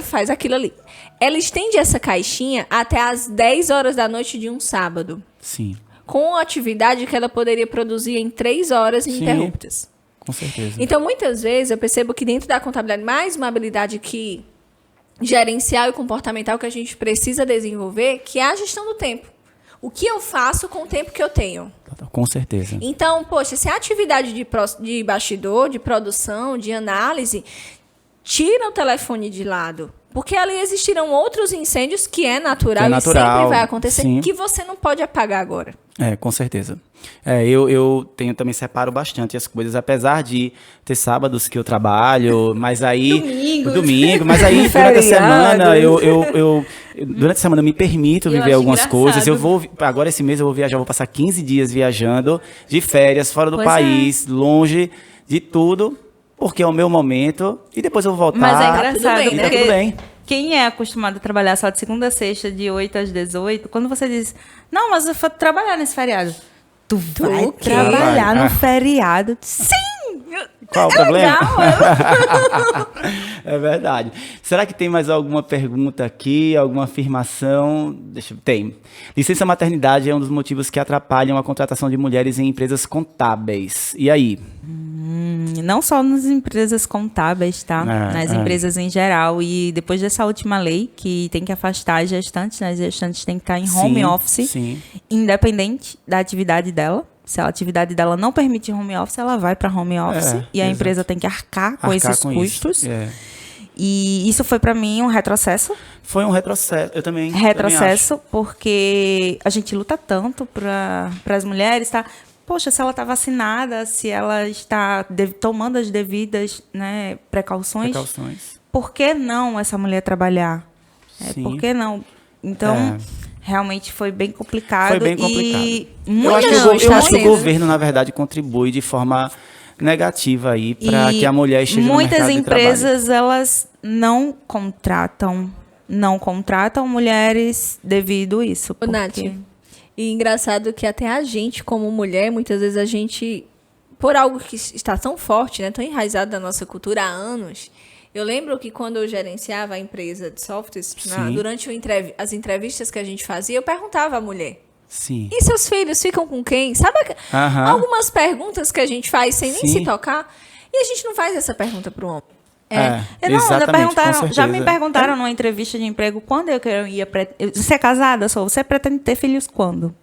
faz aquilo ali. Ela estende essa caixinha até as 10 horas da noite de um sábado. Sim, Com atividade que ela poderia produzir em 3 horas Sim. ininterruptas. com certeza. Então, muitas vezes, eu percebo que dentro da contabilidade, mais uma habilidade que gerencial e comportamental que a gente precisa desenvolver, que é a gestão do tempo. O que eu faço com o tempo que eu tenho? Com certeza. Então, poxa, se a atividade de bastidor, de produção, de análise, tira o telefone de lado. Porque ali existirão outros incêndios que é natural, e sempre vai acontecer, sim. que você não pode apagar agora. Com certeza. Eu também separo bastante as coisas, apesar de ter sábados que eu trabalho, mas aí... Domingo. Mas aí, durante a semana, durante a semana eu me permito Eu viver acho algumas coisas. engraçado. Agora esse mês eu vou viajar, vou passar 15 dias viajando, de férias, fora do Pois é. país, longe de tudo, porque é o meu momento, e depois eu vou voltar. Mas é tudo engraçado, bem, e né? tá tudo bem. Quem é acostumado a trabalhar só de segunda a sexta, de 8 às 18, quando você diz, não, mas eu vou trabalhar nesse feriado. Tu vai o quê? trabalhar Vai. no feriado? Sim! Qual o problema? Legal. É verdade. Será que tem mais alguma pergunta aqui, alguma afirmação? Tem. Licença maternidade é um dos motivos que atrapalham a contratação de mulheres em empresas contábeis. E aí? Não só nas empresas contábeis, tá? Nas é. empresas em geral. E depois dessa última lei, que tem que afastar as gestantes, né? As gestantes têm que estar em home Sim, office, sim. independente da atividade dela. Se a atividade dela não permite home office, ela vai para home office. E a exato. empresa tem que arcar com esses com custos. isso. E isso foi para mim um retrocesso. Foi um retrocesso. Eu também. Retrocesso, porque a gente luta tanto para as mulheres, tá? Poxa, se ela está vacinada, se ela está tomando as devidas, né, precauções, por que não essa mulher trabalhar? Sim. Por que não? Então, realmente foi bem complicado. Foi bem complicado. E Eu acho que o governo, na verdade, contribui de forma negativa aí para que a mulher esteja no mercado de trabalho. Muitas empresas, elas não contratam mulheres devido a isso. Ô, Nath, e engraçado que até a gente, como mulher, muitas vezes a gente, por algo que está tão forte, né, tão enraizado na nossa cultura há anos, eu lembro que quando eu gerenciava a empresa de softwares, durante as entrevistas que a gente fazia, eu perguntava à mulher, Sim. e seus filhos ficam com quem? Sabe algumas perguntas que a gente faz sem nem se tocar? E a gente não faz essa pergunta para o homem. Exatamente, já me perguntaram numa entrevista de emprego quando eu ia... Você é casada? Você pretende ter filhos quando?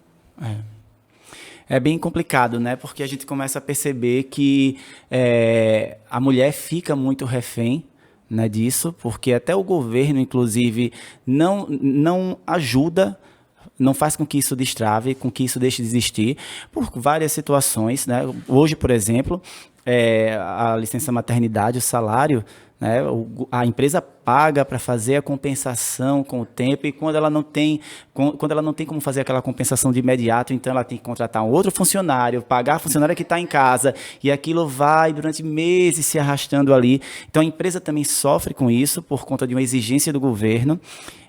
É bem complicado, né? Porque a gente começa a perceber que a mulher fica muito refém, né, disso, porque até o governo, inclusive, não ajuda, não faz com que isso destrave, com que isso deixe de existir, por várias situações, né? Hoje, por exemplo, a licença maternidade, o salário, né, a empresa paga para fazer a compensação com o tempo, e quando ela não tem como fazer aquela compensação de imediato, então ela tem que contratar um outro funcionário, pagar a funcionária que está em casa, e aquilo vai durante meses se arrastando ali. Então a empresa também sofre com isso por conta de uma exigência do governo.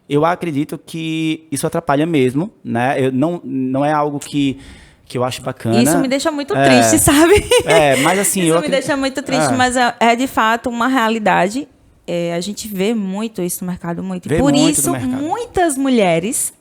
Eu acredito que isso atrapalha mesmo, né? Não é algo que eu acho bacana. Isso me deixa muito triste, sabe? Mas assim... Isso me deixa muito triste, mas é de fato uma realidade. A gente vê muito isso no mercado, muito. Vê Por muito isso, no mercado. muitas mulheres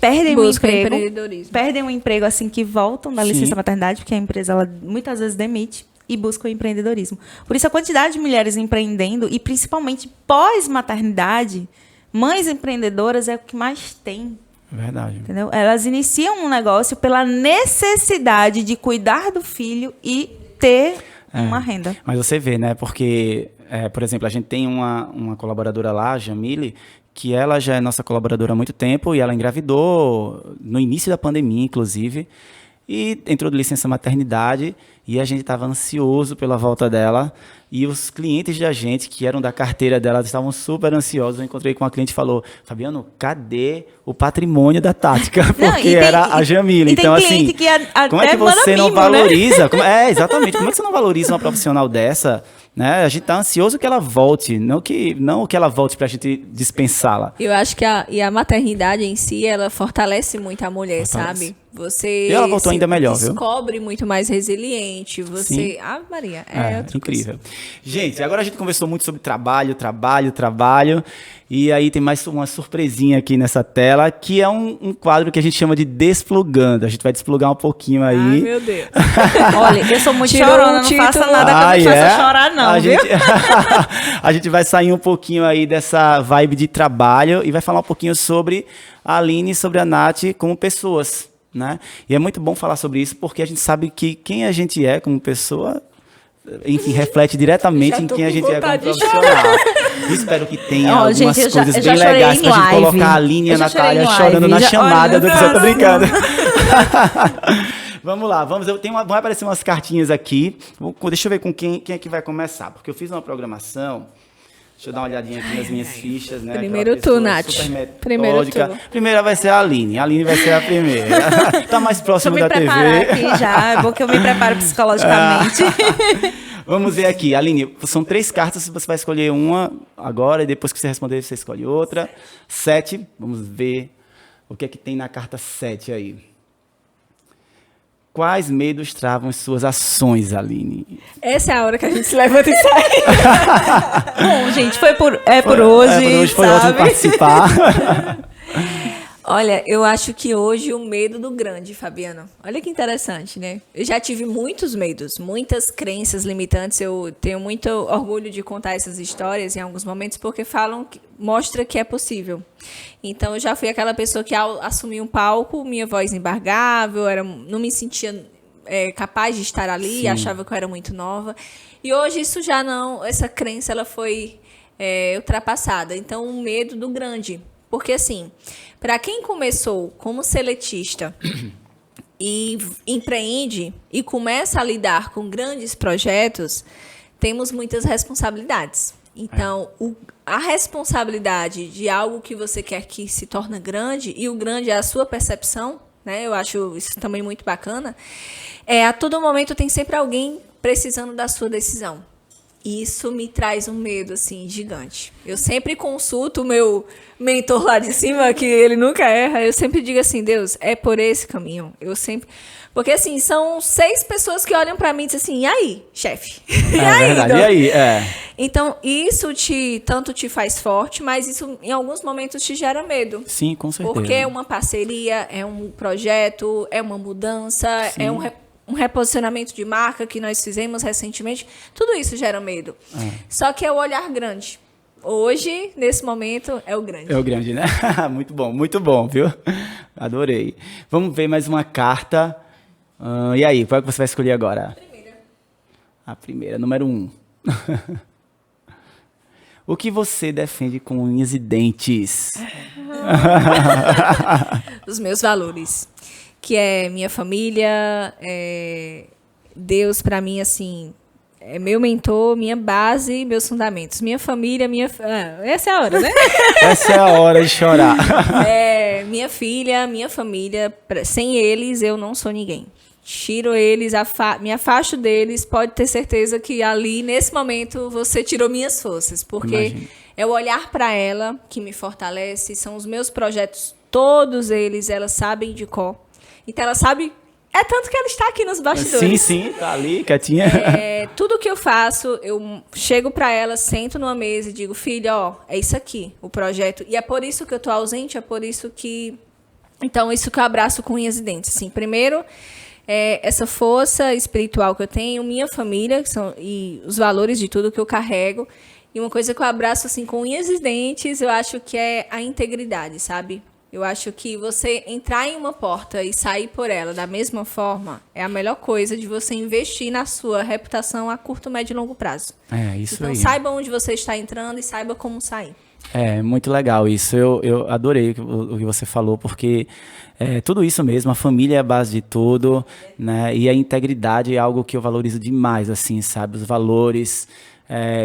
perdem Busca o emprego. empreendedorismo. Perdem o emprego assim que voltam da Sim. licença maternidade, porque a empresa ela muitas vezes demite, e buscam o empreendedorismo. Por isso, a quantidade de mulheres empreendendo, e principalmente pós-maternidade, mães empreendedoras é o que mais tem. Verdade. Entendeu? Elas iniciam um negócio pela necessidade de cuidar do filho e ter uma renda. Mas você vê, né? Porque, por exemplo, a gente tem uma colaboradora lá, a Jamile, que ela já é nossa colaboradora há muito tempo, e ela engravidou no início da pandemia, inclusive, e entrou de licença maternidade, e a gente estava ansioso pela volta dela, e os clientes da gente, que eram da carteira dela, estavam super ansiosos. Eu encontrei com uma cliente e falou: Fabiano, cadê o patrimônio da Tática? Porque era a Jamile. Então, assim, como é que você não valoriza? Né? Exatamente. Como é que você não valoriza uma profissional dessa? Né? A gente está ansioso que ela volte, não que ela volte para a gente dispensá-la. Eu acho que a maternidade em si, ela fortalece muito a mulher, sabe? Você e ela voltou ainda melhor, viu? Descobre muito mais resiliente. Você... Ah, Maria, outra incrível. coisa. Gente, agora a gente conversou muito sobre trabalho. E aí tem mais uma surpresinha aqui nessa tela, que é um quadro que a gente chama de Desplugando. A gente vai desplugar um pouquinho aí. Ai, meu Deus. Olha, eu sou muito Tirou chorona, o não título. faça nada que eu me faça chorar, não, viu? A gente vai sair um pouquinho aí dessa vibe de trabalho e vai falar um pouquinho sobre a Aline e sobre a Nath como pessoas, né? E é muito bom falar sobre isso, porque a gente sabe que quem a gente é como pessoa, enfim, reflete diretamente em quem a gente é como profissional. Espero que tenha algumas coisas bem legais pra gente colocar a Aline e a Natália chorando na chamada do episódio. Tô brincando. Vamos lá, vão aparecer umas cartinhas aqui. Deixa eu ver com quem é que vai começar, porque eu fiz uma programação. Deixa eu dar uma olhadinha aqui nas minhas fichas, né? Primeiro tu, Nath. Primeiro tu. Primeira vai ser a Aline. A Aline vai ser a primeira. Tá mais próximo da TV. Aqui já, é bom que eu me preparo psicologicamente. Vamos ver aqui, Aline, são 3 cartas, você vai escolher uma agora, e depois que você responder, você escolhe outra. 7, vamos ver o que é que tem na carta 7 aí. Quais medos travam as suas ações, Aline? Essa é a hora que a gente se levanta e sai. Bom, gente, por hoje, foi ótimo participar. Olha, eu acho que hoje o medo do grande, Fabiano. Olha que interessante, né? Eu já tive muitos medos, muitas crenças limitantes. Eu tenho muito orgulho de contar essas histórias em alguns momentos, porque mostra que é possível. Então, eu já fui aquela pessoa que, ao assumir um palco, minha voz embargava, não me sentia capaz de estar ali, Sim. Achava que eu era muito nova. E hoje isso já não, essa crença ela foi ultrapassada. Então, o medo do grande. Porque, assim, para quem começou como seletista e empreende e começa a lidar com grandes projetos, temos muitas responsabilidades. Então, a responsabilidade de algo que você quer que se torne grande, e o grande é a sua percepção, né? Eu acho isso também muito bacana. A todo momento tem sempre alguém precisando da sua decisão. E isso me traz um medo, assim, gigante. Eu sempre consulto o meu mentor lá de cima, que ele nunca erra. Eu sempre digo assim, Deus, é por esse caminho. Porque, assim, são 6 pessoas que olham pra mim e dizem assim, e aí, chefe? E aí, verdade, então? E aí? Então, isso tanto te faz forte, mas isso, em alguns momentos, te gera medo. Sim, com certeza. Porque é uma parceria, é um projeto, é uma mudança, sim, é um reposicionamento de marca que nós fizemos recentemente. Tudo isso gera medo. Só que é o olhar grande. Hoje, nesse momento, é o grande. É o grande, né? Muito bom, viu? Adorei. Vamos ver mais uma carta. E aí, qual é que você vai escolher agora? A primeira, número 1. O que você defende com unhas e dentes? Os meus valores. Que é minha família, Deus, pra mim, assim, é meu mentor, minha base, meus fundamentos. Minha família, essa é a hora, né? Essa é a hora de chorar. Minha filha, minha família, sem eles eu não sou ninguém. Tiro eles, me afasto deles, pode ter certeza que ali, nesse momento, você tirou minhas forças. Porque Imagina. é o olhar para ela que me fortalece, são os meus projetos, todos eles, elas sabem de cor. Então ela sabe, é tanto que ela está aqui nos bastidores. Sim, tá ali, quietinha. Tudo que eu faço, eu chego para ela, sento numa mesa e digo, filha, ó, é isso aqui, o projeto. E é por isso que eu tô ausente, é por isso que... Então, isso que eu abraço com unhas e dentes. Assim, primeiro... essa força espiritual que eu tenho, minha família, e os valores de tudo que eu carrego. E uma coisa que eu abraço assim com unhas e dentes, eu acho que é a integridade, sabe? Eu acho que você entrar em uma porta e sair por ela da mesma forma é a melhor coisa de você investir na sua reputação a curto, médio e longo prazo. Isso então, aí. saiba onde você está entrando e saiba como sair. Muito legal isso. Eu adorei o que você falou, porque tudo isso mesmo, a família é a base de tudo, né? E a integridade é algo que eu valorizo demais, assim, sabe? Os valores.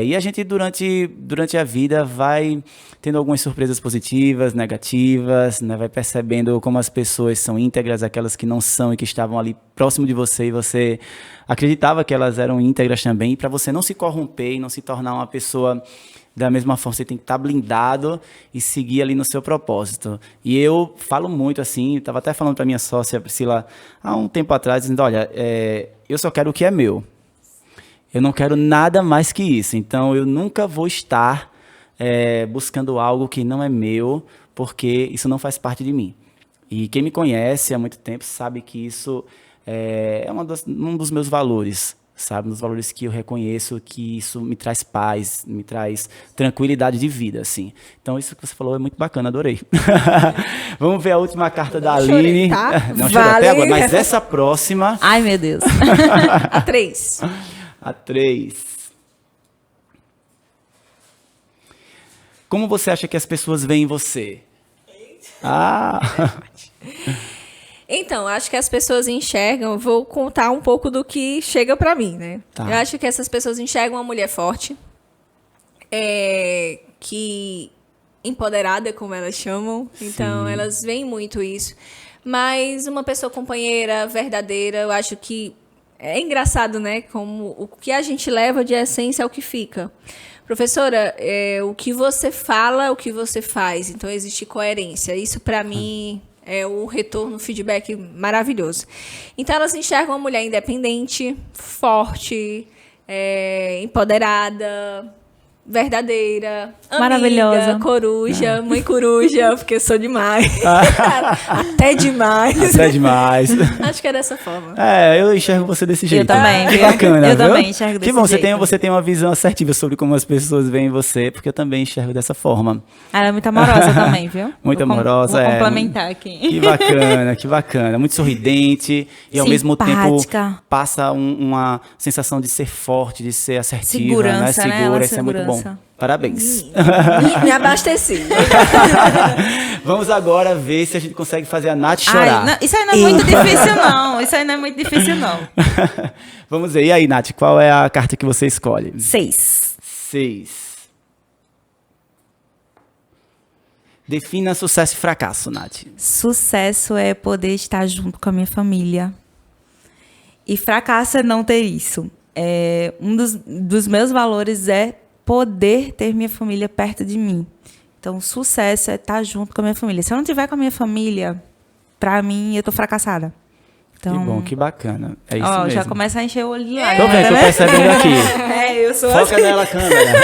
E a gente, durante a vida, vai tendo algumas surpresas positivas, negativas, né? Vai percebendo como as pessoas são íntegras, aquelas que não são e que estavam ali próximo de você, e você acreditava que elas eram íntegras também. E para você não se corromper e não se tornar uma pessoa... Da mesma forma, você tem que estar blindado e seguir ali no seu propósito. E eu falo muito assim, estava até falando para minha sócia, Priscila, há um tempo atrás, dizendo, olha, eu só quero o que é meu. Eu não quero nada mais que isso. Então, eu nunca vou estar buscando algo que não é meu, porque isso não faz parte de mim. E quem me conhece há muito tempo sabe que isso é um dos meus valores. Sabe, nos valores que eu reconheço, que isso me traz paz, me traz tranquilidade de vida, assim. Então, isso que você falou é muito bacana, adorei. Vamos ver a última carta da Aline. Chorei, tá? Não chorei até agora, mas essa próxima... Ai, meu Deus. A 3. A 3. Como você acha que as pessoas veem você? Então, acho que as pessoas enxergam, vou contar um pouco do que chega pra mim, né? Tá. Eu acho que essas pessoas enxergam uma mulher forte, que empoderada, como elas chamam. Então, elas veem muito isso. Mas uma pessoa companheira, verdadeira, eu acho que é engraçado, né? Como o que a gente leva de essência é o que fica. Professora, o que você fala é o que você faz. Então, existe coerência. Isso, pra mim... É um retorno, feedback maravilhoso. Então, elas enxergam uma mulher independente, forte, empoderada, verdadeira, maravilhosa, amiga, coruja, mãe coruja, porque eu sou demais. Até demais. Até demais. Acho que é dessa forma. Eu enxergo você desse jeito. Eu também. Que bacana, eu viu? também enxergo desse jeito. Que bom, jeito. você tem uma visão assertiva sobre como as pessoas veem você, porque eu também enxergo dessa forma. Ela é muito amorosa também, viu? Muito amorosa, vou complementar aqui. Que bacana. Muito sorridente e ao mesmo tempo passa uma sensação de ser forte, de ser assertiva, segurança, né? Segura, isso é muito bom. Parabéns. Me abasteci. Vamos agora ver se a gente consegue fazer a Nath chorar. Não, isso aí não é muito difícil, não. Isso aí não é muito difícil, não. Vamos ver. E aí, Nath, qual é a carta que você escolhe? 6. Defina sucesso e fracasso, Nath. Sucesso é poder estar junto com a minha família. E fracasso é não ter isso. Um dos meus valores é poder ter minha família perto de mim. Então, sucesso é estar junto com a minha família. Se eu não estiver com a minha família, pra mim, eu tô fracassada. Então, que bom, que bacana. É isso mesmo. Já começa a encher o olho lá. Tô vendo, tô percebendo aqui. Eu sou Foca assim. nela, câmera.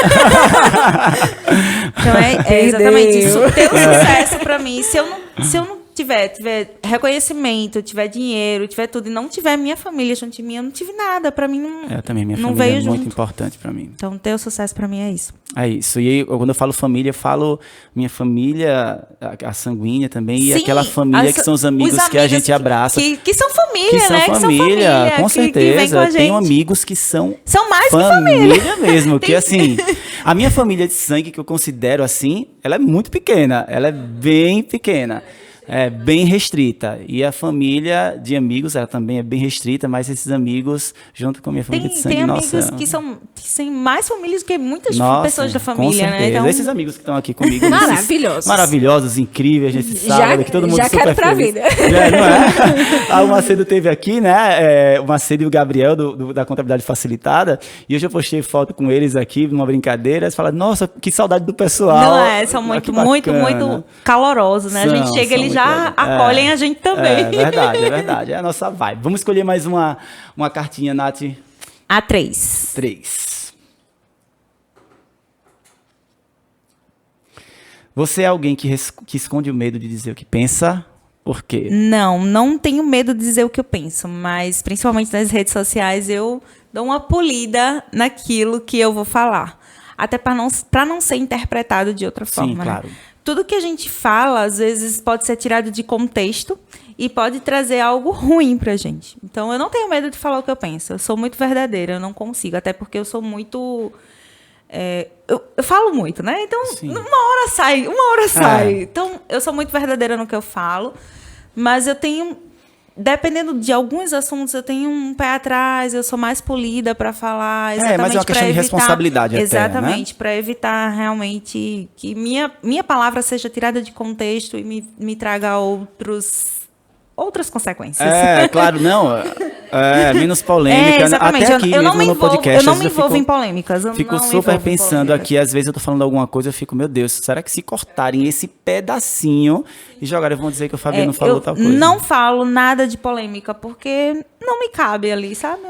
Então, é exatamente isso. Ter o sucesso pra mim, se eu não tiver reconhecimento, tiver dinheiro, tiver tudo, e não tiver minha família junto de mim, eu não tive nada. Pra mim, Eu também, minha não família veio é muito junto. importante pra mim. Então, ter o sucesso pra mim é isso. É isso. E aí, quando eu falo família, eu falo minha família, a sanguínea também, e Sim, aquela família que são os amigos que a gente abraça. Que são família, Que são né? família, com que vem certeza. com a Eu tenho gente. amigos que são mais que família. mesmo. Que assim, a minha família de sangue, que eu considero assim, ela é muito pequena. Ela é bem pequena. É bem restrita. E a família de amigos, ela também é bem restrita, mas esses amigos, junto com a minha família de sangue, tem amigos que têm mais famílias do que muitas pessoas da família, né? Então, esses amigos que estão aqui comigo. Maravilhosos. Maravilhosos, incríveis, nesse sábado, que todo mundo já super quero pra feliz. vida. Não é? O Macedo teve aqui, né? O Macedo e o Gabriel, da Contabilidade Facilitada, e hoje eu postei foto com eles aqui, numa brincadeira, eles falaram, nossa, que saudade do pessoal. Não é, são muito calorosos, né? A gente chega, eles já acolhem a gente também. É verdade. É a nossa vibe. Vamos escolher mais uma cartinha, Nath. A 3. 3. Você é alguém que esconde o medo de dizer o que pensa? Por quê? Não tenho medo de dizer o que eu penso, mas principalmente nas redes sociais eu dou uma polida naquilo que eu vou falar. Até para não ser interpretado de outra forma. Sim, claro. Né? Tudo que a gente fala, às vezes, pode ser tirado de contexto e pode trazer algo ruim pra gente. Então, eu não tenho medo de falar o que eu penso. Eu sou muito verdadeira, eu não consigo. Até porque eu sou muito... eu falo muito, né? Então, Sim. uma hora sai. Então, eu sou muito verdadeira no que eu falo. Mas eu tenho... Dependendo de alguns assuntos, eu tenho um pé atrás, eu sou mais polida para falar, exatamente mas é uma questão de responsabilidade exatamente, até, né? para evitar realmente que minha palavra seja tirada de contexto e me traga outras consequências. Claro, não. Menos polêmica. Exatamente. Até aqui eu não mesmo me no podcast. eu não me envolvo em polêmicas. Fico super pensando aqui, às vezes eu tô falando alguma coisa, eu fico, meu Deus, será que se cortarem esse pedacinho e jogarem, vão dizer que o Fabiano falou tal coisa? Não falo nada de polêmica, porque não me cabe ali, sabe?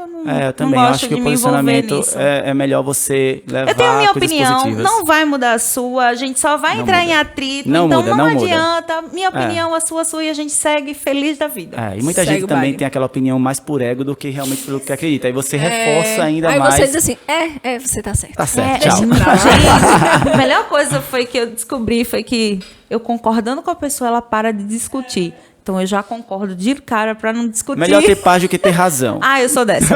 Eu também acho que o posicionamento é melhor você levar. Eu tenho minha coisas opinião, positivas. Não vai mudar a sua, a gente só vai entrar em atrito, não adianta. Minha opinião, a sua e a gente segue feliz da vida. E muita gente também tem aquela opinião mais por ego do que realmente pelo que acredita. Aí você reforça ainda mais. Aí você diz assim, você tá certo. Tá certo, tchau. Gente, a melhor coisa que eu descobri foi que eu concordando com a pessoa, ela para de discutir. Então eu já concordo de cara para não discutir. Melhor ter paz do que ter razão. Eu sou dessa.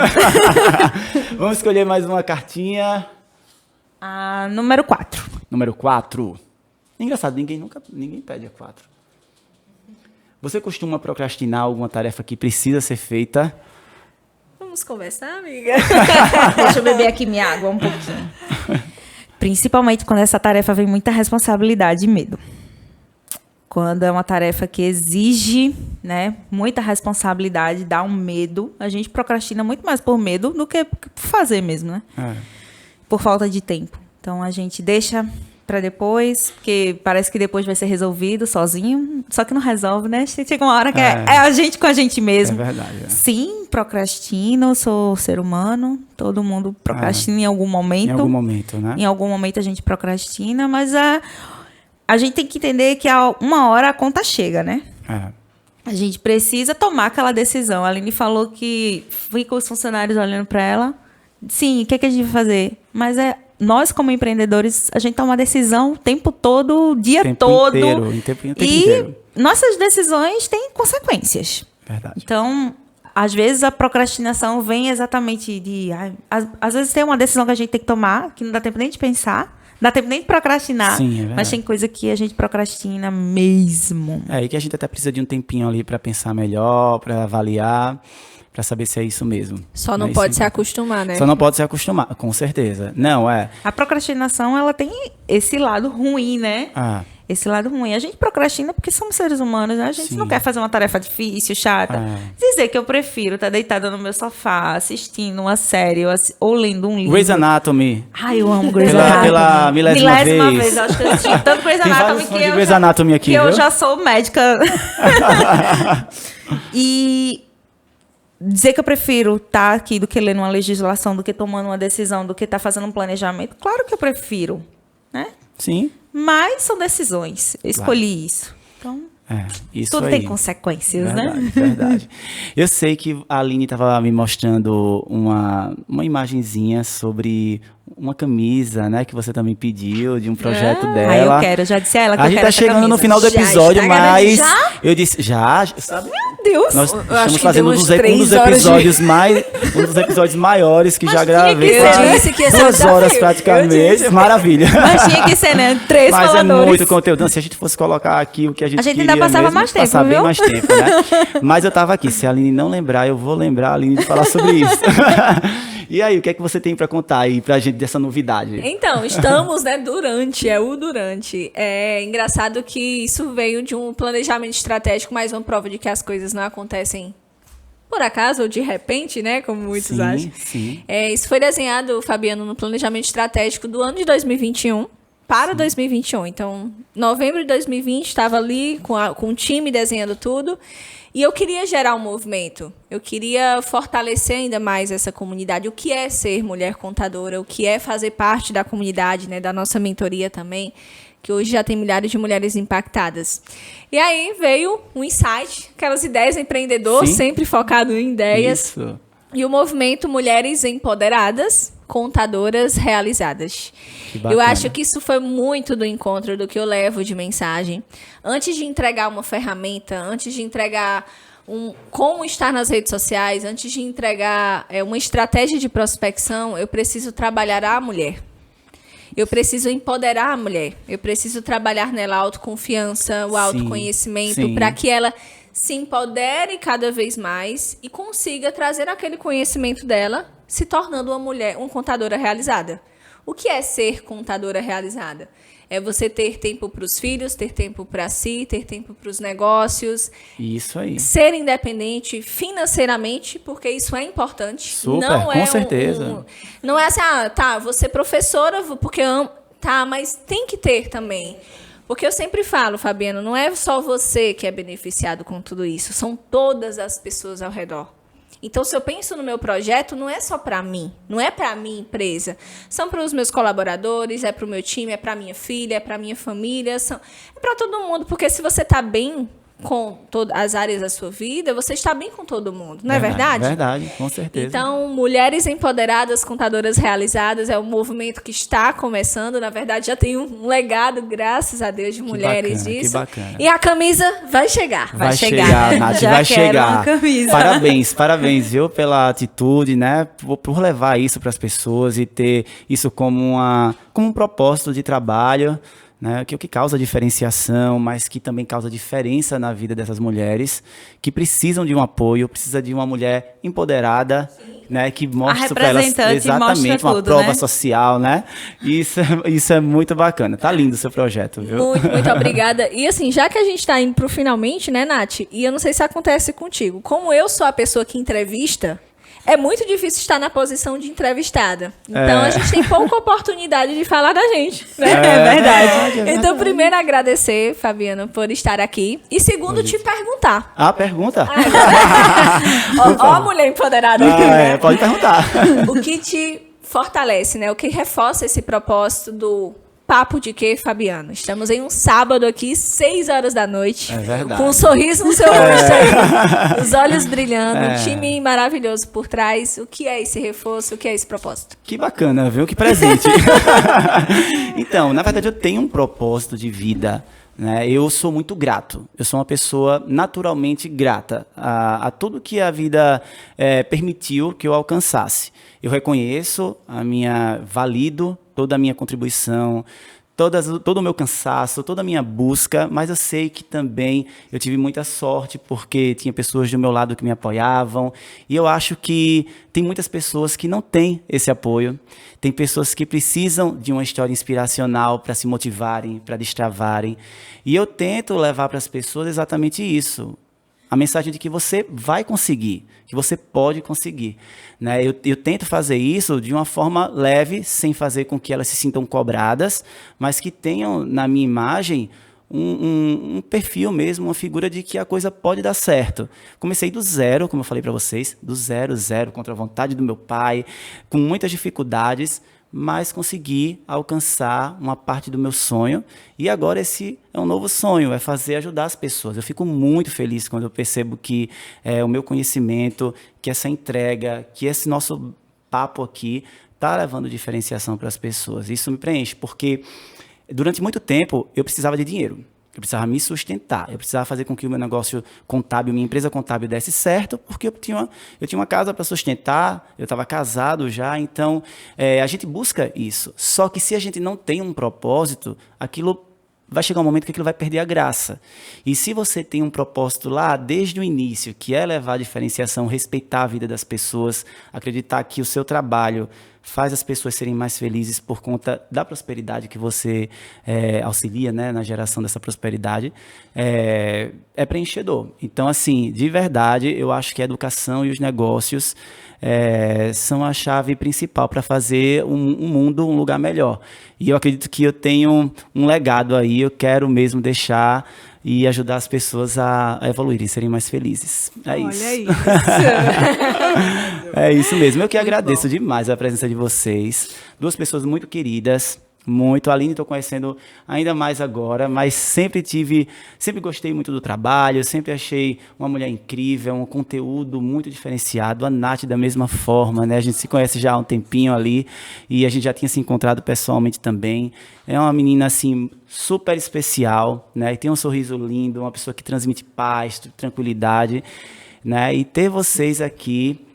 Vamos escolher mais uma cartinha. Número 4. Número 4. Engraçado, ninguém pede a 4. Você costuma procrastinar alguma tarefa que precisa ser feita? Vamos conversar, amiga? Deixa eu beber aqui minha água um pouquinho. Principalmente quando essa tarefa vem muita responsabilidade e medo. Quando é uma tarefa que exige, né, muita responsabilidade, dá um medo, a gente procrastina muito mais por medo do que por fazer mesmo, né? Por falta de tempo. Então, a gente deixa para depois, porque parece que depois vai ser resolvido sozinho, só que não resolve, né? Chega uma hora que é a gente com a gente mesmo. É verdade. Sim, procrastino, sou ser humano, todo mundo procrastina em algum momento. Em algum momento, né? Em algum momento a gente procrastina, mas a gente tem que entender que a uma hora a conta chega, né? A gente precisa tomar aquela decisão. A Aline falou que fica os funcionários olhando para ela. Sim, o que a gente vai fazer? Mas nós, como empreendedores, a gente toma uma decisão o tempo todo, o dia todo. O tempo inteiro. Nossas decisões têm consequências. Verdade. Então, às vezes, a procrastinação vem exatamente às vezes tem uma decisão que a gente tem que tomar, que não dá tempo nem de pensar. Não dá tempo nem de procrastinar. Sim, mas tem coisa que a gente procrastina mesmo. E que a gente até precisa de um tempinho ali para pensar melhor, para avaliar, para saber se é isso mesmo. Só não pode se acostumar, né? Só não pode se acostumar, com certeza. Não, A procrastinação, ela tem esse lado ruim, né? Esse lado ruim. A gente procrastina porque somos seres humanos, né? A gente não quer fazer uma tarefa difícil, chata. Dizer que eu prefiro estar deitada no meu sofá, assistindo uma série ou lendo um livro. Grey's Anatomy. Eu amo Grey's Anatomy. Pela milésima vez. Eu acho que eu assisti tanto Grey's Anatomy Grey's Anatomy aqui, que eu já sou médica. E dizer que eu prefiro estar aqui do que lendo uma legislação, do que tomando uma decisão, do que estar fazendo um planejamento. Claro que eu prefiro, né? Sim. Mas são decisões. Eu escolhi isso. Então, isso tudo aí tem consequências, né? Verdade. Eu sei que a Aline estava me mostrando uma imagenzinha sobre uma camisa, né, que você também pediu, de um projeto dela. Eu quero, eu já disse a ela que a eu gente quero tá essa chegando camisa. no final do Já episódio, está mas já? eu disse, sabe? Meu Deus! Nós Eu acho estamos que fazendo temos um dos 3 horas episódios um dos episódios maiores que já gravei. Eu Quase disse que ia ser 2 horas desafio. praticamente, maravilha. Mas tinha que ser, né? 3 Mas faladores. é muito conteúdo. Não, se a gente fosse colocar aqui o que a gente ainda queria passava mesmo, mais tempo, passar bem viu? mais tempo, né? Mas eu tava aqui. Se a Aline não lembrar, eu vou lembrar a Aline de falar sobre isso. E aí, o que é que você tem para contar aí pra gente dessa novidade? Então, estamos, né, durante. É engraçado que isso veio de um planejamento estratégico, mais uma prova de que as coisas não acontecem por acaso ou de repente, né, como muitos acham. Sim. Isso foi desenhado, Fabiano, no planejamento estratégico do ano de 2021 para 2021. Então, novembro de 2020, estava ali com o time desenhando tudo. E eu queria gerar um movimento. Eu queria fortalecer ainda mais essa comunidade. O que é ser mulher contadora? O que é fazer parte da comunidade, né, da nossa mentoria também, que hoje já tem milhares de mulheres impactadas. E aí veio um insight, aquelas ideias empreendedoras, sempre focado em ideias. Isso. E o movimento Mulheres Empoderadas, Contadoras Realizadas. Que bacana. Eu acho que isso foi muito do encontro do que eu levo de mensagem. Antes de entregar uma ferramenta, antes de entregar como estar nas redes sociais, antes de entregar uma estratégia de prospecção, eu preciso trabalhar a mulher. Eu preciso empoderar a mulher. Eu preciso trabalhar nela a autoconfiança, o autoconhecimento, para que ela se empodere cada vez mais e consiga trazer aquele conhecimento dela, se tornando uma mulher, uma contadora realizada. O que é ser contadora realizada? É você ter tempo para os filhos, ter tempo para si, ter tempo para os negócios. Isso aí. Ser independente financeiramente, porque isso é importante. Super, não com certeza. Não é assim, vou ser professora porque amo. Tá, mas tem que ter também. Porque eu sempre falo, Fabiano, não é só você que é beneficiado com tudo isso, são todas as pessoas ao redor. Então, se eu penso no meu projeto, não é só para mim, não é para a minha empresa. São para os meus colaboradores, é para o meu time, é para minha filha, é para minha família, é para todo mundo. Porque se você está bem com todas as áreas da sua vida, você está bem com todo mundo, não é verdade? Verdade, com certeza. Então, Mulheres Empoderadas, Contadoras Realizadas é um movimento que está começando. Na verdade, já tem um legado, graças a Deus, de mulheres disso. Que bacana. E a camisa vai chegar. Vai chegar, Nath, Já vai quero chegar. uma camisa. Parabéns, viu, pela atitude, né, por levar isso para as pessoas e ter isso como um propósito de trabalho, né, que é o que causa diferenciação, mas que também causa diferença na vida dessas mulheres que precisam de um apoio, precisa de uma mulher empoderada, né, que mostre para elas exatamente uma prova, né, social, né? Isso é muito bacana. Tá lindo o seu projeto, viu? Muito obrigada. E assim, já que a gente está indo pro finalmente, né, Nath? E eu não sei se acontece contigo. Como eu sou a pessoa que entrevista, é muito difícil estar na posição de entrevistada. Então, a gente tem pouca oportunidade de falar da gente. Né? É verdade. Então, primeiro, agradecer, Fabiano, por estar aqui. E segundo, te perguntar. Pergunta? Ó a mulher empoderada aqui, né? Pode perguntar. O que te fortalece, né? O que reforça esse propósito do Papo de Quê, Fabiano? Estamos em um sábado aqui, 6 horas da noite. É verdade. Com um sorriso no seu rosto aí. Os olhos brilhando, um time maravilhoso por trás. O que é esse reforço? O que é esse propósito? Que bacana, viu? Que presente. Então, na verdade, eu tenho um propósito de vida, né? Eu sou muito grato. Eu sou uma pessoa naturalmente grata a tudo que a vida permitiu que eu alcançasse. Eu reconheço valido toda a minha contribuição, todo o meu cansaço, toda a minha busca, mas eu sei que também eu tive muita sorte porque tinha pessoas do meu lado que me apoiavam, e eu acho que tem muitas pessoas que não têm esse apoio, tem pessoas que precisam de uma história inspiracional para se motivarem, para destravarem, e eu tento levar para as pessoas exatamente isso. A mensagem de que você vai conseguir, que você pode conseguir, né? Eu tento fazer isso de uma forma leve, sem fazer com que elas se sintam cobradas, mas que tenham na minha imagem um perfil mesmo, uma figura de que a coisa pode dar certo. Comecei do zero, como eu falei para vocês, do zero, contra a vontade do meu pai, com muitas dificuldades, mas consegui alcançar uma parte do meu sonho, e agora esse é um novo sonho, é ajudar as pessoas. Eu fico muito feliz quando eu percebo que o meu conhecimento, que essa entrega, que esse nosso papo aqui está levando diferenciação para as pessoas. Isso me preenche, porque durante muito tempo eu precisava de dinheiro. Eu precisava me sustentar, eu precisava fazer com que o meu negócio contábil, minha empresa contábil desse certo, porque eu tinha uma casa para sustentar, eu estava casado já, então a gente busca isso. Só que se a gente não tem um propósito, aquilo vai chegar um momento que aquilo vai perder a graça. E se você tem um propósito lá desde o início, que é levar a diferenciação, respeitar a vida das pessoas, acreditar que o seu trabalho faz as pessoas serem mais felizes por conta da prosperidade que você auxilia, né, na geração dessa prosperidade, é preenchedor. Então, assim, de verdade, eu acho que a educação e os negócios são a chave principal para fazer um mundo um lugar melhor. E eu acredito que eu tenho um legado aí, eu quero mesmo deixar e ajudar as pessoas a evoluírem, serem mais felizes. Isso. Olha isso. É isso mesmo. Eu que agradeço demais a presença de vocês. 2 pessoas muito queridas. Muito. A Aline estou conhecendo ainda mais agora, mas sempre gostei muito do trabalho, sempre achei uma mulher incrível, um conteúdo muito diferenciado. A Nath da mesma forma, né? A gente se conhece já há um tempinho ali e a gente já tinha se encontrado pessoalmente também. É uma menina, assim, super especial, né? E tem um sorriso lindo, uma pessoa que transmite paz, tranquilidade, né? E ter vocês aqui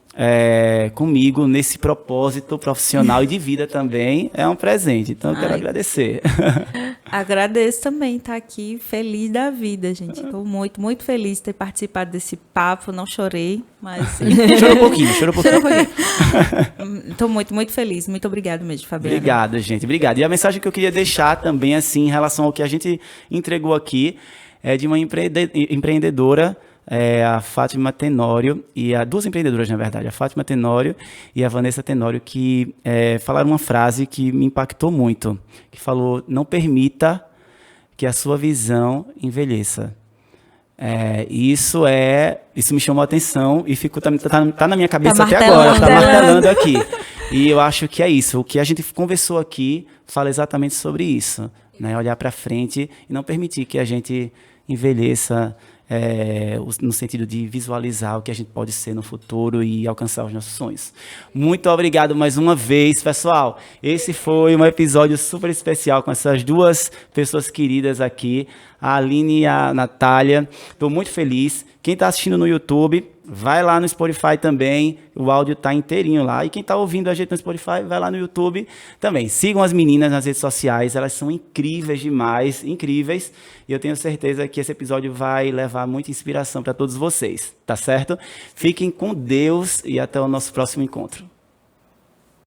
comigo nesse propósito profissional e de vida também é um presente, então eu quero agradecer. Agradeço também estar aqui, feliz da vida, gente. Estou muito, muito feliz de ter participado desse papo, não chorei, mas... Chorou um pouquinho. Estou muito, muito feliz, muito obrigado mesmo, Fabiana. Obrigado, gente, obrigado. E a mensagem que eu queria deixar também, assim, em relação ao que a gente entregou aqui, é de uma empreendedora, a Fátima Tenório, e 2 empreendedoras, na verdade, a Fátima Tenório e a Vanessa Tenório, que falaram uma frase que me impactou muito, que falou: não permita que a sua visão envelheça. Isso me chamou a atenção e tá na minha cabeça até agora, tá martelando aqui. E eu acho que é isso, o que a gente conversou aqui fala exatamente sobre isso, né? Olhar para frente e não permitir que a gente envelheça, no sentido de visualizar o que a gente pode ser no futuro e alcançar os nossos sonhos. Muito obrigado mais uma vez, pessoal. Esse foi um episódio super especial com essas 2 pessoas queridas aqui, a Aline e a Natália. Estou muito feliz. Quem está assistindo no YouTube, vai lá no Spotify também, o áudio está inteirinho lá. E quem está ouvindo a gente no Spotify, vai lá no YouTube também. Sigam as meninas nas redes sociais, elas são incríveis demais, incríveis. E eu tenho certeza que esse episódio vai levar muita inspiração para todos vocês, tá certo? Fiquem com Deus e até o nosso próximo encontro.